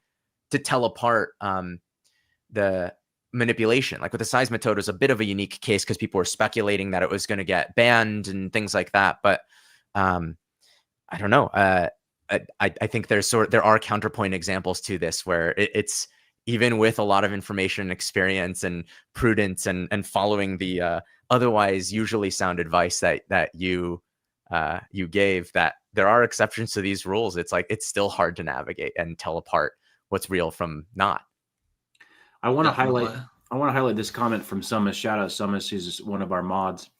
to tell apart the manipulation. Like with the Seismitoad, it was a bit of a unique case because people were speculating that it was going to get banned and things like that. But I don't know. I think there are counterpoint examples to this where it's even with a lot of information and experience and prudence and following the otherwise usually sound advice that you gave, that there are exceptions to these rules. It's like it's still hard to navigate and tell apart what's real from not. I want to highlight this comment from Sumus. Shout out Sumus, who's one of our mods.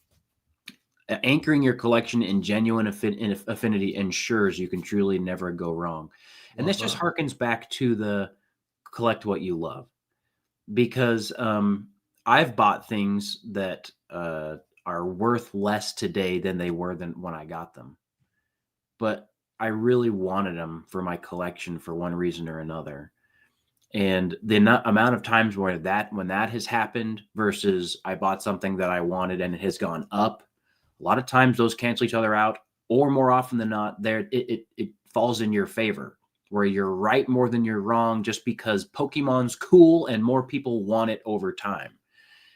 Anchoring your collection in genuine affinity ensures you can truly never go wrong. And this just harkens back to the collect what you love, because I've bought things that are worth less today than they were when I got them. But I really wanted them for my collection for one reason or another. And the amount of times when that has happened versus I bought something that I wanted and it has gone up, a lot of times those cancel each other out, or more often than not, it falls in your favor, where you're right more than you're wrong, just because Pokemon's cool and more people want it over time.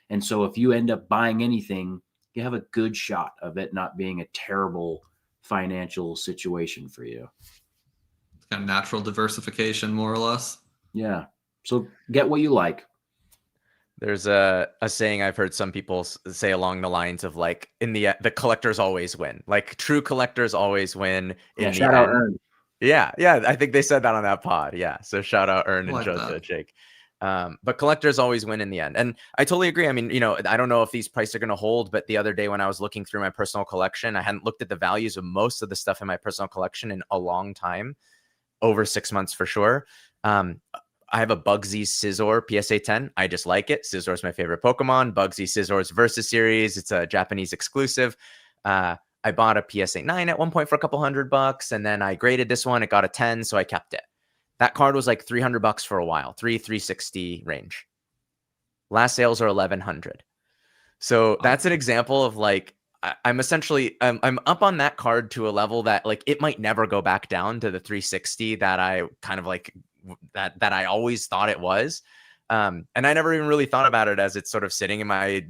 And so if you end up buying anything, you have a good shot of it not being a terrible financial situation for you. It's kind of natural diversification, more or less. Yeah. So get what you like. There's a saying I've heard some people say along the lines of like, in the collectors always win. Like true collectors always win. Shout out Ern. Yeah. I think they said that on that pod. Yeah. So shout out Ern and Joseph Jake. But collectors always win in the end. And I totally agree. I mean, I don't know if these prices are going to hold, but the other day when I was looking through my personal collection, I hadn't looked at the values of most of the stuff in my personal collection in a long time, over 6 months for sure. I have a Bugsy Scizor PSA 10. I just like it. Scizor is my favorite Pokemon. Bugsy Scizor's Versus series. It's a Japanese exclusive. I bought a PSA 9 at one point for a couple $100, and then I graded this one. It got a 10, so I kept it. That card was like $300 for a while, $360 range. Last sales are $1,100. So that's an example of like, I'm essentially, I'm up on that card to a level that like it might never go back down to the 360 that I kind of like, that I always thought it was. And I never even really thought about it as it's sort of sitting in my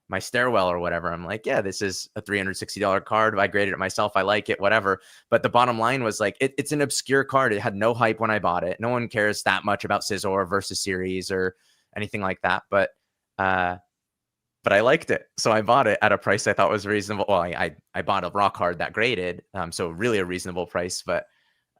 my stairwell or whatever. I'm like, yeah, this is a $360 card. I graded it myself. I like it, whatever. But the bottom line was like, it's an obscure card. It had no hype when I bought it. No one cares that much about Scizor versus series or anything like that. But I liked it. So I bought it at a price I thought was reasonable. Well, I bought a raw card that graded. So really a reasonable price, but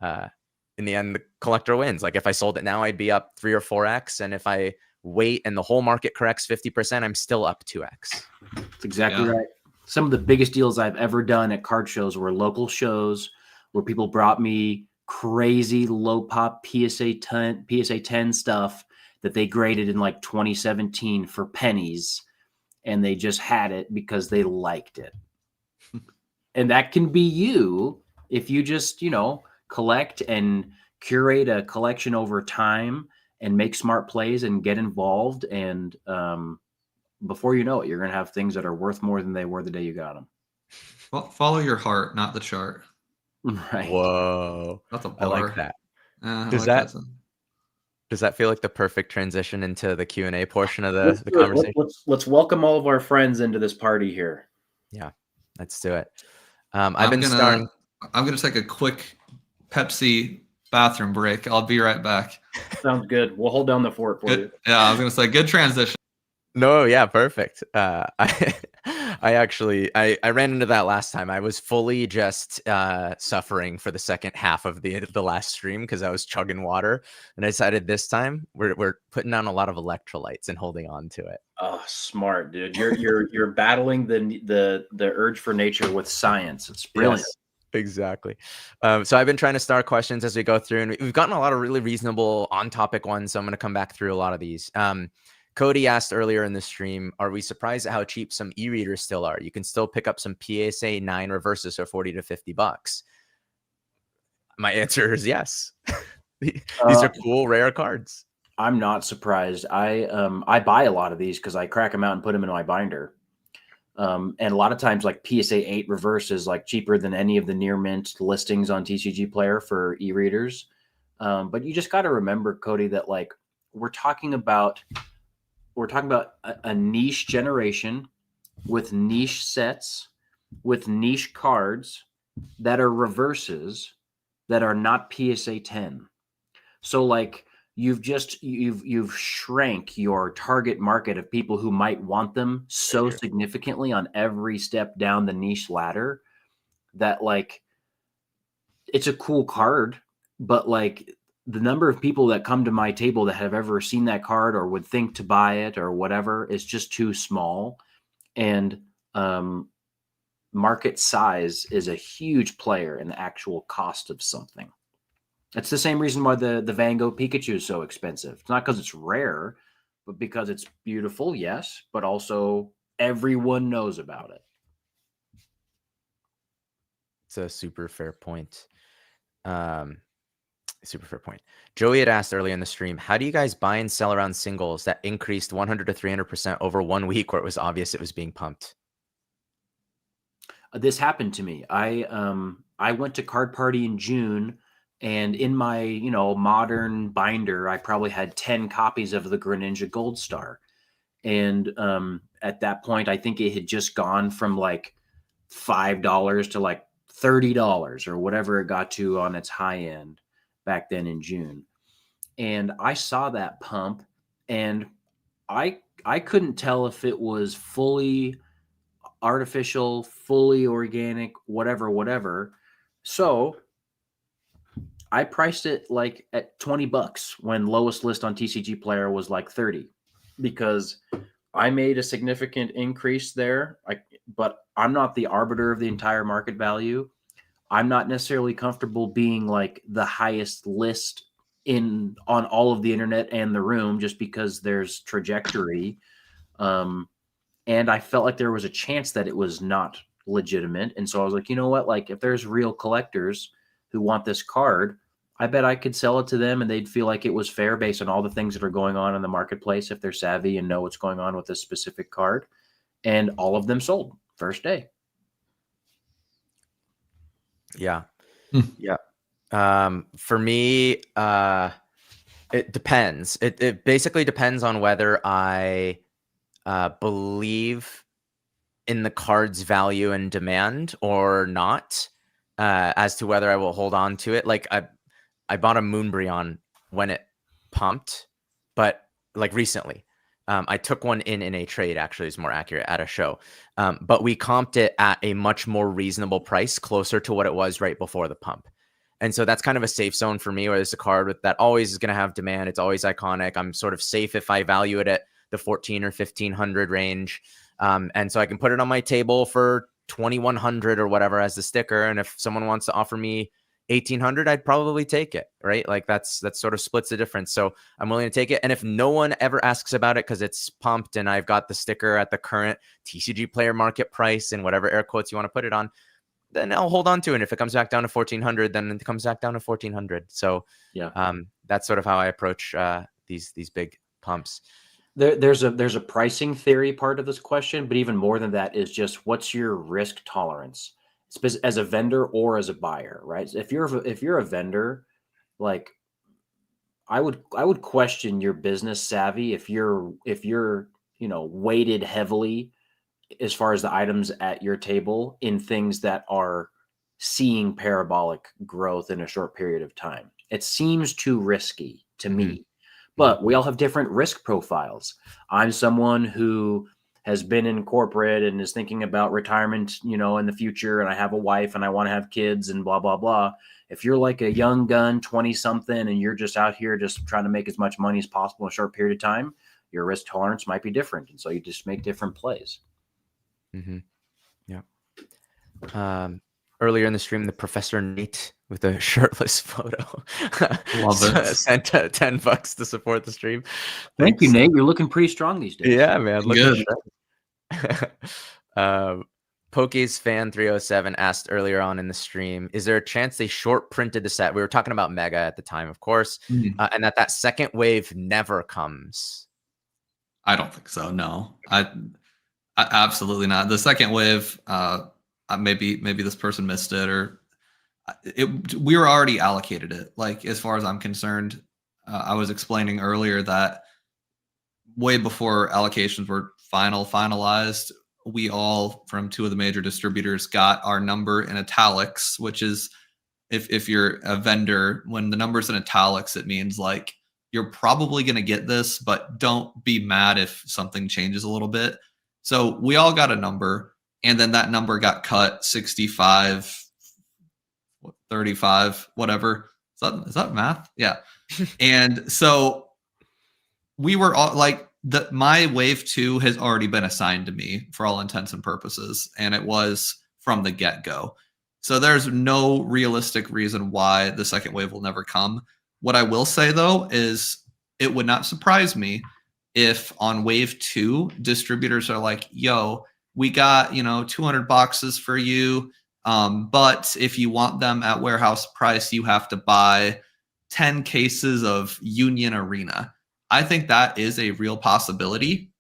in the end, the collector wins. Like if I sold it now, I'd be up 3 or 4x. And if I wait and the whole market corrects 50%, I'm still up 2x. That's exactly right. Some of the biggest deals I've ever done at card shows were local shows where people brought me crazy low pop PSA 10 stuff that they graded in like 2017 for pennies. And they just had it because they liked it. And that can be you if you just, collect and curate a collection over time and make smart plays and get involved. And before you know it, you're going to have things that are worth more than they were the day you got them. Well, follow your heart, not the chart. Right. Whoa. That's a bar. I like that. Does that feel like the perfect transition into the Q&A portion of the conversation? Let's welcome all of our friends into this party here. Yeah, let's do it. I'm going to take a quick Pepsi bathroom break. I'll be right back. Sounds good. We'll hold down the fort for you. Yeah, I was going to say good transition. No, yeah, perfect. I I ran into that last time. I was fully just suffering for the second half of the last stream because I was chugging water, and I decided this time we're putting on a lot of electrolytes and holding on to it. Oh, smart, dude. You're battling the urge for nature with science. It's brilliant. Yes, exactly. So I've been trying to start questions as we go through, and we've gotten a lot of really reasonable on-topic ones. So I'm going to come back through a lot of these. Cody asked earlier in the stream, are we surprised at how cheap some e-readers still are? You can still pick up some PSA 9 reverses for 40 to 50 bucks. My answer is yes. These are cool, rare cards. I'm not surprised. I buy a lot of these because I crack them out and put them in my binder. And a lot of times, like PSA 8 reverse is like cheaper than any of the near mint listings on TCGPlayer for e-readers. But you just got to remember, Cody, that like we're talking about a niche generation with niche sets, with niche cards that are reverses that are not PSA 10. So like you've shrank your target market of people who might want them so significantly on every step down the niche ladder that like it's a cool card, but like the number of people that come to my table that have ever seen that card or would think to buy it or whatever is just too small. And market size is a huge player in the actual cost of something. That's the same reason why the Van Gogh Pikachu is so expensive. It's not because it's rare, but because it's beautiful, yes, but also everyone knows about it. It's a super fair point. Super fair point. Joey had asked earlier in the stream, how do you guys buy and sell around singles that increased 100 to 300% over 1 week where it was obvious it was being pumped? This happened to me. I went to Card Party in June, and in my modern binder, I probably had 10 copies of the Greninja Gold Star. And at that point, I think it had just gone from like $5 to like $30 or whatever it got to on its high end back then in June. And I saw that pump, and I couldn't tell if it was fully artificial, fully organic, whatever. So I priced it like at $20 when lowest list on TCGPlayer was like 30, because I made a significant increase there. But I'm not the arbiter of the entire market value. I'm not necessarily comfortable being like the highest list on all of the internet and the room just because there's trajectory. And I felt like there was a chance that it was not legitimate. And so I was like, you know what? Like if there's real collectors who want this card, I bet I could sell it to them and they'd feel like it was fair based on all the things that are going on in the marketplace if they're savvy and know what's going on with this specific card. And all of them sold first day. Yeah. Yeah. For me, it depends. It basically depends on whether I believe in the card's value and demand or not, as to whether I will hold on to it. Like I bought a Moonbreon when it pumped, but like recently. I took one in a trade, actually is more accurate, at a show. But we comped it at a much more reasonable price, closer to what it was right before the pump. And so that's kind of a safe zone for me, where there's a card that always is going to have demand. It's always iconic. I'm sort of safe if I value it at the 14 or 1500 range. And so I can put it on my table for 2100 or whatever as the sticker. And if someone wants to offer me 1800, I'd probably take it, right? Like that sort of splits the difference. So I'm willing to take it. And if no one ever asks about it because it's pumped and I've got the sticker at the current TCGPlayer market price and whatever air quotes you want to put it on, then I'll hold on to it. And if it comes back down to 1400, then it comes back down to 1400. So yeah, that's sort of how I approach these big pumps. There's a pricing theory part of this question, but even more than that is just what's your risk tolerance as a vendor or as a buyer, right? If you're a vendor, like I would question your business savvy if you're weighted heavily as far as the items at your table in things that are seeing parabolic growth in a short period of time. It seems too risky to me. But we all have different risk profiles. I'm someone who has been in corporate and is thinking about retirement, you know, in the future, and I have a wife and I want to have kids and blah, blah, blah. If you're like a young gun, 20 something, and you're just out here just trying to make as much money as possible in a short period of time, your risk tolerance might be different. And so you just make different plays. Mm-hmm. Yeah. Earlier in the stream, the Professor Nate with a shirtless photo Love it. sent $10 to support the stream. Thank you, Nate. You're looking pretty strong these days. Yeah, man. Looking Good. Poke's fan 307 asked earlier on in the stream, is there a chance they short printed the set? We were talking about Mega at the time, of course, and that second wave never comes. I don't think so. No, I absolutely not. The second wave, maybe this person missed it, or we were already allocated it. Like, as far as I'm concerned, I was explaining earlier that way before allocations were finalized, we all, from 2 of the major distributors, got our number in italics, which is, if you're a vendor, when the number's in italics, it means like you're probably going to get this, but don't be mad if something changes a little bit. So we all got a number, and then that number got cut 65, 35, whatever. Is that math? Yeah. And so we were all like, my wave 2 has already been assigned to me for all intents and purposes, and it was from the get-go. So there's no realistic reason why the second wave will never come. What I will say, though, is it would not surprise me if on wave 2, distributors are like, yo, we got, 200 boxes for you, but if you want them at warehouse price, you have to buy 10 cases of Union Arena. I think that is a real possibility.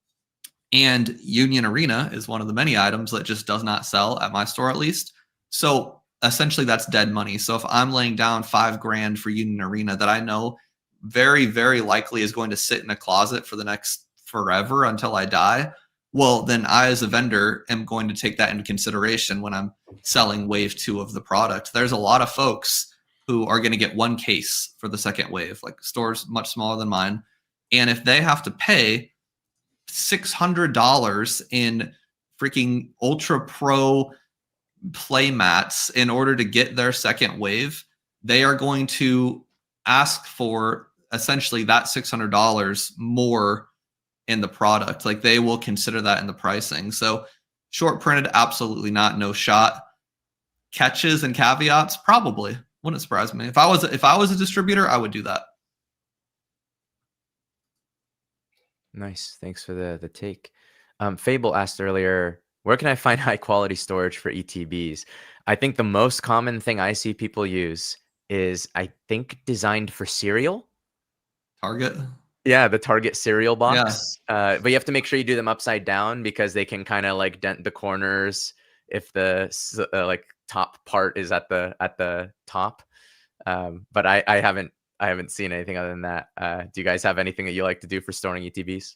And Union Arena is one of the many items that just does not sell at my store, at least. So essentially that's dead money. So if I'm laying down $5,000 for Union Arena that I know very, very likely is going to sit in a closet for the next forever until I die, well, then I, as a vendor, am going to take that into consideration when I'm selling wave 2 of the product. There's a lot of folks who are going to get 1 case for the second wave, like stores much smaller than mine. And if they have to pay $600 in freaking Ultra Pro play mats in order to get their second wave, they are going to ask for essentially that $600 more in the product. Like, they will consider that in the pricing. So short printed, absolutely not, no shot. Catches and caveats, probably. Wouldn't surprise me. If I was a distributor, I would do that. Nice. Thanks for the take. Fable asked earlier, where can I find high quality storage for ETBs? I think the most common thing I see people use is, I think, designed for cereal. Target. Yeah, the Target cereal box. Yeah. But you have to make sure you do them upside down, because they can kind of like dent the corners if the like top part is at the top. But I haven't seen anything other than that. Do you guys have anything that you like to do for storing ETBs?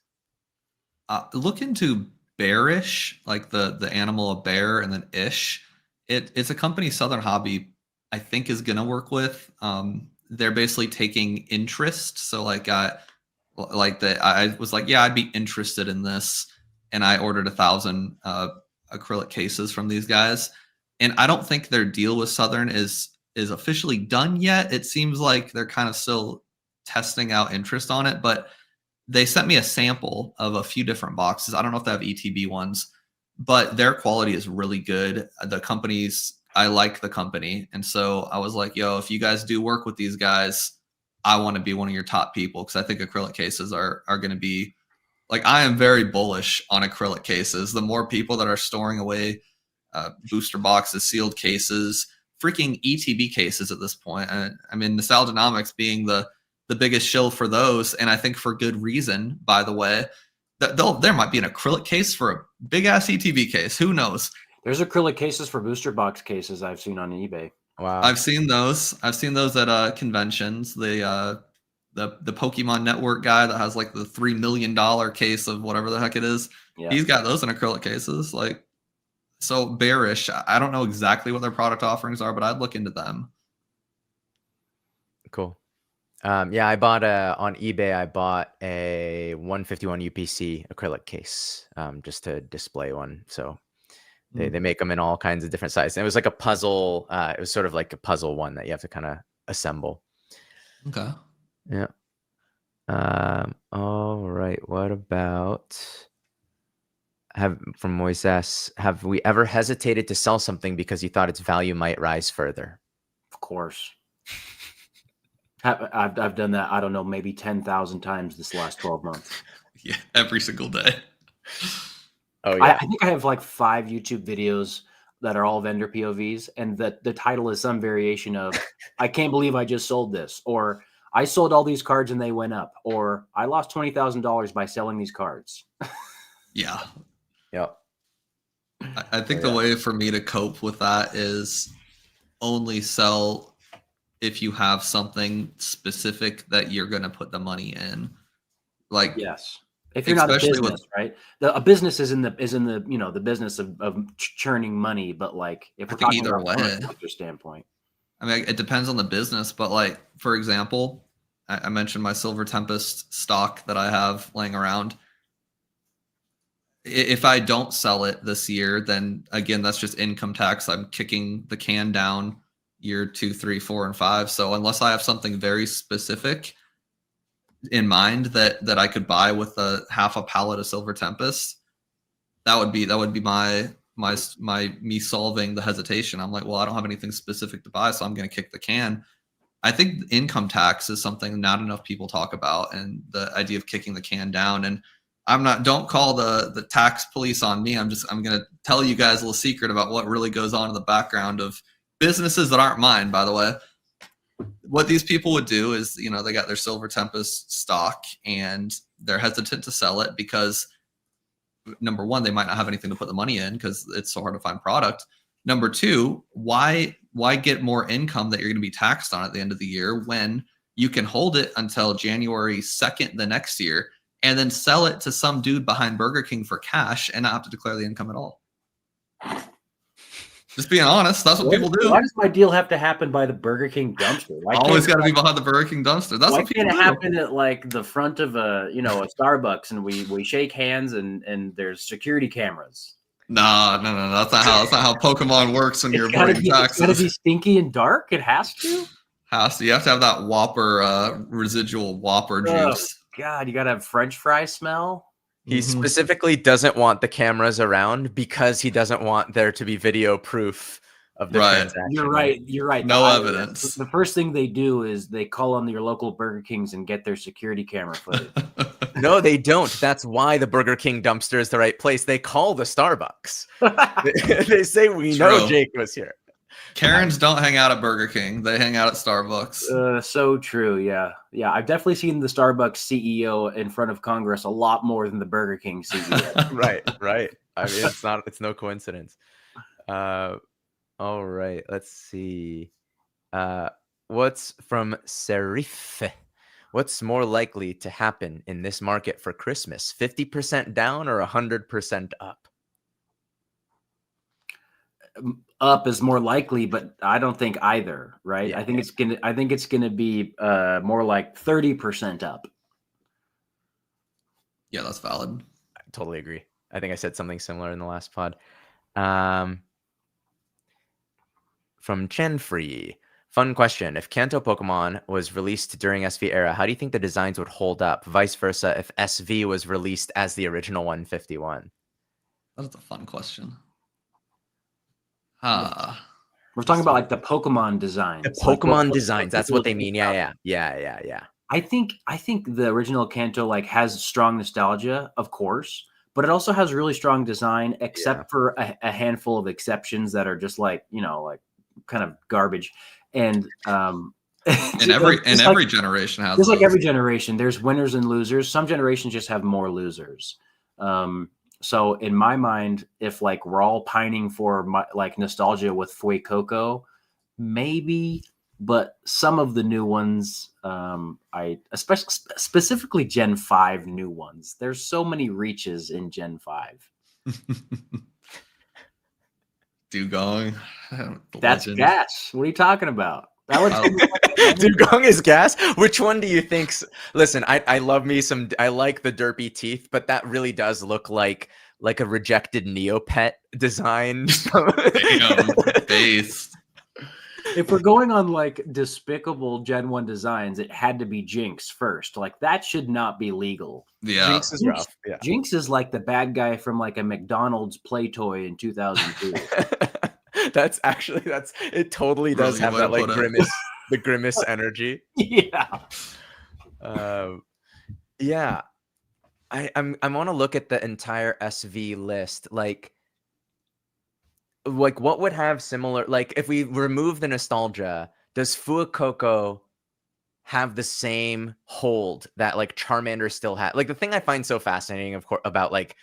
Look into Bearish, like the animal of bear, and then Ish. It's a company Southern Hobby, I think, is gonna work with. They're basically taking interest. So I was like, yeah, I'd be interested in this, and I ordered 1,000 acrylic cases from these guys. And I don't think their deal with Southern is officially done yet. It seems like they're kind of still testing out interest on it, but they sent me a sample of a few different boxes. I don't know if they have ETB ones, but their quality is really good. I like the company. And so I was like, yo, if you guys do work with these guys, I want to be one of your top people, because I think acrylic cases are going to be, like, I am very bullish on acrylic cases. The more people that are storing away booster boxes, sealed cases, freaking ETB cases at this point. I mean, Nostalgianomics being the biggest shill for those, and I think for good reason, by the way. There might be an acrylic case for a big-ass ETB case. Who knows? There's acrylic cases for booster box cases I've seen on eBay. Wow. I've seen those. I've seen those at conventions. The Pokemon Network guy that has like the $3 million case of whatever the heck it is. Yeah. He's got those in acrylic cases. Like, so Bearish, I don't know exactly what their product offerings are, but I'd look into them. Cool. Yeah, I bought on eBay. I bought a 151 UPC acrylic case just to display one. So they make them in all kinds of different sizes. And it was like a puzzle. It was sort of like a puzzle one that you have to kind of assemble. Okay. Yeah. All right. What about from Moises? Have we ever hesitated to sell something because you thought its value might rise further? Of course. I've done that, I don't know, maybe 10,000 times this last 12 months. Yeah, every single day. Oh, yeah. I think I have like 5 YouTube videos that are all vendor POVs, and that the title is some variation of, I can't believe I just sold this, or I sold all these cards and they went up, or I lost $20,000 by selling these cards. Yeah. Yep. I think the way for me to cope with that is only sell if you have something specific that you're going to put the money in. Like, yes, if you're not a business, right? A business is in the the business of churning money, but like if we're talking either about from way, a collector standpoint, I mean, it depends on the business, but like, for example, I mentioned my Silver Tempest stock that I have laying around. If I don't sell it this year, then again, that's just income tax. I'm kicking the can down year 2, 3, 4, and 5. So unless I have something very specific in mind that I could buy with a half a pallet of Silver Tempest, that would be my me solving the hesitation. I'm like, well, I don't have anything specific to buy, so I'm going to kick the can. I think income tax is something not enough people talk about, and the idea of kicking the can down. And don't call the tax police on me. I'm going to tell you guys a little secret about what really goes on in the background of businesses that aren't mine, by the way. What these people would do is, they got their Silver Tempest stock and they're hesitant to sell it because, number one, they might not have anything to put the money in because it's so hard to find product. Number two, why get more income that you're going to be taxed on at the end of the year when you can hold it until January 2nd the next year and then sell it to some dude behind Burger King for cash and not have to declare the income at all? Just being honest, that's what people do. Why does my deal have to happen by the Burger King dumpster? Always got to be behind the Burger King dumpster. That's what people do. Why can't it happen at like the front of a Starbucks and we shake hands and there's security cameras? No. That's not how Pokemon works when you're avoiding taxes. It's got to be stinky and dark. It has to. You have to have that Whopper residual Whopper juice. God, you got to have French fry smell. He specifically doesn't want the cameras around because he doesn't want there to be video proof of the transaction. You're right. No evidence. The first thing they do is they call on your local Burger Kings and get their security camera footage. No, they don't. That's why the Burger King dumpster is the right place. They call the Starbucks. They say, we know Jake was here. Karens don't hang out at Burger King. They hang out at Starbucks. So true. Yeah. I've definitely seen the Starbucks CEO in front of Congress a lot more than the Burger King CEO. Right. I mean, it's no coincidence. All right. Let's see. What's from Serif? What's more likely to happen in this market for Christmas? 50% down or 100% up? Up is more likely, but I don't think either, right? Yeah, I think it's gonna be more like 30% up. Yeah, that's valid. I totally agree. I think I said something similar in the last pod. From Chenfree. Fun question. If Kanto Pokemon was released during SV era, how do you think the designs would hold up? Vice versa, if SV was released as the original 151? That's a fun question. We're talking about like the Pokemon designs. The Pokemon designs. That's what they mean. Yeah. I think the original Kanto like has strong nostalgia, of course, but it also has really strong design, except for a handful of exceptions that are just like, like kind of garbage. And every generation has just like every generation, there's winners and losers. Some generations just have more losers. So in my mind, if like we're all pining for like nostalgia with Fuecoco, maybe, but some of the new ones, specifically Gen 5 new ones, there's so many reaches in Gen 5. Dugong. That's gas. What are you talking about? That would Dugong is gas. Which one do you think? Listen, I love me some. I like the derpy teeth, but that really does look like a rejected Neopet design. Damn, based. If we're going on like despicable Gen 1 designs, it had to be Jinx first. Like that should not be legal. Yeah. Jinx is rough. Yeah. Jinx is like the bad guy from like a McDonald's play toy in 2002. It totally does have that like grimace, the grimace energy. Yeah. Yeah. I want to look at the entire SV list. Like what would have similar, like if we remove the nostalgia, does Fuecoco have the same hold that like Charmander still had? Like the thing I find so fascinating, of course, about like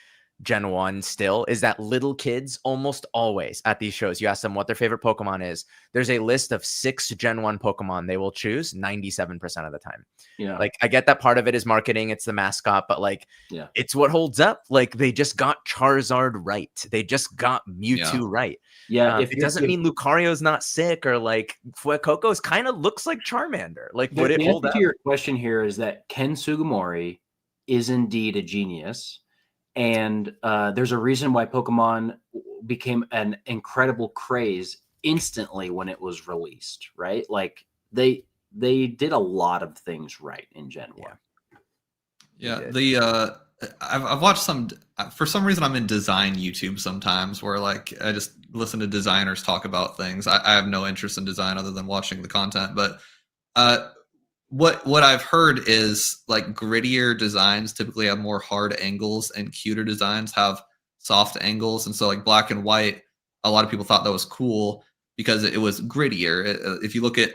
Gen 1 still is that little kids almost always at these shows, you ask them what their favorite Pokemon is, there's a list of 6 Gen 1 Pokemon they will choose 97% of the time. Yeah. Like I get that part of it is marketing, it's the mascot, but like it's what holds up. Like they just got Charizard right. They just got Mewtwo right. Yeah. It doesn't mean Lucario's not sick or like Fuecoco's kind of looks like Charmander. Like would it hold up? The answer to your question here is that Ken Sugimori is indeed a genius. And there's a reason why Pokemon became an incredible craze instantly when it was released, right? Like they did a lot of things right in Gen 1. Yeah, I've watched some. For some reason, I'm in design YouTube sometimes, where like I just listen to designers talk about things. I have no interest in design other than watching the content, but what I've heard is like grittier designs typically have more hard angles and cuter designs have soft angles. And so like black and white, a lot of people thought that was cool because it was grittier. If you look at,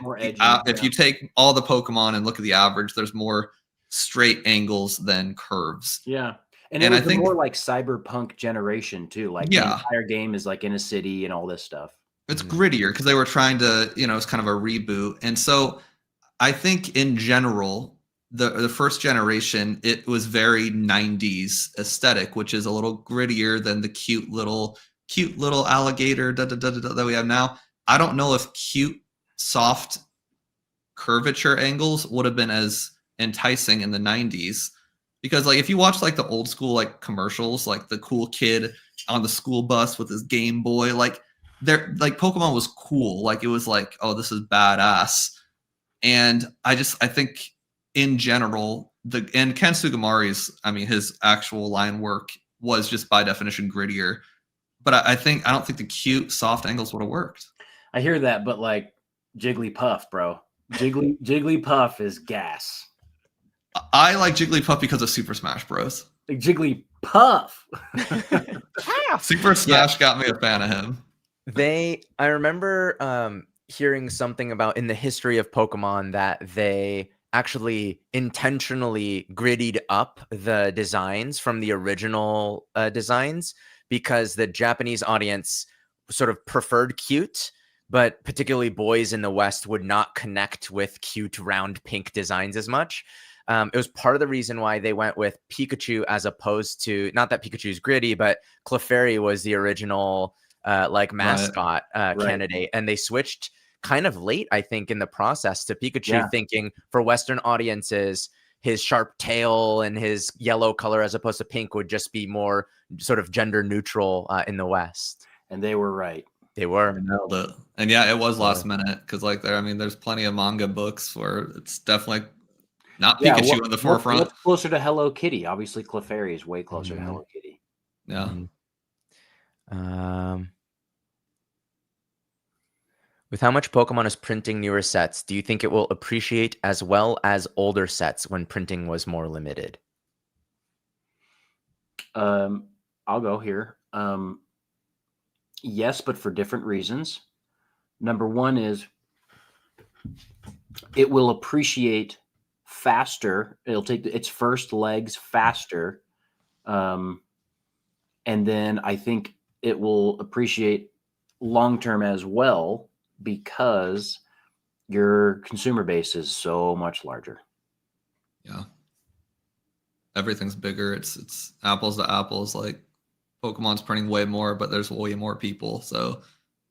if you take all the Pokemon and look at the average, there's more straight angles than curves. Yeah. And I think more like cyberpunk generation too. Like the entire game is like in a city and all this stuff. It's grittier because they were trying to, it's kind of a reboot. And so I think in general, the first generation, it was very 90s aesthetic, which is a little grittier than the cute little alligator that we have now. I don't know if cute, soft curvature angles would have been as enticing in the 90s. Because like if you watch like the old school like commercials, like the cool kid on the school bus with his Game Boy, like they're like Pokemon was cool. Like it was like, oh, this is badass. And I think in general, and Ken Sugimori's, his actual line work was just by definition grittier. But I don't think the cute soft angles would have worked. I hear that, but like Jigglypuff, bro. Jigglypuff is gas. I like Jigglypuff because of Super Smash Bros. Like Jigglypuff. Super Smash got me a fan of him. I remember hearing something about in the history of Pokemon that they actually intentionally grittied up the designs from the original designs because the Japanese audience sort of preferred cute, but particularly boys in the West would not connect with cute round pink designs as much. It was part of the reason why they went with Pikachu as opposed to, not that Pikachu's gritty, but Clefairy was the original mascot candidate. And they switched kind of late, I think, in the process to Pikachu, thinking for Western audiences, his sharp tail and his yellow color as opposed to pink would just be more sort of gender neutral in the West. And they were right. They were. Nailed it. And yeah, it was last minute because like there's plenty of manga books where it's definitely not Pikachu in the forefront. What's closer to Hello Kitty? Obviously, Clefairy is way closer to Hello Kitty. Yeah. With how much Pokemon is printing newer sets, do you think it will appreciate as well as older sets when printing was more limited? I'll go here. Yes, but for different reasons. Number one is it will appreciate faster. It'll take its first legs faster. And then I think it will appreciate long-term as well because your consumer base is so much larger. Yeah. Everything's bigger. It's apples to apples. Like Pokemon's printing way more, but there's way more people. So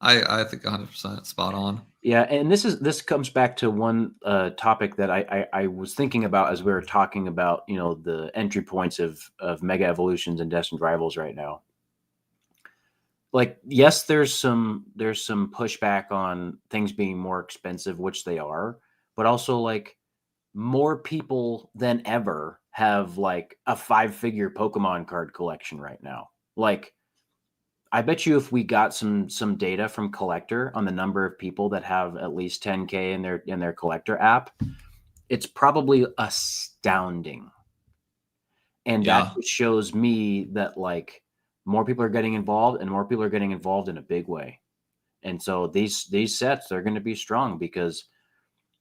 I think 100% spot on. Yeah, and this comes back to one topic that I was thinking about as we were talking about, you know, the entry points of Mega Evolutions and Destined Rivals right now. Like, yes, there's some pushback on things being more expensive, which they are, but also like more people than ever have like a 5-figure Pokemon card collection right now. Like, I bet you if we got some data from Collector on the number of people that have at least 10K in their Collector app, it's probably astounding. And that Yeah. shows me that like more people are getting involved, and more people are getting involved in a big way. And so these sets, they're going to be strong because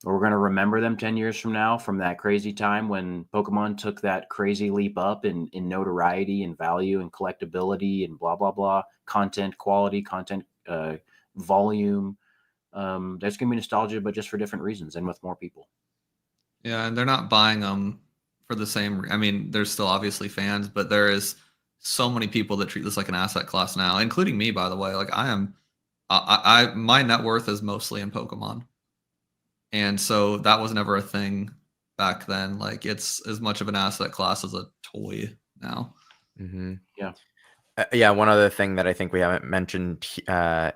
we're going to remember them 10 years from now, from that crazy time when Pokemon took that crazy leap up in notoriety and value and collectability and blah, blah, blah, content quality, content volume. There's going to be nostalgia, but just for different reasons and with more people. Yeah, and they're not buying them for the same. I mean, there's still obviously fans, but there is so many people that treat this like an asset class now, including me, by the way. Like my net worth is mostly in Pokemon. And so that was never a thing back then. Like it's as much of an asset class as a toy now. Mm-hmm. Yeah. Yeah, one other thing that I think we haven't mentioned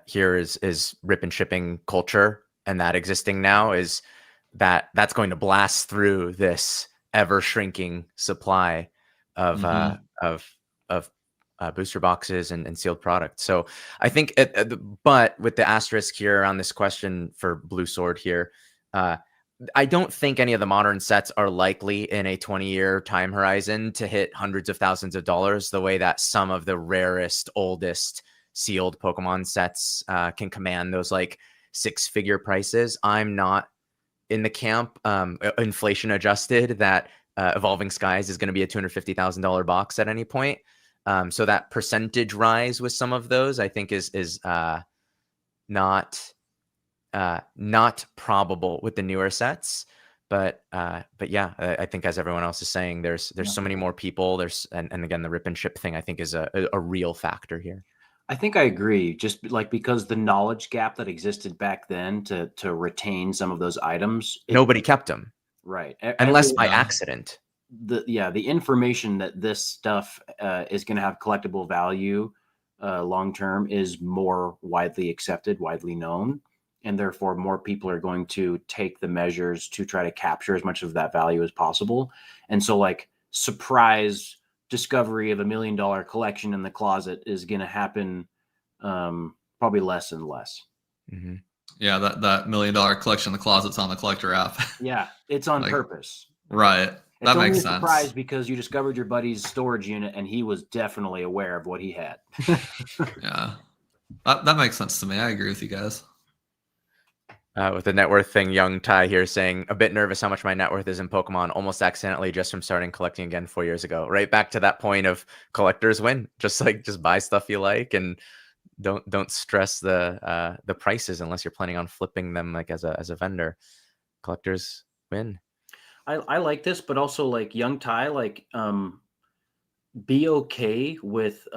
here is rip and shipping culture, and that existing now is that's going to blast through this ever shrinking supply of booster boxes and sealed products. So I think, but with the asterisk here on this question for Blue Sword here, I don't think any of the modern sets are likely in a 20-year time horizon to hit hundreds of thousands of dollars the way that some of the rarest, oldest sealed Pokemon sets can command those like 6-figure prices. I'm not in the camp, inflation adjusted, that Evolving Skies is going to be a $250,000 box at any point. So that percentage rise with some of those, I think, is not probable with the newer sets. But yeah, I think as everyone else is saying, there's so many more people. And again, the rip and ship thing, I think, is a real factor here. I think I agree. Just like because the knowledge gap that existed back then to retain some of those items, nobody kept them, right? Unless by accident. The information that this stuff is going to have collectible value long term is more widely accepted, widely known, and therefore more people are going to take the measures to try to capture as much of that value as possible. And so, like, surprise discovery of $1 million collection in the closet is going to happen probably less and less. Mm-hmm. Yeah, that $1 million collection in the closet's on the Collector app. Yeah, it's on purpose. Right. It's that makes sense. Surprise because you discovered your buddy's storage unit and he was definitely aware of what he had. Yeah, that makes sense to me. I agree with you guys. With the net worth thing, Young Ty here saying, a bit nervous how much my net worth is in Pokemon, almost accidentally just from starting collecting again 4 years ago. Right back to that point of collectors win. Just buy stuff you like and don't stress the prices unless you're planning on flipping them like as a vendor. Collectors win. I like this, but also like Young Ty, like be okay with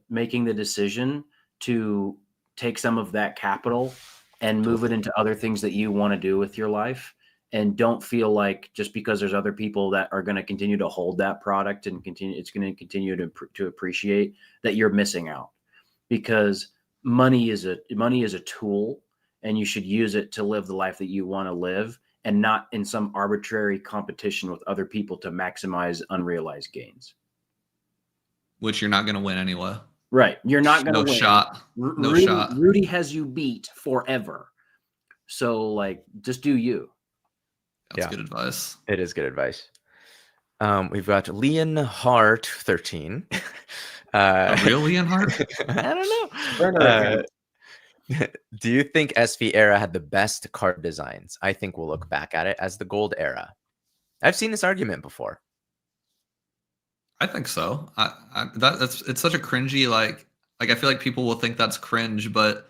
making the decision to take some of that capital and move it into other things that you want to do with your life. And don't feel like just because there's other people that are going to continue to hold that product and it's going to continue to appreciate, that you're missing out. Because money is a tool, and you should use it to live the life that you want to live, and not in some arbitrary competition with other people to maximize unrealized gains. Which you're not going to win anyway. Right. You're not going to win. Shot. No shot. Rudy has you beat forever. So, like, just do you. That's good advice. It is good advice. We've got Leon Hart 13. A real Leon Hart? I don't know. Do you think SV era had the best card designs? I think we'll look back at it as the gold era. I've seen this argument before. I think so. It's such a cringy, like I feel like people will think that's cringe, but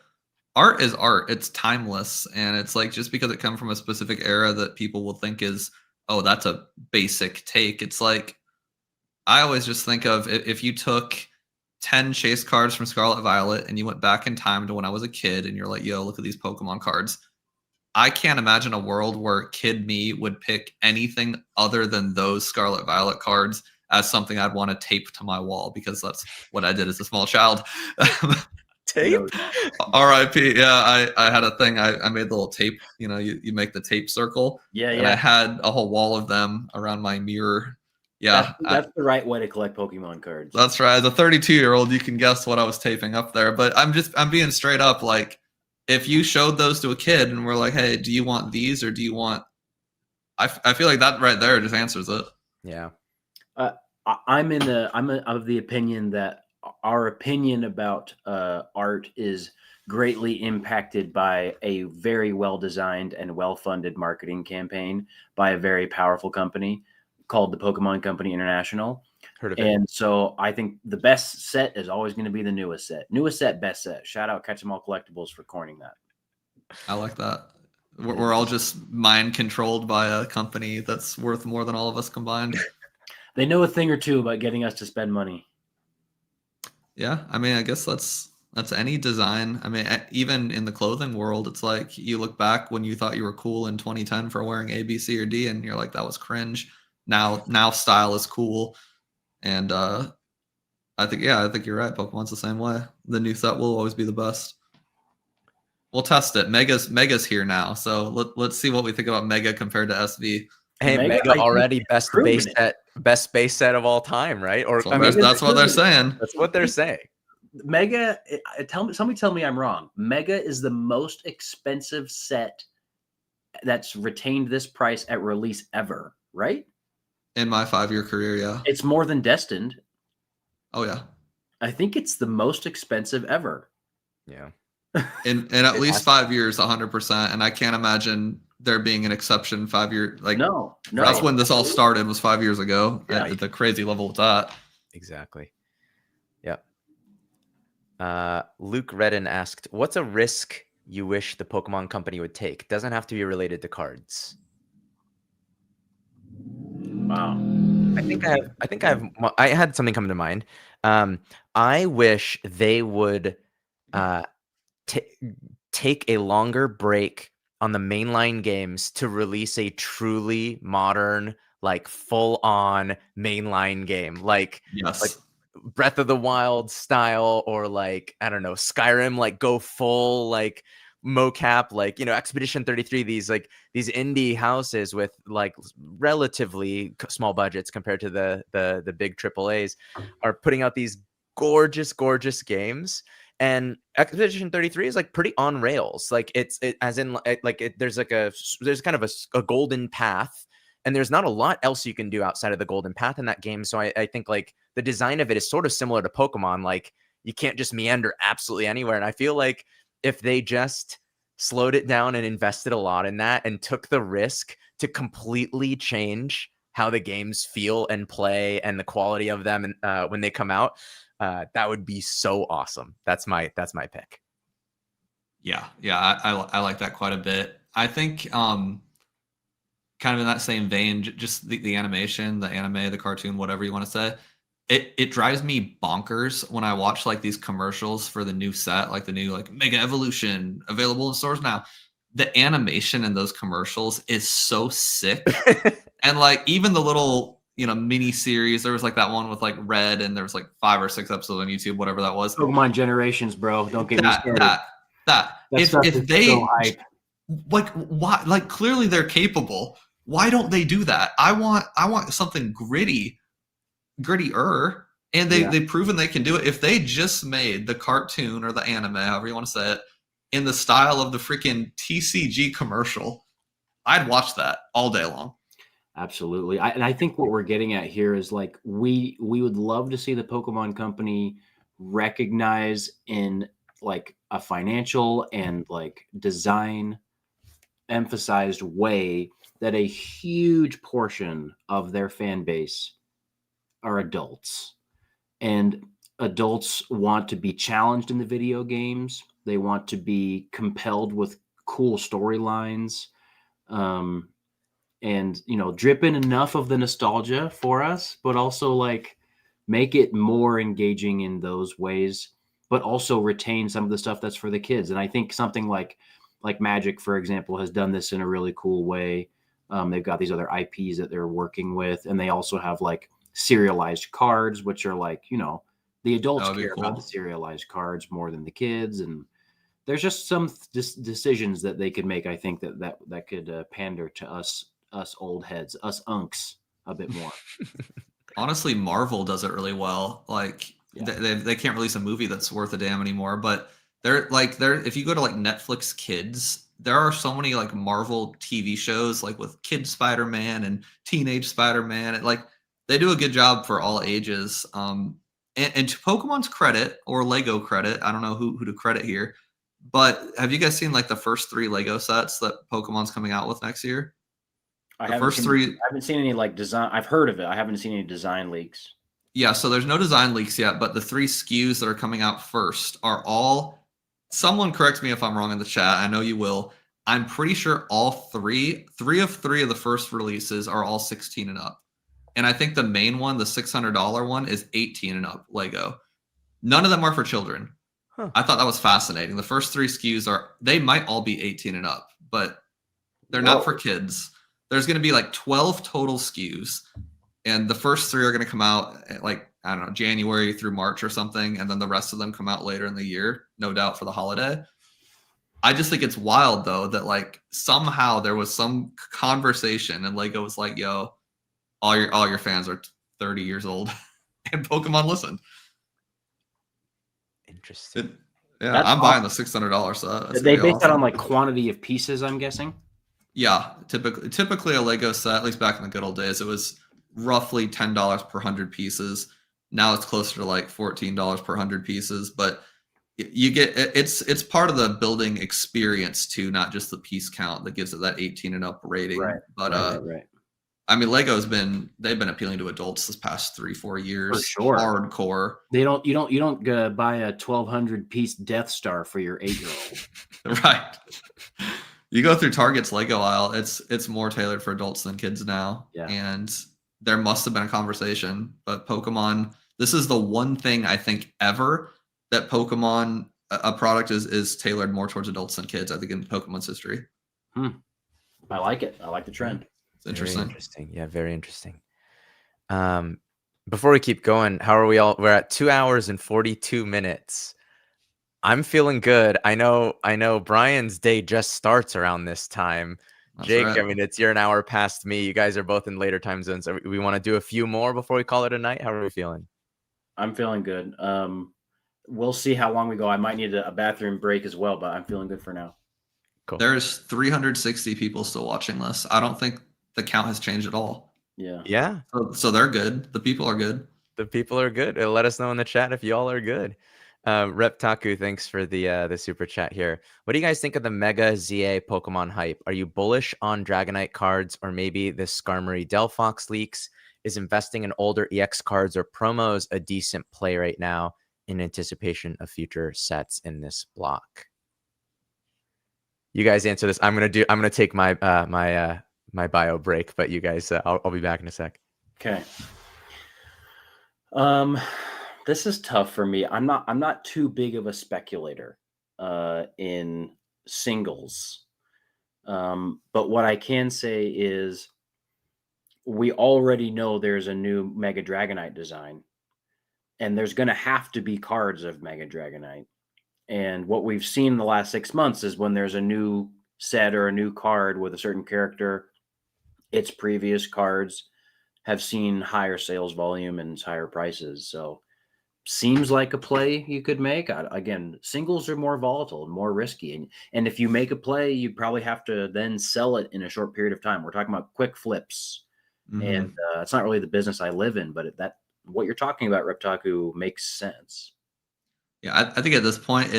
art is art. It's timeless, and it's like just because it comes from a specific era that people will think is, oh, that's a basic take. It's like I always just think of if you took 10 chase cards from Scarlet Violet and you went back in time to when I was a kid and you're like, yo, look at these Pokemon cards. I can't imagine a world where kid me would pick anything other than those Scarlet Violet cards as something I'd want to tape to my wall, because that's what I did as a small child. Tape? RIP. Yeah, I had a thing. I made the little tape. You know, you make the tape circle. Yeah, and I had a whole wall of them around my mirror. Yeah, that's the right way to collect Pokemon cards. That's right. As a 32-year-old, you can guess what I was taping up there. But I'm being straight up. Like, if you showed those to a kid and we're like, hey, do you want these or do you want? I feel like that right there just answers it. Yeah. I'm of the opinion that our opinion about art is greatly impacted by a very well-designed and well-funded marketing campaign by a very powerful company called the Pokemon Company International. Heard of it. And so I think the best set is always going to be the newest set. Newest set, best set. Shout out Catch 'em All Collectibles for coining that. I like that. We're all just mind controlled by a company that's worth more than all of us combined. They know a thing or two about getting us to spend money. Yeah, I mean, I guess that's any design. I mean, even in the clothing world, it's like you look back when you thought you were cool in 2010 for wearing A, B, C, or D, and you're like, that was cringe. Now style is cool. And I think you're right. Pokemon's the same way. The new set will always be the best. We'll test it. Mega's here now, so let's see what we think about Mega compared to SV. Hey, Mega already best base set of all time, right? Or that's what they're saying. That's what they're saying. Mega, somebody tell me I'm wrong. Mega is the most expensive set that's retained this price at release ever, right? In my 5-year career, yeah. It's more than Destined. Oh yeah. I think it's the most expensive ever. Yeah. In at least 5 years, 100%. And I can't imagine there being an exception 5 year. Like, no. That's when this all started, was 5 years ago. Yeah. At the crazy level with that. Exactly. Yep. Luke Redden asked, what's a risk you wish the Pokemon Company would take? Doesn't have to be related to cards. Wow. I had something come to mind. I wish they would take a longer break on the mainline games to release a truly modern, like full-on mainline game, like Breath of the Wild style, or like, I don't know, Skyrim, like go full like mocap, like, you know, Expedition 33, these indie houses with like relatively small budgets compared to the big AAAs are putting out these gorgeous games. And Expedition 33 is like pretty on rails. Like there's kind of a golden path, and there's not a lot else you can do outside of the golden path in that game. So I think like the design of it is sort of similar to Pokemon. Like you can't just meander absolutely anywhere. And I feel like if they just slowed it down and invested a lot in that and took the risk to completely change how the games feel and play and the quality of them when they come out, that would be so awesome. That's my pick. Yeah, I like that quite a bit. I think kind of in that same vein, just the animation, the anime, the cartoon, whatever you want to say, it drives me bonkers when I watch like these commercials for the new set, like the new like Mega Evolution available in stores now. The animation in those commercials is so sick. And like even the little, you know, mini series, there was like that one with like Red, and there was like 5 or 6 episodes on YouTube, whatever that was. Pokemon Generations, bro. Don't get me started. If they so hype. Like, why, like clearly they're capable. Why don't they do that? I want something grittier, and they've proven they can do it. If they just made the cartoon or the anime, however you want to say it, in the style of the freaking TCG commercial, I'd watch that all day long. Absolutely. I think what we're getting at here is like we would love to see the Pokemon Company recognize in like a financial and like design emphasized way that a huge portion of their fan base are adults, and adults want to be challenged in the video games. They want to be compelled with cool storylines. And, you know, drip in enough of the nostalgia for us, but also like make it more engaging in those ways, but also retain some of the stuff that's for the kids. And I think something like Magic, for example, has done this in a really cool way. They've got these other IPs that they're working with, and they also have like serialized cards, which are like, the adults That would be care about the cool. serialized cards more than the kids. And there's just some decisions that they could make. I think that could pander to us old heads, us unks a bit more. Honestly, Marvel does it really well. Like Yeah. they can't release a movie that's worth a damn anymore. But if you go to like Netflix Kids, there are so many like Marvel TV shows like with Kid Spider-Man and Teenage Spider-Man. Like they do a good job for all ages. And to Pokemon's credit or Lego credit, I don't know who to credit here, but have you guys seen like the first 3 Lego sets that Pokemon's coming out with next year? I The haven't first seen, 3. I haven't seen any like design. I've heard of it. I haven't seen any design leaks. Yeah, so there's no design leaks yet, but the 3 SKUs that are coming out first are all, someone correct me if I'm wrong in the chat, I know you will. I'm pretty sure all three of the first releases are all 16 and up. And I think the main one, the $600 one, is 18 and up Lego. None of them are for children. Huh. I thought that was fascinating. The first 3 SKUs they might all be 18 and up, but they're not for kids. There's going to be like 12 total SKUs. And the first 3 are going to come out at like, I don't know, January through March or something. And then the rest of them come out later in the year, no doubt for the holiday. I just think it's wild, though, that like somehow there was some conversation and Lego was like, yo, all your fans are 30 years old. And Pokemon listened. Interesting. I'm buying the $600 set. Did they base that on like quantity of pieces, I'm guessing? Yeah, typically a Lego set, at least back in the good old days, it was roughly $10 per 100 pieces. Now it's closer to like $14 per 100 pieces, but you get it's part of the building experience too, not just the piece count that gives it that 18 and up rating. Right. But right. I mean, they've been appealing to adults this past 3-4 years. For sure. Hardcore. You don't buy a 1,200 piece Death Star for your 8-year-old. Right. You go through Target's Lego aisle, it's more tailored for adults than kids now. Yeah. And there must have been a conversation, but Pokemon, this is the one thing I think ever that Pokemon, a product is tailored more towards adults than kids, I think, in Pokemon's history. I like it. I like the trend. It's interesting. Very interesting. Yeah, very interesting. Before we keep going, how are we all? We're at 2 hours and 42 minutes. I'm feeling good. I know Brian's day just starts around this time. That's Jake, right. I mean, you're an hour past me. You guys are both in later time zones. So we want to do a few more before we call it a night. How are we feeling? I'm feeling good. We'll see how long we go. I might need a bathroom break as well, but I'm feeling good for now. Cool. There's 360 people still watching this. I don't think the count has changed at all. Yeah. Yeah. So they're good. The people are good. The people are good. Let us know in the chat if y'all are good. Reptaku, thanks for the super chat here. What do you guys think of the Mega ZA Pokemon hype? Are you bullish on Dragonite cards, or maybe the Skarmory Delphox leaks? Is investing in older EX cards or promos a decent play right now in anticipation of future sets in this block? You guys answer this. I'm gonna take my my bio break, but you guys, I'll be back in a sec. Okay. This is tough for me. I'm not too big of a speculator in singles. But what I can say is we already know there's a new Mega Dragonite design, and there's going to have to be cards of Mega Dragonite. And what we've seen in the last 6 months is when there's a new set or a new card with a certain character, its previous cards have seen higher sales volume and higher prices. So seems like a play you could make. Again, singles are more volatile, more risky. And if you make a play, you probably have to then sell it in a short period of time. We're talking about quick flips. Mm-hmm. And it's not really the business I live in, but what you're talking about, Reptaku, makes sense. Yeah, I think at this point,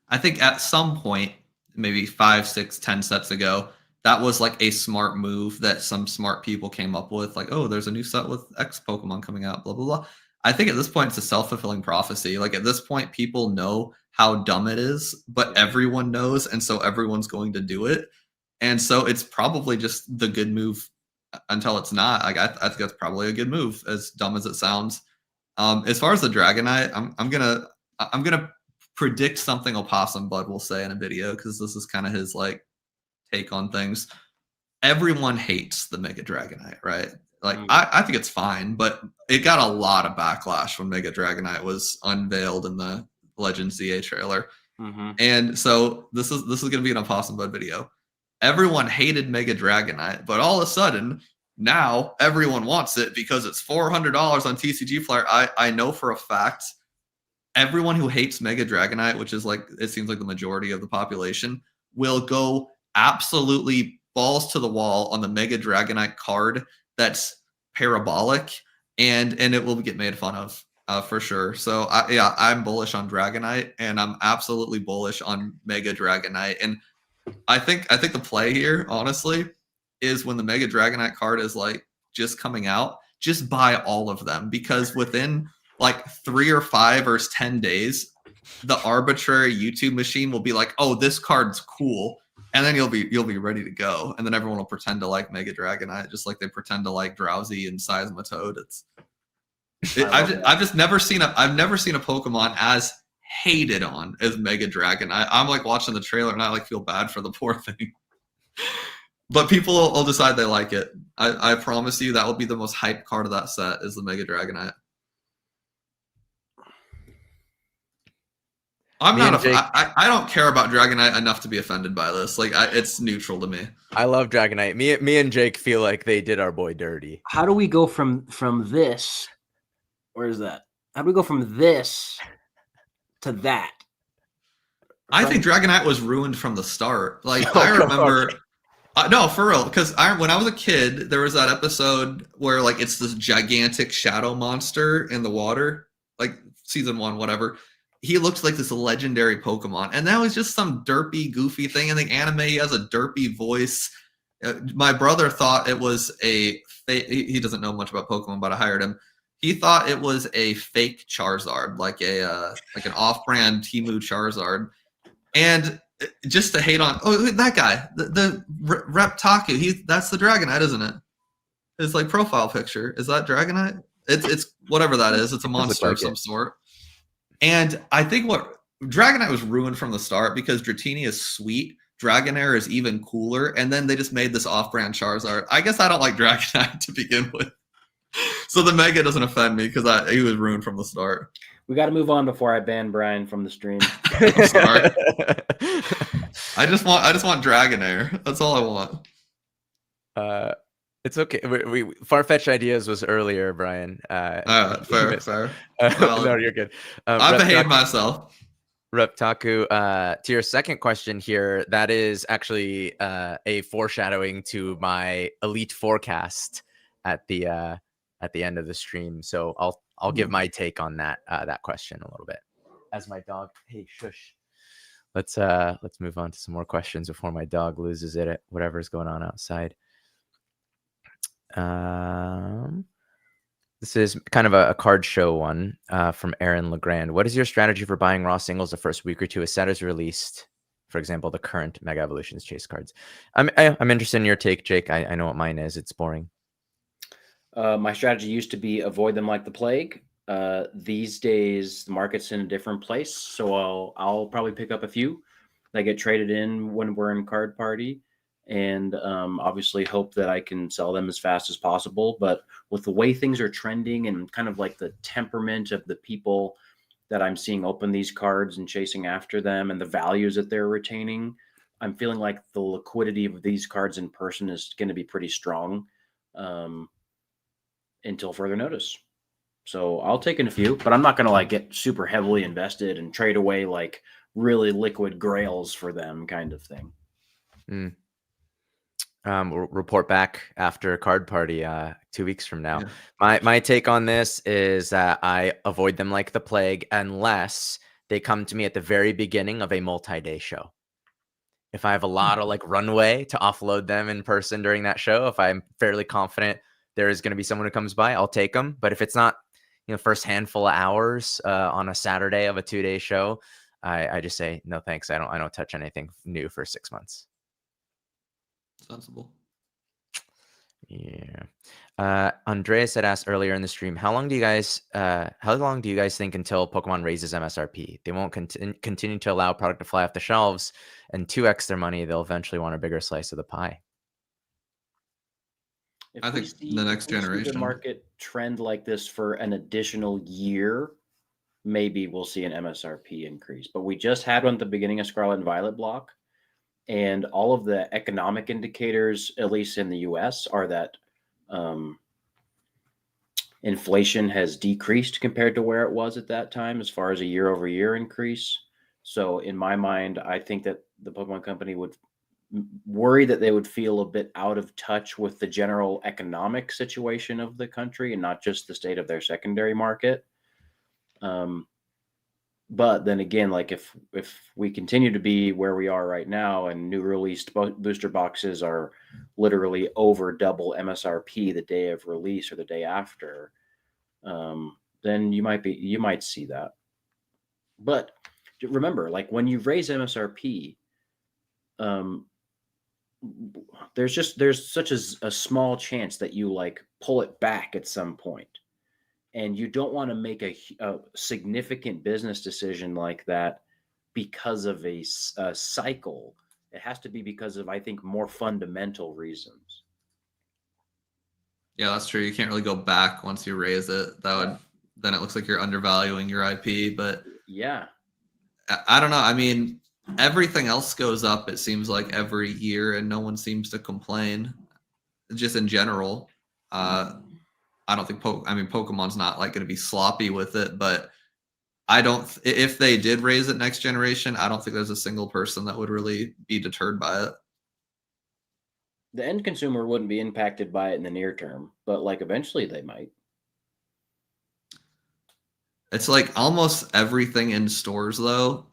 I think at some point, maybe 5, 6, 10 sets ago, that was like a smart move that some smart people came up with. Like, oh, there's a new set with X Pokemon coming out, blah, blah, blah. I think at this point, it's a self-fulfilling prophecy. Like at this point, people know how dumb it is, but everyone knows. And so everyone's going to do it. And so it's probably just the good move until it's not. Like I think that's probably a good move, as dumb as it sounds. As far as the Dragonite, I'm gonna predict something Opossum Bud will say in a video, because this is kind of his like take on things. Everyone hates the Mega Dragonite, right? Like I think it's fine, but it got a lot of backlash when Mega Dragonite was unveiled in the Legends ZA trailer. And so this is gonna be an Opossum Bud video. Everyone hated Mega Dragonite, but all of a sudden now everyone wants it because it's $400 on TCGPlayer. I know for a fact everyone who hates Mega Dragonite, which is like, it seems like the majority of the population, will go absolutely balls to the wall on the Mega Dragonite card that's parabolic, and it will get made fun of for sure. So I'm bullish on Dragonite, and I'm absolutely bullish on Mega Dragonite. And I think the play here, honestly, is when the Mega Dragonite card is like just coming out, just buy all of them, because within like 3 or 5 or 10 days, the arbitrary YouTube machine will be like, "Oh, this card's cool," and then you'll be ready to go, and then everyone will pretend to like Mega Dragonite, just like they pretend to like Drowsy and Seismitoad. I've just never seen a Pokemon as hated on as Mega Dragonite. I'm like watching the trailer and I like feel bad for the poor thing. But people will decide they like it. I promise you that will be the most hyped card of that set, is the Mega Dragonite. I don't care about Dragonite enough to be offended by this. Like, it's neutral to me. I love Dragonite. Me and Jake feel like they did our boy dirty. How do we go from this? Where's that? How do we go from this to that? I think Dragonite was ruined from the start. Like, I remember... no, for real, because when I was a kid, there was that episode where like it's this gigantic shadow monster in the water, like season 1, whatever. He looks like this legendary Pokemon, and that was just some derpy, goofy thing. In the anime, he has a derpy voice. My brother thought it was he doesn't know much about Pokemon, but I hired him. He thought it was a fake Charizard, like an off-brand Temu Charizard, and just to hate on that guy, the Reptaku, that's the Dragonite, isn't it? His like profile picture, is that Dragonite? It's whatever that is. It's a monster of some sort. And I think what Dragonite was ruined from the start because Dratini is sweet, Dragonair is even cooler, and then they just made this off-brand Charizard. I guess I don't like Dragonite to begin with, so the Mega doesn't offend me because he was ruined from the start. We got to move on before I ban Brian from the stream. Sorry. I just want Dragonair. That's all I want. It's okay. We far-fetched ideas was earlier, Brian. Fair. Well, no, you're good. I behaved myself. Reptaku, to your second question here, that is actually a foreshadowing to my elite forecast at the end of the stream. So I'll give my take on that question a little bit. As my dog, hey, shush. Let's move on to some more questions before my dog loses it at whatever's going on outside. This is kind of a card show one from Aaron Legrand. What is your strategy for buying raw singles the first week or two a set is released? For example, the current Mega Evolutions chase cards. I'm interested in your take, Jake. I know what mine is. It's boring. My strategy used to be avoid them like the plague. These days, the market's in a different place, so I'll probably pick up a few that get traded in when we're in card party, and obviously hope that I can sell them as fast as possible. But with the way things are trending and kind of like the temperament of the people that I'm seeing open these cards and chasing after them and the values that they're retaining, I'm feeling like the liquidity of these cards in person is going to be pretty strong until further notice. So I'll take in a few, but I'm not going to like get super heavily invested and trade away like really liquid grails for them kind of thing. We'll report back after card party 2 weeks from now. Yeah. My take on this is that I avoid them like the plague unless they come to me at the very beginning of a multi-day show. If I have a lot of like runway to offload them in person during that show, if I'm fairly confident there is going to be someone who comes by, I'll take them. But if it's not, first handful of hours on a Saturday of a 2-day show, I just say no thanks. I don't touch anything new for 6 months. Sensible. Yeah. Andreas had asked earlier in the stream, how long do you guys think until Pokemon raises MSRP? They won't continue to allow product to fly off the shelves and 2x their money. They'll eventually want a bigger slice of the pie. I think the next generation. The market trend like this for an additional year, maybe we'll see an MSRP increase. But we just had one at the beginning of Scarlet and Violet block. And all of the economic indicators, at least in the US, are that inflation has decreased compared to where it was at that time as far as a year-over-year increase. So in my mind, I think that the Pokemon Company would worry that they would feel a bit out of touch with the general economic situation of the country and not just the state of their secondary market. But then again, like if we continue to be where we are right now and new released booster boxes are literally over double MSRP the day of release or the day after, then you might see that. But remember, like when you raise MSRP, there's such a small chance that you like pull it back at some point. And you don't want to make a significant business decision like that because of a cycle. It has to be because of, I think, more fundamental reasons. Yeah, that's true. You can't really go back once you raise it. Then it looks like you're undervaluing your IP. But yeah, I don't know. I mean, everything else goes up, it seems like, every year, and no one seems to complain. Just in general. I don't think Pokemon's not like going to be sloppy with it, but if they did raise it next generation, I don't think there's a single person that would really be deterred by it. The end consumer wouldn't be impacted by it in the near term, but like eventually they might. It's like almost everything in stores though,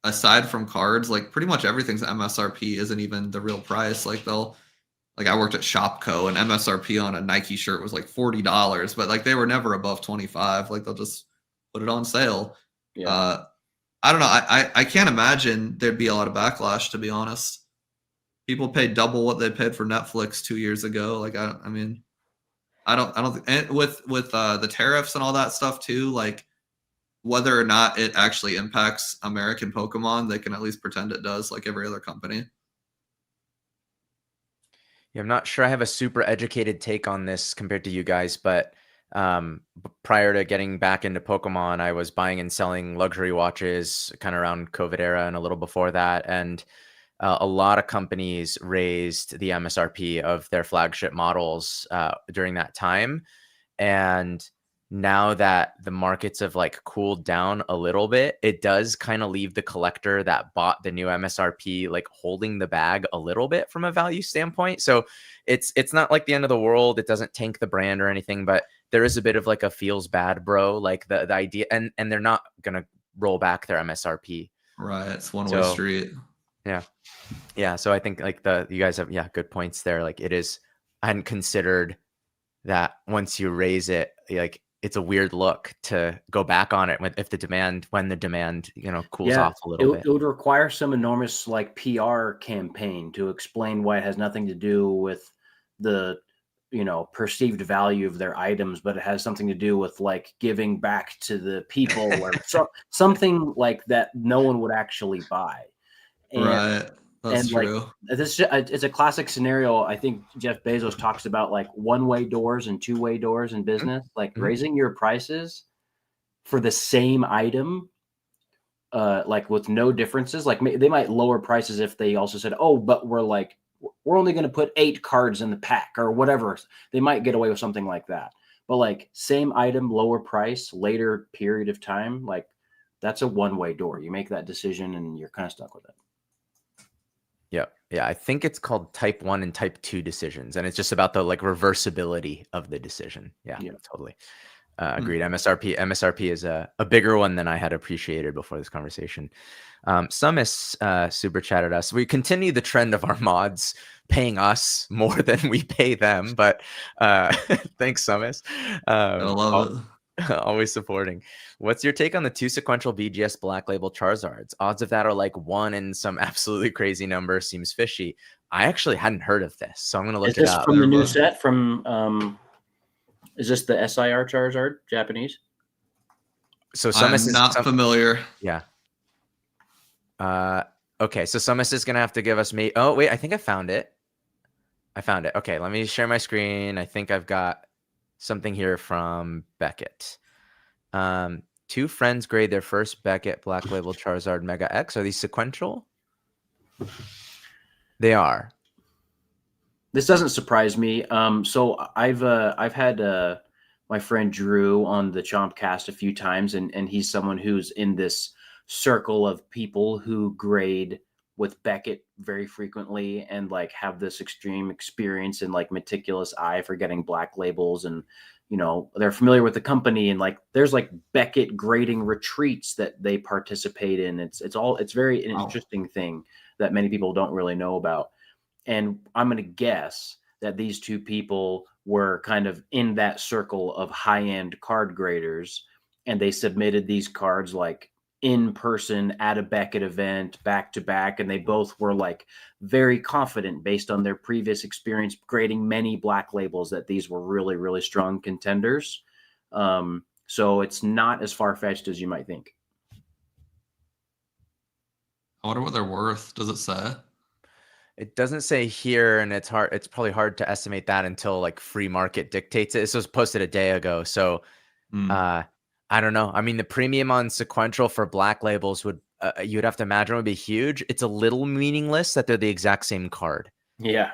aside from cards, like pretty much everything's MSRP isn't even the real price. Like I worked at Shopco and MSRP on a Nike shirt was like $40, but like they were never above 25. Like they'll just put it on sale. Yeah. I don't know. I can't imagine there'd be a lot of backlash, to be honest. People paid double what they paid for Netflix 2 years ago. Like I don't think, and with the tariffs and all that stuff too, like whether or not it actually impacts American Pokemon, they can at least pretend it does, like every other company. Yeah, I'm not sure I have a super educated take on this compared to you guys, but prior to getting back into Pokemon, I was buying and selling luxury watches kind of around COVID era and a little before that. And a lot of companies raised the MSRP of their flagship models during that time. And now that the markets have like cooled down a little bit, it does kind of leave the collector that bought the new MSRP like holding the bag a little bit from a value standpoint. So it's not like the end of the world. It doesn't tank the brand or anything, but there is a bit of like a feels bad, bro. Like the idea, and they're not gonna roll back their MSRP. Right, it's one-way street. Yeah. So I think like you guys have good points there. Like it is. I hadn't considered that once you raise it, like it's a weird look to go back on it when the demand cools off a little bit. It would require some enormous like PR campaign to explain why it has nothing to do with the perceived value of their items, but it has something to do with like giving back to the people or something like that no one would actually buy. Right. That's true. Like, it's a classic scenario. I think Jeff Bezos talks about like one-way doors and two-way doors in business, like raising your prices for the same item, like with no differences. Like they might lower prices if they also said, oh, but we're only going to put 8 cards in the pack or whatever. They might get away with something like that. But like same item, lower price, later period of time, like that's a one-way door. You make that decision and you're kind of stuck with it. Yeah, I think it's called type 1 and type 2 decisions, and it's just about the like reversibility of the decision. Yeah. Totally. Agreed. MSRP is a bigger one than I had appreciated before this conversation. Sumis super chatted us. We continue the trend of our mods paying us more than we pay them, but thanks, Sumis. I love it. Always supporting. What's your take on the 2 sequential BGS Black Label Charizards? Odds of that are like 1 and some absolutely crazy number. Seems fishy. I actually hadn't heard of this, so I'm gonna look Is it this up. from the new Everybody. set from is this the SIR Charizard Japanese? So I'm not familiar. yeah. Okay, so Sumus is gonna have to give us me. Oh wait, I think I found it. Okay, let me share my screen. I think I've got something here from Beckett. 2 friends grade their first Beckett Black Label Charizard Mega X. Are these sequential? They are. This doesn't surprise me. So I've had my friend Drew on the Chompcast a few times, and he's someone who's in this circle of people who grade with Beckett very frequently and like have this extreme experience and like meticulous eye for getting black labels, and they're familiar with the company, and like there's like Beckett grading retreats that they participate in. It's very an interesting thing that many people don't really know about. And I'm going to guess that these two people were kind of in that circle of high-end card graders, and they submitted these cards like in person at a Beckett event back to back. And they both were like very confident based on their previous experience grading many black labels that these were really, really strong contenders. So it's not as far-fetched as you might think. I wonder what they're worth. Does it say? It doesn't say here, and it's hard. It's probably hard to estimate that until like free market dictates it. This was posted a day ago, so I don't know. I mean, the premium on sequential for black labels would you'd have to imagine would be huge. It's a little meaningless that they're the exact same card. Yeah.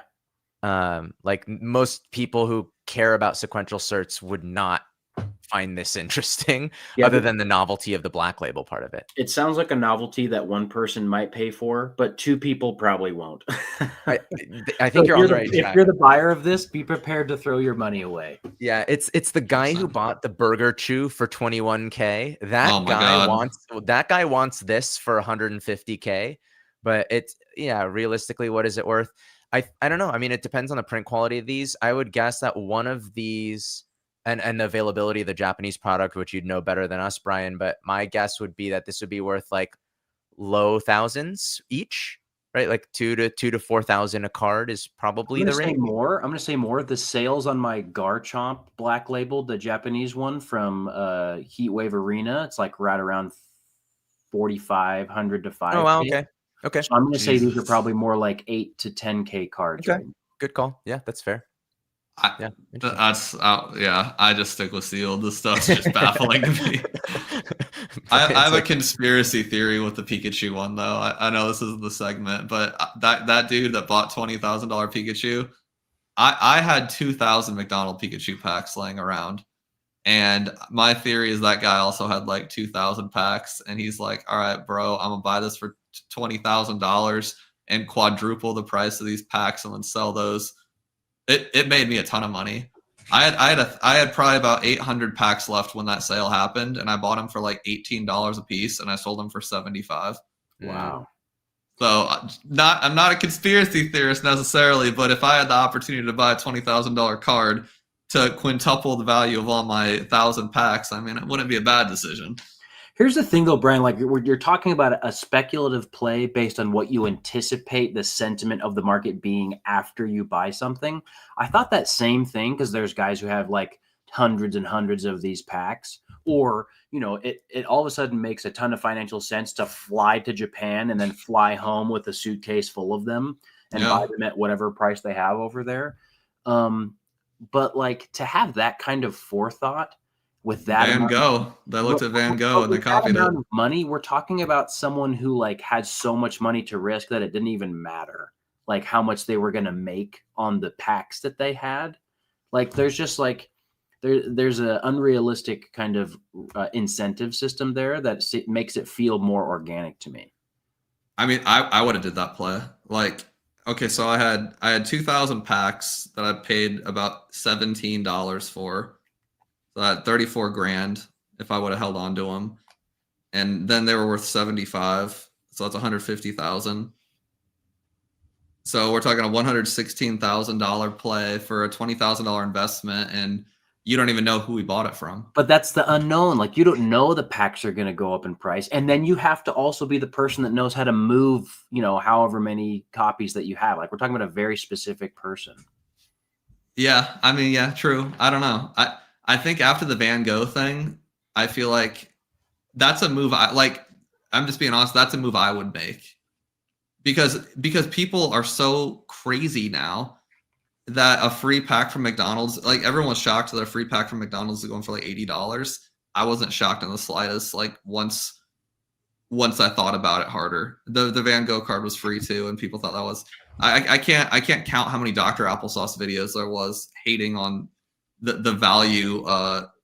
Like most people who care about sequential certs would not find this interesting, other than the novelty of the black label part of it. It sounds like a novelty that one person might pay for, but 2 people probably won't. I think you're on the right track. If you're the buyer of this, be prepared to throw your money away. Yeah, it's the guy who bought the Burger Chew for 21K. That guy wants this for 150K, but it's realistically, what is it worth? I don't know. I mean, it depends on the print quality of these. I would guess that one of these and the availability of the Japanese product, which you'd know better than us, Brian, but my guess would be that this would be worth like low thousands each, right? Like 2,000 to 4,000 a card is probably the range. I'm going to say more. The sales on my Garchomp black label, the Japanese one from Heatwave Arena, it's like right around 4,500 to 5K. Oh, wow, okay. So I'm going to say these are probably more like 8 to 10K cards. Okay, good call. Yeah, that's fair. I just stick with sealed. This stuff's just baffling to me. I have a conspiracy theory with the Pikachu one, though. I know this isn't the segment, but that dude that bought $20,000 Pikachu, I had 2,000 McDonald Pikachu packs laying around, and my theory is that guy also had like 2,000 packs, and he's like, "All right, bro, I'm gonna buy this for $20,000 and quadruple the price of these packs, and then sell those." It made me a ton of money. I had probably about 800 packs left when that sale happened, and I bought them for like $18 a piece, and I sold them for $75. Wow. So I'm not a conspiracy theorist necessarily, but if I had the opportunity to buy a $20,000 card to quintuple the value of all my 1,000 packs, I mean, it wouldn't be a bad decision. Here's the thing, though, Brian. Like you're talking about a speculative play based on what you anticipate the sentiment of the market being after you buy something. I thought that same thing because there's guys who have like hundreds and hundreds of these packs, or it all of a sudden makes a ton of financial sense to fly to Japan and then fly home with a suitcase full of them and buy them at whatever price they have over there. But like to have that kind of forethought. With that Van Gogh, they looked at Van Gogh and they copied it. Money, we're talking about someone who like had so much money to risk that it didn't even matter, like how much they were going to make on the packs that they had. Like there's just like there's an unrealistic kind of incentive system there that makes it feel more organic to me. I mean, I would have did that play. Like, okay, so I had 2,000 packs that I paid about $17 for. So I had 34 grand if I would have held on to them. And then they were worth 75. So that's 150,000. So we're talking a $116,000 play for a $20,000 investment. And you don't even know who we bought it from. But that's the unknown. Like, you don't know the packs are going to go up in price. And then you have to also be the person that knows how to move, you know, however many copies that you have. Like, we're talking about a very specific person. Yeah, I mean, yeah, true. I don't know. I think after the Van Gogh thing, I feel like that's a move I'm just being honest, that's a move I would make. Because people are so crazy now that a free pack from McDonald's, like everyone was shocked that a free pack from McDonald's is going for like $80. I wasn't shocked in the slightest. Like once I thought about it harder, the Van Gogh card was free too, and people thought that was. I can't count how many Dr. Applesauce videos there was hating on the value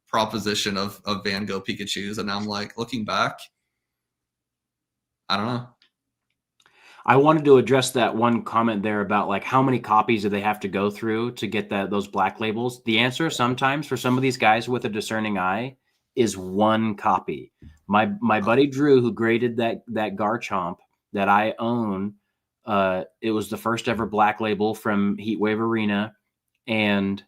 proposition of Van Gogh Pikachus, and I'm like, looking back, I don't know. I wanted to address that one comment there about like how many copies do they have to go through to get those black labels. The answer sometimes for some of these guys with a discerning eye is one copy. My buddy Drew, who graded that Garchomp that I own, it was the first ever black label from Heatwave Arena, and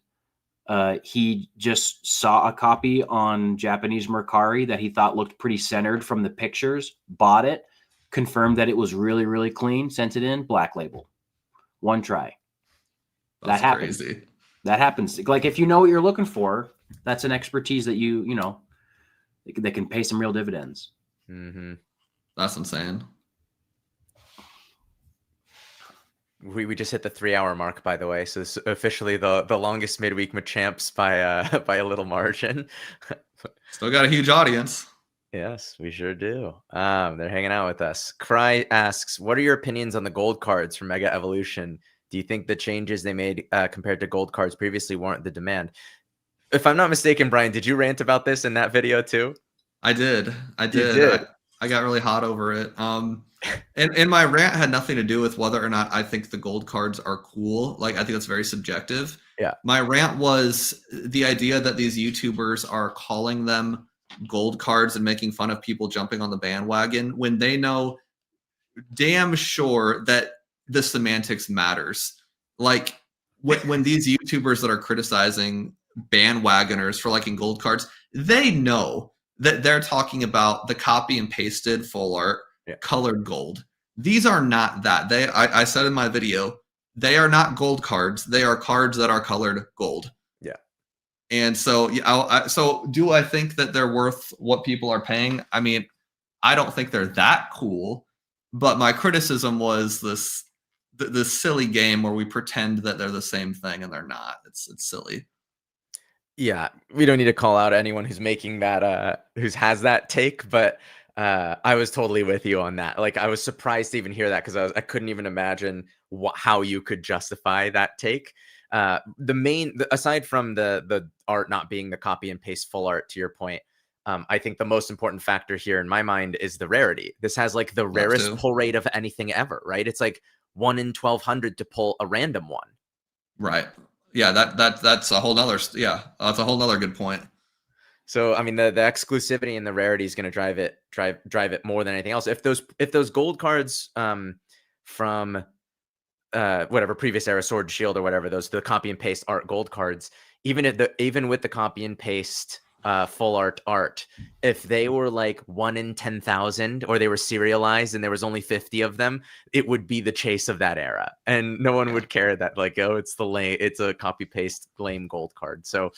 he just saw a copy on Japanese Mercari that he thought looked pretty centered from the pictures, bought it, confirmed that it was really, really clean, sent it in, black label. One try. That's that happens. Crazy. That happens. Like, if you know what you're looking for, that's an expertise that you know, that can pay some real dividends. Mm-hmm. That's insane. We just hit the 3-hour mark, by the way. So this is officially the longest midweek Machamps by a little margin. Still got a huge audience. Yes, we sure do. They're hanging out with us. Cry asks, what are your opinions on the gold cards for Mega Evolution? Do you think the changes they made compared to gold cards previously warrant the demand? If I'm not mistaken, Brian, did you rant about this in that video too? I did. You did. I got really hot over it. And my rant had nothing to do with whether or not I think the gold cards are cool. Like, I think that's very subjective. Yeah. My rant was the idea that these YouTubers are calling them gold cards and making fun of people jumping on the bandwagon when they know damn sure that the semantics matters. Like, when these YouTubers that are criticizing bandwagoners for liking gold cards, they know that they're talking about the copy and pasted full art colored gold. These are not that. I said in my video, they are not gold cards. They are cards that are colored gold. Yeah. And so, so do I think that they're worth what people are paying? I mean, I don't think they're that cool, but my criticism was this silly game where we pretend that they're the same thing and they're not. It's silly. Yeah, we don't need to call out anyone who's making that, has that take, but I was totally with you on that. Like, I was surprised to even hear that because I couldn't even imagine how you could justify that take. Aside from the art not being the copy and paste full art, to your point, I think the most important factor here in my mind is the rarity. This has like the rarest pull rate of anything ever, right? It's like 1 in 1,200 to pull a random one. Right. Yeah, that's a whole nother. Yeah, that's a whole nother good point. So, I mean, the exclusivity and the rarity is going to drive it more than anything else. If those gold cards from whatever previous era Sword and Shield or whatever, the copy and paste art gold cards, even with the copy and paste full art, if they were like 1 in 10,000 or they were serialized and there was only 50 of them, it would be the chase of that era, and no one would care that like, oh, it's a copy paste lame gold card. So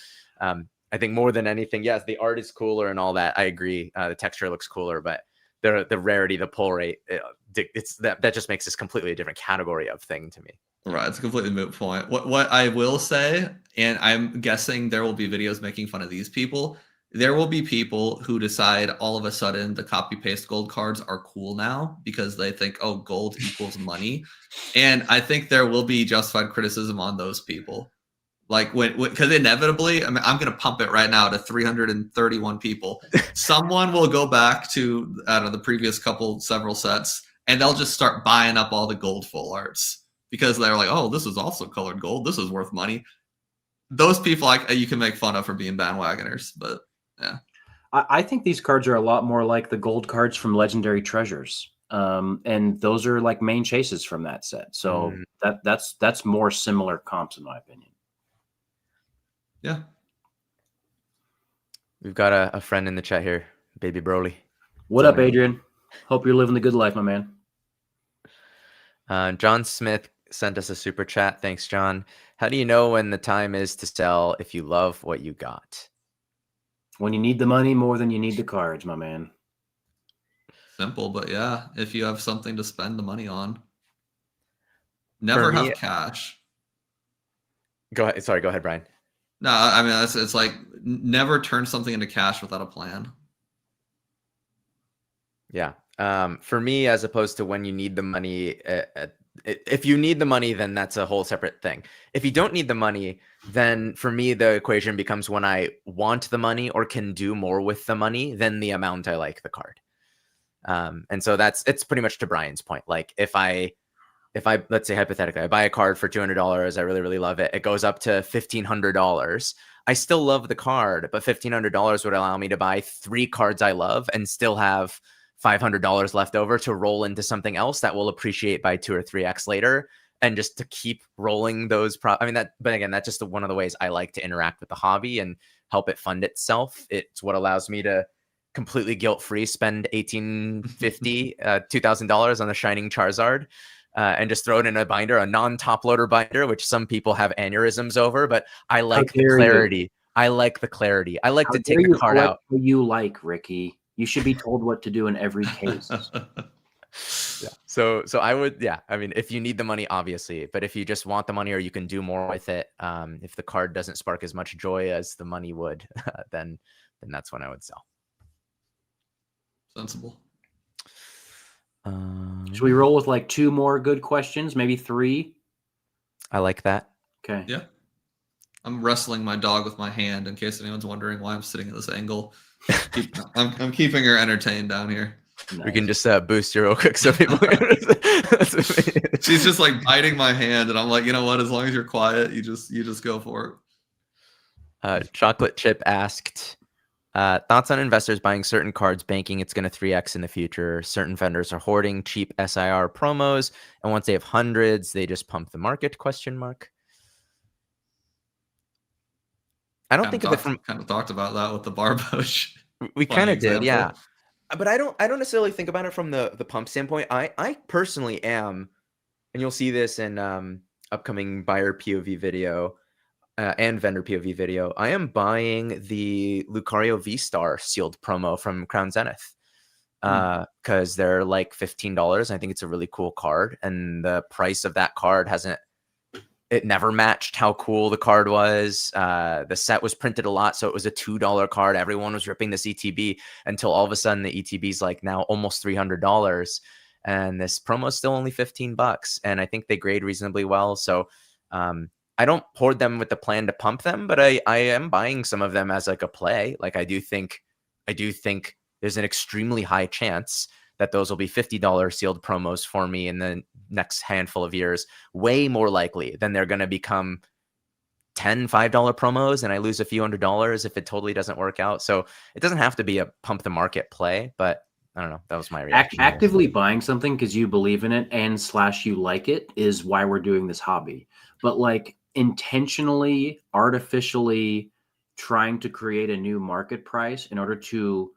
I think more than anything, yes, the art is cooler and all that. I agree. The texture looks cooler, but the rarity, the pull rate, that just makes this completely a different category of thing to me. Right, it's a completely moot point. What I will say, and I'm guessing there will be videos making fun of these people. There will be people who decide all of a sudden the copy paste gold cards are cool now because they think, oh, gold equals money, and I think there will be justified criticism on those people. Like because inevitably, I mean, I'm going to pump it right now to 331 people. Someone will go back to the previous several sets, and they'll just start buying up all the gold full arts because they're like, oh, this is also colored gold. This is worth money. Those people, you can make fun of for being bandwagoners, but yeah. I think these cards are a lot more like the gold cards from Legendary Treasures. And those are like main chases from that set. So that's more similar comps in my opinion. Yeah. We've got a friend in the chat here, Baby Broly. What up, Adrian? Hope you're living the good life, my man. John Smith sent us a super chat. Thanks, John. How do you know when the time is to sell if you love what you got? When you need the money more than you need the cards, my man. Simple, but yeah, if you have something to spend the money on. Never have cash. Go ahead. Sorry, go ahead, Brian. No, I mean, it's like never turn something into cash without a plan. Yeah. For me, as opposed to when you need the money, if you need the money, then that's a whole separate thing. If you don't need the money, then for me, the equation becomes when I want the money or can do more with the money than the amount I like the card. And so it's pretty much to Brian's point. Like if I let's say hypothetically, I buy a card for $200, I really, really love it. It goes up to $1,500. I still love the card, but $1,500 would allow me to buy 3 cards I love and still have $500 left over to roll into something else that will appreciate by 2 or 3x later, and just to keep rolling those. But again, that's just one of the ways I like to interact with the hobby and help it fund itself. It's what allows me to completely guilt-free spend $1,850, $2,000 on the Shining Charizard. And just throw it in a binder, a non-top loader binder, which some people have aneurysms over, but I like the clarity. I like the clarity. I like to take the card out. What you like, Ricky. You should be told what to do in every case. Yeah. So I would, I mean, if you need the money, obviously, but if you just want the money or you can do more with it, if the card doesn't spark as much joy as the money would, then that's when I would sell. Sensible. Should we roll with like 2 more good questions, maybe 3? I like that. Okay. Yeah. I'm wrestling my dog with my hand in case anyone's wondering why I'm sitting at this angle. I'm keeping her entertained down here. Nice. We can just boost you real quick so people. She's just like biting my hand, and I'm like, you know what? As long as you're quiet, you just go for it. Chocolate Chip asked, thoughts on investors buying certain cards, banking it's going to 3x in the future. Certain vendors are hoarding cheap SIR promos, and once they have hundreds, they just pump the market? ? I don't think of it from kind of talked about that with the Barbosh. We kind of did, yeah. But I don't necessarily think about it from the pump standpoint. I personally am, and you'll see this in upcoming buyer POV video and vendor POV video. I am buying the Lucario V-Star sealed promo from Crown Zenith because they're like $15. I think it's a really cool card, and the price of that card it never matched how cool the card was. The set was printed a lot, so it was a $2 card. Everyone was ripping this ETB until all of a sudden the ETB is like now almost $300, and this promo is still only $15. And I think they grade reasonably well. So I don't hoard them with the plan to pump them, but I am buying some of them as like a play. Like I do think there's an extremely high chance that those will be $50 sealed promos for me in the next handful of years, way more likely than they're going to become $5 promos and I lose a few $100s if it totally doesn't work out. So it doesn't have to be a pump the market play, but I don't know. That was my reaction. Actively buying something because you believe in it and / you like it is why we're doing this hobby. But like intentionally, artificially trying to create a new market price in order to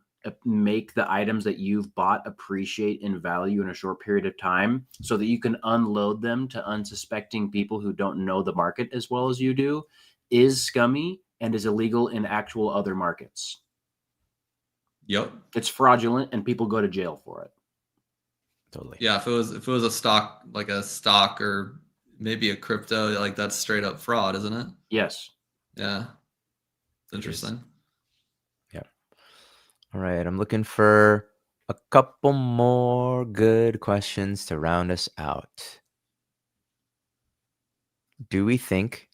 make the items that you've bought appreciate in value in a short period of time so that you can unload them to unsuspecting people who don't know the market as well as you do is scummy and is illegal in actual other markets. Yep. It's fraudulent and people go to jail for it. Totally. Yeah. If it was a stock, like a stock or maybe a crypto, like that's straight up fraud, isn't it? Yes. Yeah. It's interesting. All right, I'm looking for a couple more good questions to round us out. Do we think,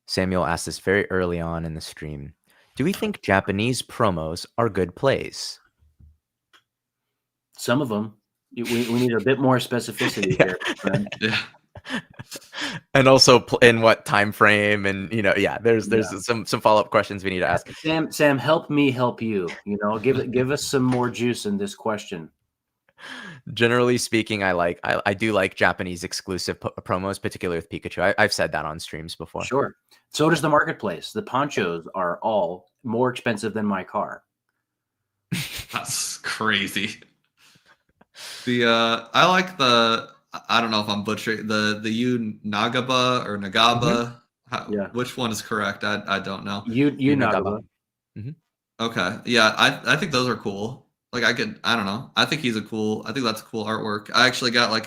Samuel asked this very early on in the stream, do we think Japanese promos are good plays? Some of them. We need a bit more specificity here. Friend. Yeah. And also in what time frame, and there's some follow-up questions we need to ask. Sam, help me help you. Give us some more juice in this question. Generally speaking, I do like Japanese exclusive promos, particularly with Pikachu. I've said that on streams before. Sure. So does the marketplace. The ponchos are all more expensive than my car. That's crazy. I like I don't know if I'm butchering the U Nagaba or Nagaba. Yeah. Which one is correct? I don't know. You Nagaba. Okay. Yeah, I think those are cool. Like I don't know. I think that's cool artwork. I actually got like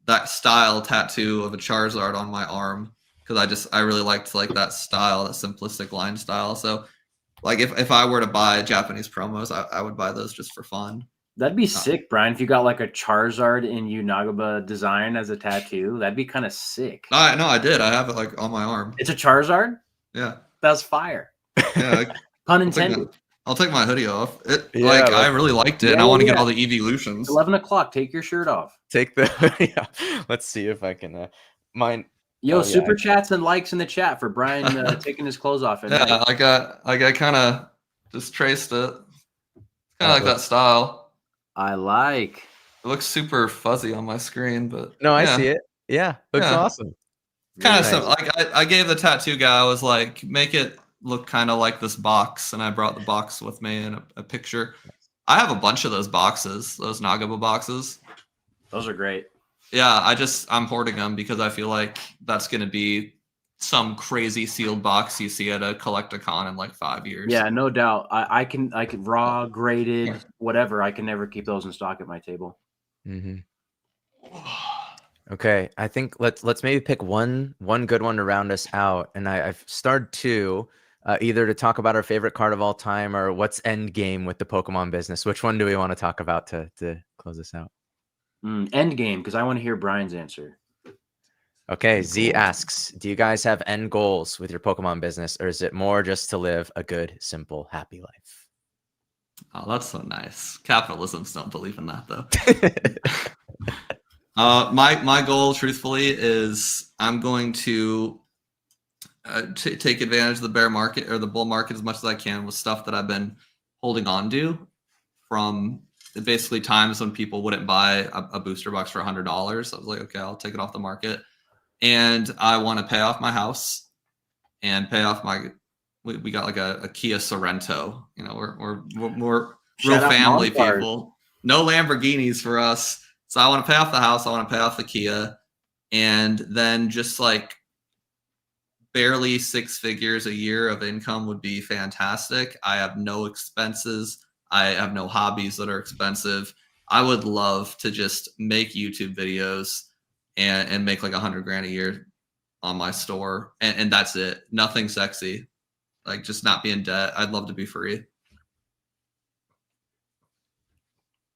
that style tattoo of a Charizard on my arm because I really liked like that style, that simplistic line style. So like if I were to buy Japanese promos, I would buy those just for fun. That'd be sick, Brian. If you got like a Charizard in U Nagaba design as a tattoo, that'd be kind of sick. No, I did. I have it like on my arm. It's a Charizard? Yeah. That's fire. Yeah. Pun intended. I'll take my hoodie off. I really liked it, and I want to get all the evolutions. 11 o'clock. Take your shirt off. Take the hoodie off. Let's see if I can mine. Yo, super chats and likes in the chat for Brian taking his clothes off. Yeah, I kind of just traced it. It's kind of like that style. I like. It looks super fuzzy on my screen, but no, I see it. Yeah, looks awesome. Kind of simple. Like I gave the tattoo guy, I was like, make it look kind of like this box, and I brought the box with me and a picture. I have a bunch of those boxes, those Nagaba boxes. Those are great. Yeah, I'm hoarding them because I feel like that's going to be some crazy sealed box you see at a Collecticon in like 5 years. Yeah, no doubt. I can raw, graded, whatever. I can never keep those in stock at my table. Okay, I think let's maybe pick one good one to round us out, and I've started two, either to talk about our favorite card of all time or what's end game with the Pokemon business. Which one do we want to talk about to close this out? End game, because I want to hear Brian's answer. Okay, Z asks, do you guys have end goals with your Pokemon business, or is it more just to live a good, simple, happy life? Oh, that's so nice. Capitalisms don't believe in that, though. My goal, truthfully, is I'm going to take advantage of the bear market or the bull market as much as I can with stuff that I've been holding on to from basically times when people wouldn't buy a booster box for $100. I was like, okay, I'll take it off the market. And I want to pay off my house and pay off we got like a Kia Sorrento. You know, we're real family people. No Lamborghinis for us. So I want to pay off the house. I want to pay off the Kia. And then just like barely 6 figures a year of income would be fantastic. I have no expenses. I have no hobbies that are expensive. I would love to just make YouTube videos and make like $100,000 a year on my store. And that's it. Nothing sexy. Like just not be in debt. I'd love to be free.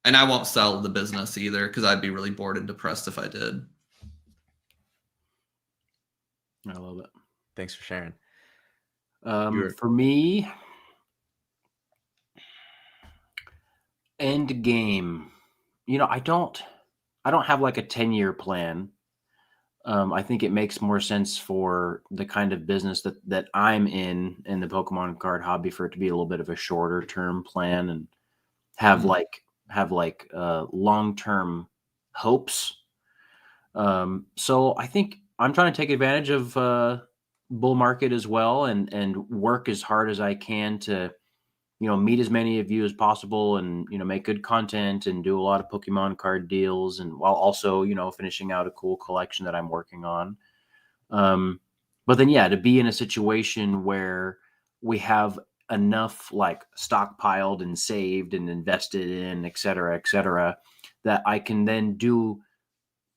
And I won't sell the business either because I'd be really bored and depressed if I did. I love it. Thanks for sharing. For me, end game. You know, I don't have like a 10-year plan. I think it makes more sense for the kind of business that I'm in the Pokemon card hobby for it to be a little bit of a shorter term plan and have long-term hopes. So I think I'm trying to take advantage of bull market as well and work as hard as I can to, meet as many of you as possible and, make good content and do a lot of Pokemon card deals and while also, finishing out a cool collection that I'm working on. But then, to be in a situation where we have enough like stockpiled and saved and invested in, et cetera, that I can then do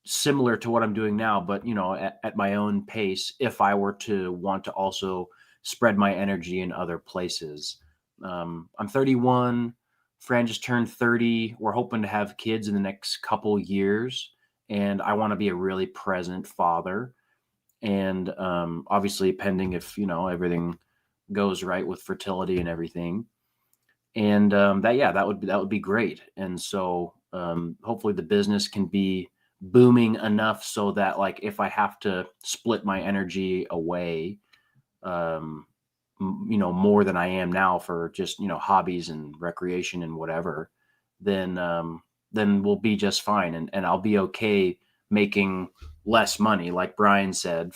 similar to what I'm doing now, but, at my own pace, if I were to want to also spread my energy in other places. I'm 31. Fran just turned 30. We're hoping to have kids in the next couple years, and I want to be a really present father. And obviously, pending if everything goes right with fertility and everything. And that would be great. And so hopefully the business can be booming enough so that like if I have to split my energy away, more than I am now for just, hobbies and recreation and whatever, then we'll be just fine. And I'll be okay making less money, like Brian said,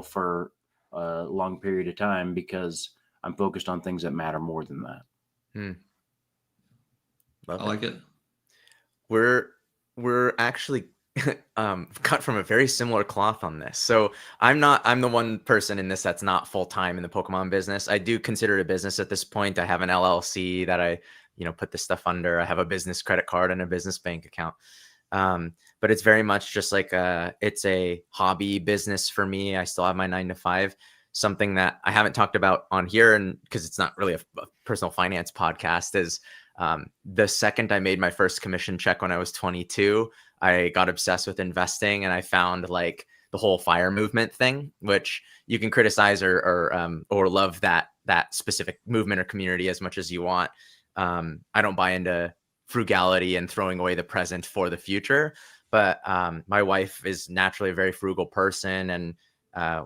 for a long period of time, because I'm focused on things that matter more than that. Love I it. like it. We're actually cut from a very similar cloth on this. So I'm the one person in this that's not full time in the Pokemon business. I do consider it a business at this point. I have an LLC that I, put this stuff under. I have a business credit card and a business bank account. But it's very much just like it's a hobby business for me. I still have my 9 to 5. Something that I haven't talked about on here, and because it's not really a personal finance podcast, is the second I made my first commission check when I was 22, I got obsessed with investing, and I found like the whole FIRE movement thing, which you can criticize or love that specific movement or community as much as you want. I don't buy into frugality and throwing away the present for the future, but my wife is naturally a very frugal person, and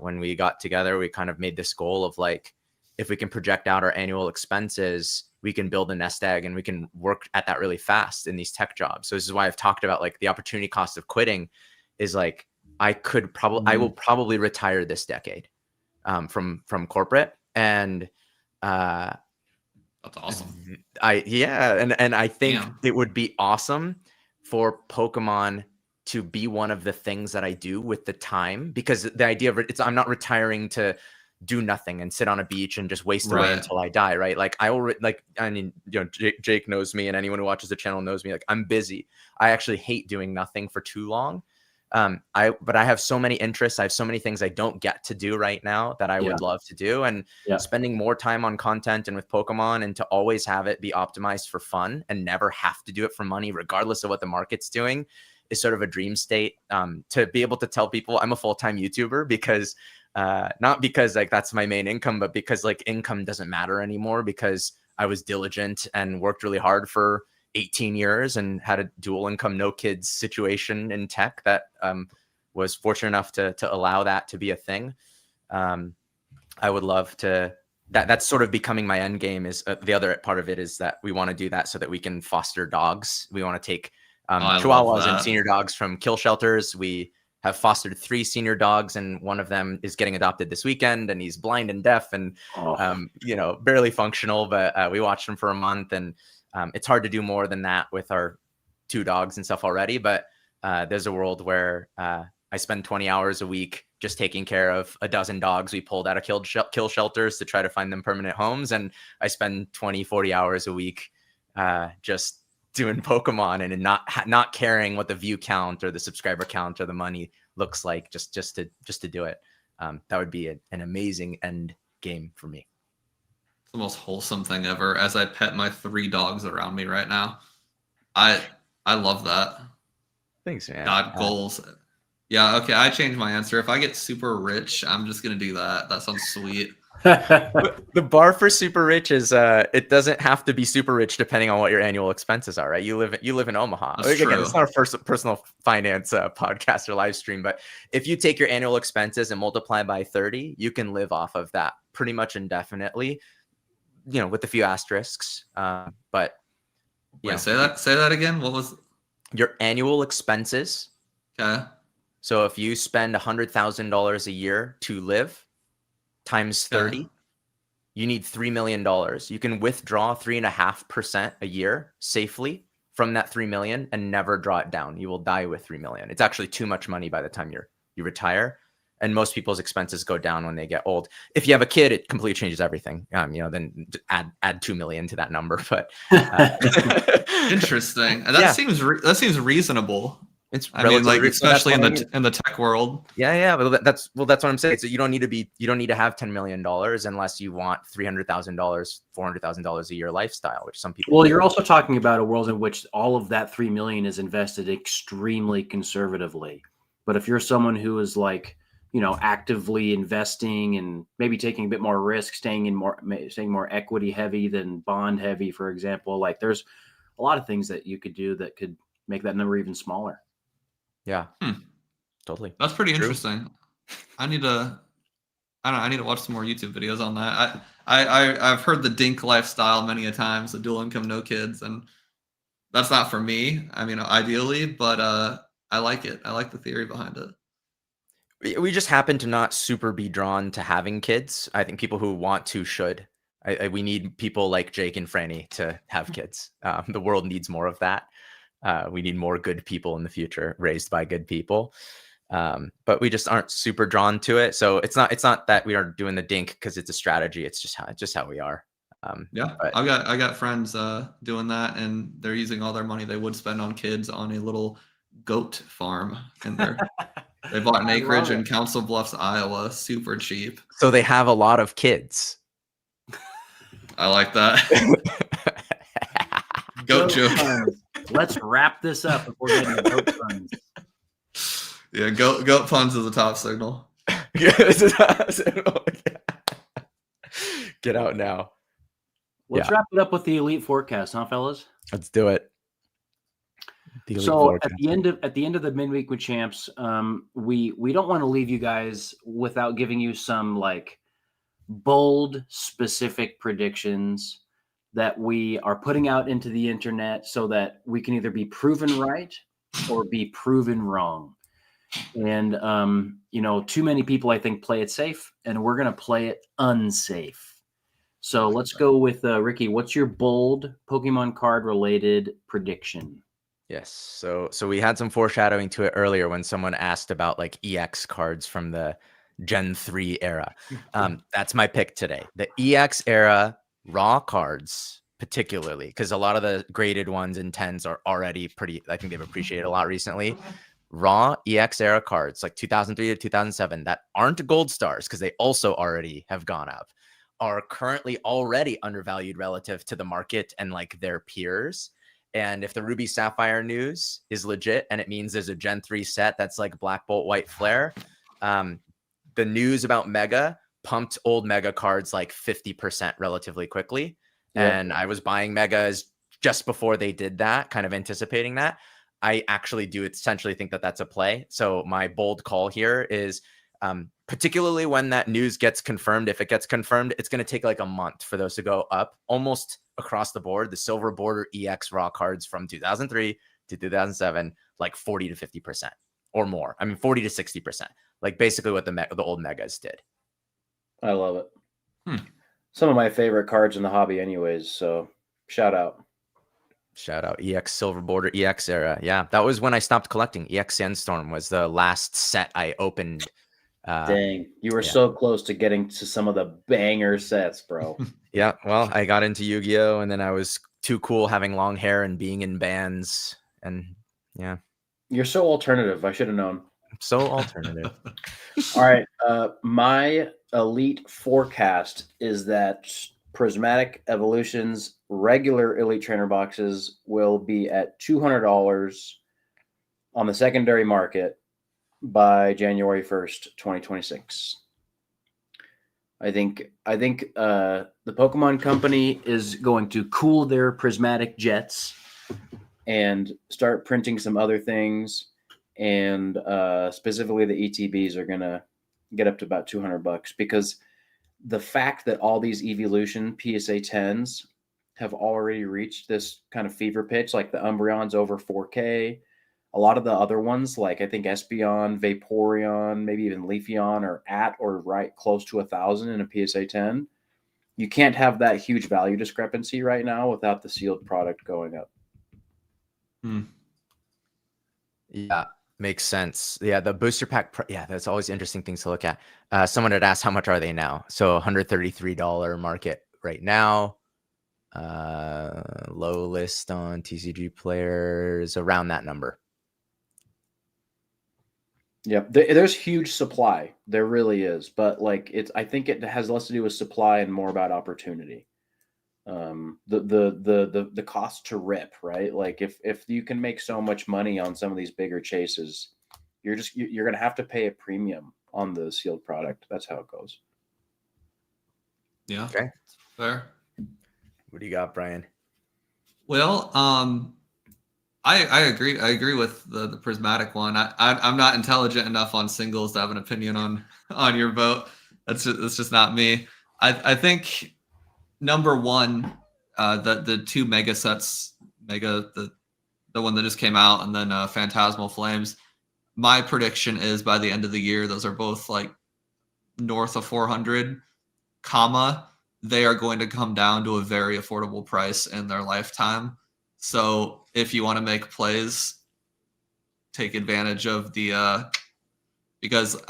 when we got together, we kind of made this goal of like, if we can project out our annual expenses, we can build a nest egg and we can work at that really fast in these tech jobs. So this is why I've talked about like the opportunity cost of quitting is like, I will probably retire this decade from corporate. And that's awesome. And I think it would be awesome for Pokemon to be one of the things that I do with the time, because the idea of I'm not retiring to do nothing and sit on a beach and just waste away until I die. Right. Like Jake knows me, and anyone who watches the channel knows me. Like, I'm busy. I actually hate doing nothing for too long. But I have so many interests. I have so many things I don't get to do right now that I would love to do. And spending more time on content and with Pokemon, and to always have it be optimized for fun and never have to do it for money, regardless of what the market's doing, is sort of a dream state. To be able to tell people I'm a full-time YouTuber, because not because like that's my main income, but because like income doesn't matter anymore, because I was diligent and worked really hard for 18 years and had a dual income, no kids situation in tech that was fortunate enough to allow that to be a thing. I would love to, that's sort of becoming my end game. Is the other part of it is that we want to do that so that we can foster dogs. We want to take Chihuahuas and senior dogs from kill shelters. We have fostered 3 senior dogs, and one of them is getting adopted this weekend, and he's blind and deaf and barely functional, but we watched him for a month, and it's hard to do more than that with our 2 dogs and stuff already. But there's a world where I spend 20 hours a week just taking care of a dozen dogs we pulled out of kill shelters to try to find them permanent homes, and I spend 20-40 hours a week just doing Pokemon and not caring what the view count or the subscriber count or the money looks like, just to do it. That would be an amazing end game for me. It's the most wholesome thing ever, as I pet my 3 dogs around me right now. I love that. Thanks, man. God, goals. Yeah, okay, I changed my answer. If I get super rich, I'm just going to do that. That sounds sweet. The bar for super rich is it doesn't have to be super rich depending on what your annual expenses are, right? You live in Omaha. That's true. Again, it's not a personal finance podcast or live stream, but if you take your annual expenses and multiply by 30, you can live off of that pretty much indefinitely, with a few asterisks. But wait, say that again. What was your annual expenses? Okay. So if you spend $100,000 a year to live, times 30, you need $3 million. You can withdraw 3.5% a year safely from that 3 million and never draw it down. You will die with 3 million. It's actually too much money by the time you retire. And most people's expenses go down when they get old. If you have a kid, it completely changes everything. Then add 2 million to that number. But interesting. That seems reasonable. It's especially in the tech world. Yeah. But that's what I'm saying. So you don't need to have $10 million unless you want $300,000, $400,000 a year lifestyle, which some people. Well, you're also talking about a world in which all of that 3 million is invested extremely conservatively. But if you're someone who is like, actively investing and maybe taking a bit more risk, staying more equity heavy than bond heavy, for example, like there's a lot of things that you could do that could make that number even smaller. Yeah, totally. That's pretty interesting. I need to watch some more YouTube videos on that. I've heard the dink lifestyle many a times, the dual income, no kids, and that's not for me. I mean, ideally, but I like it. I like the theory behind it. We just happen to not super be drawn to having kids. I think people who want to should. We need people like Jake and Franny to have kids. The world needs more of that. We need more good people in the future, raised by good people. But we just aren't super drawn to it. So it's not that we are doing the dink because it's a strategy. It's just how we are. Yeah, but I got friends doing that, and they're using all their money they would spend on kids on a little goat farm, and they bought an acreage in Council Bluffs, Iowa, super cheap. So they have a lot of kids. I like that. Goat joke. Let's wrap this up before getting to goat puns. Yeah, goat puns is the top signal. Get out now. Let's wrap it up with the elite forecast, huh, fellas? Let's do it. So at the end of the midweek with champs, we don't want to leave you guys without giving you some like bold, specific predictions that we are putting out into the internet so that we can either be proven right or be proven wrong. And too many people I think play it safe, and we're gonna play it unsafe. So let's go with Ricky. What's your bold Pokemon card related prediction? Yes. So we had some foreshadowing to it earlier when someone asked about like EX cards from the Gen 3 era. That's my pick today. The EX era raw cards, particularly, because a lot of the graded ones and 10s are already pretty, I think they've appreciated a lot recently. Raw EX era cards like 2003 to 2007 that aren't gold stars because they also already have gone up, are currently already undervalued relative to the market and like their peers. And if the Ruby Sapphire news is legit and it means there's a Gen 3 set that's like Black Bolt White Flare, the news about Mega pumped old Mega cards like 50% relatively quickly. Yeah. And I was buying Megas just before they did that, kind of anticipating that. I actually do essentially think that that's a play. So my bold call here is particularly when that news gets confirmed. If it gets confirmed, it's going to take like a month for those to go up almost across the board. The silver border EX raw cards from 2003 to 2007, like 40 to 50% or more. I mean, 40 to 60%, like basically what the old Megas did. I love it. Some of my favorite cards in the hobby anyways. So shout out EX silver border EX era. Yeah. That was when I stopped collecting. EX Sandstorm was the last set I opened. Dang, you were so close to getting to some of the banger sets, bro. Yeah, well, I got into Yu-Gi-Oh, and then I was too cool having long hair and being in bands, and yeah. You're so alternative. I should have known. So alternative. All right, my elite forecast is that Prismatic Evolutions regular Elite Trainer boxes will be at $200 on the secondary market by January 1st, 2026. I think the Pokemon Company is going to cool their prismatic jets and start printing some other things, and specifically the ETBs are gonna get up to about $200 because the fact that all these Evolution PSA 10s have already reached this kind of fever pitch, like the Umbreon's over 4K. A lot of the other ones, like I think Espeon, Vaporeon, maybe even Leafeon, are at or right close to 1,000 in a PSA 10. You can't have that huge value discrepancy right now without the sealed product going up. Yeah, makes sense. Yeah, the booster pack. That's always interesting things to look at. Someone had asked how much are they now? So $133 market right now. Low list on TCGPlayer is around that number. Yep, there's huge supply. There really is, but like I think it has less to do with supply and more about opportunity. The cost to rip, right? Like if you can make so much money on some of these bigger chases, you're gonna have to pay a premium on the sealed product. That's how it goes. Yeah. Okay. Fair. What do you got, Brian? Well, I agree. I agree with the prismatic one. I'm not intelligent enough on singles to have an opinion on your vote. That's just not me. I think number one, the two mega sets, the one that just came out, and then Phantasmal Flames. My prediction is by the end of the year, those are both like north of 400, they are going to come down to a very affordable price in their lifetime. So if you want to make plays, take advantage of the because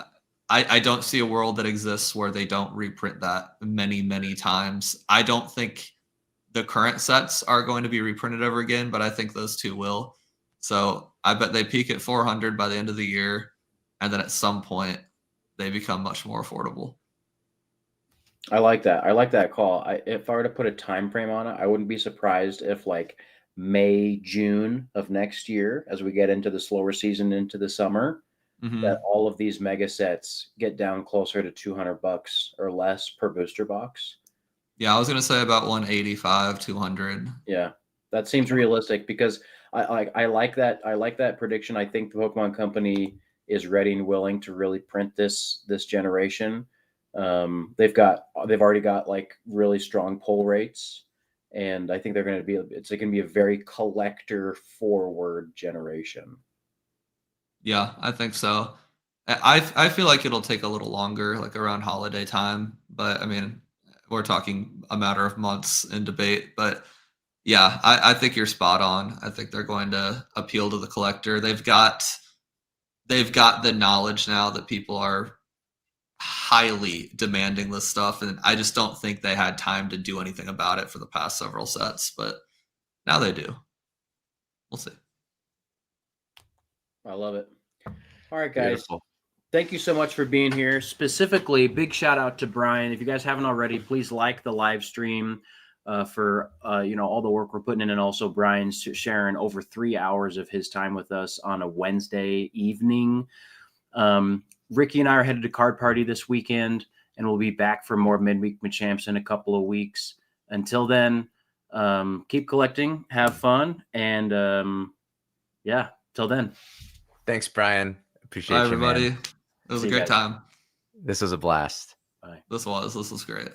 I don't see a world that exists where they don't reprint that many times. I don't think the current sets are going to be reprinted ever again, but I think those two will. So I bet they peak at 400 by the end of the year, and then at some point they become much more affordable. I like that. I like that call. If I were to put a time frame on it, I wouldn't be surprised if like May, June of next year, as we get into the slower season into the summer, that all of these mega sets get down closer to $200 or less per booster box. Yeah, I was gonna say about 185, 200. Yeah, that seems realistic because I like that. I like that prediction. I think the Pokemon Company is ready and willing to really print this generation. They've already got like really strong pull rates, and I think they're going to be. It's going to be a very collector forward generation. Yeah, I think so. I feel like it'll take a little longer, like around holiday time. But I mean, we're talking a matter of months in debate. But yeah, I think you're spot on. I think they're going to appeal to the collector. They've got the knowledge now that people are highly demanding this stuff, and I just don't think they had time to do anything about it for the past several sets. But now they do. We'll see. I love it. All right, guys. Beautiful. Thank you so much for being here. Specifically, big shout out to Brian. If you guys haven't already, please like the live stream for all the work we're putting in, and also Brian's sharing over 3 hours of his time with us on a Wednesday evening. Ricky and I are headed to Card Party this weekend, and we'll be back for more Midweek Machamps in a couple of weeks. Until then, keep collecting, have fun, and till then. Thanks, Brian. Appreciate Bye, you, everybody. man. It was See a you great guys. time. This was a blast. This was great.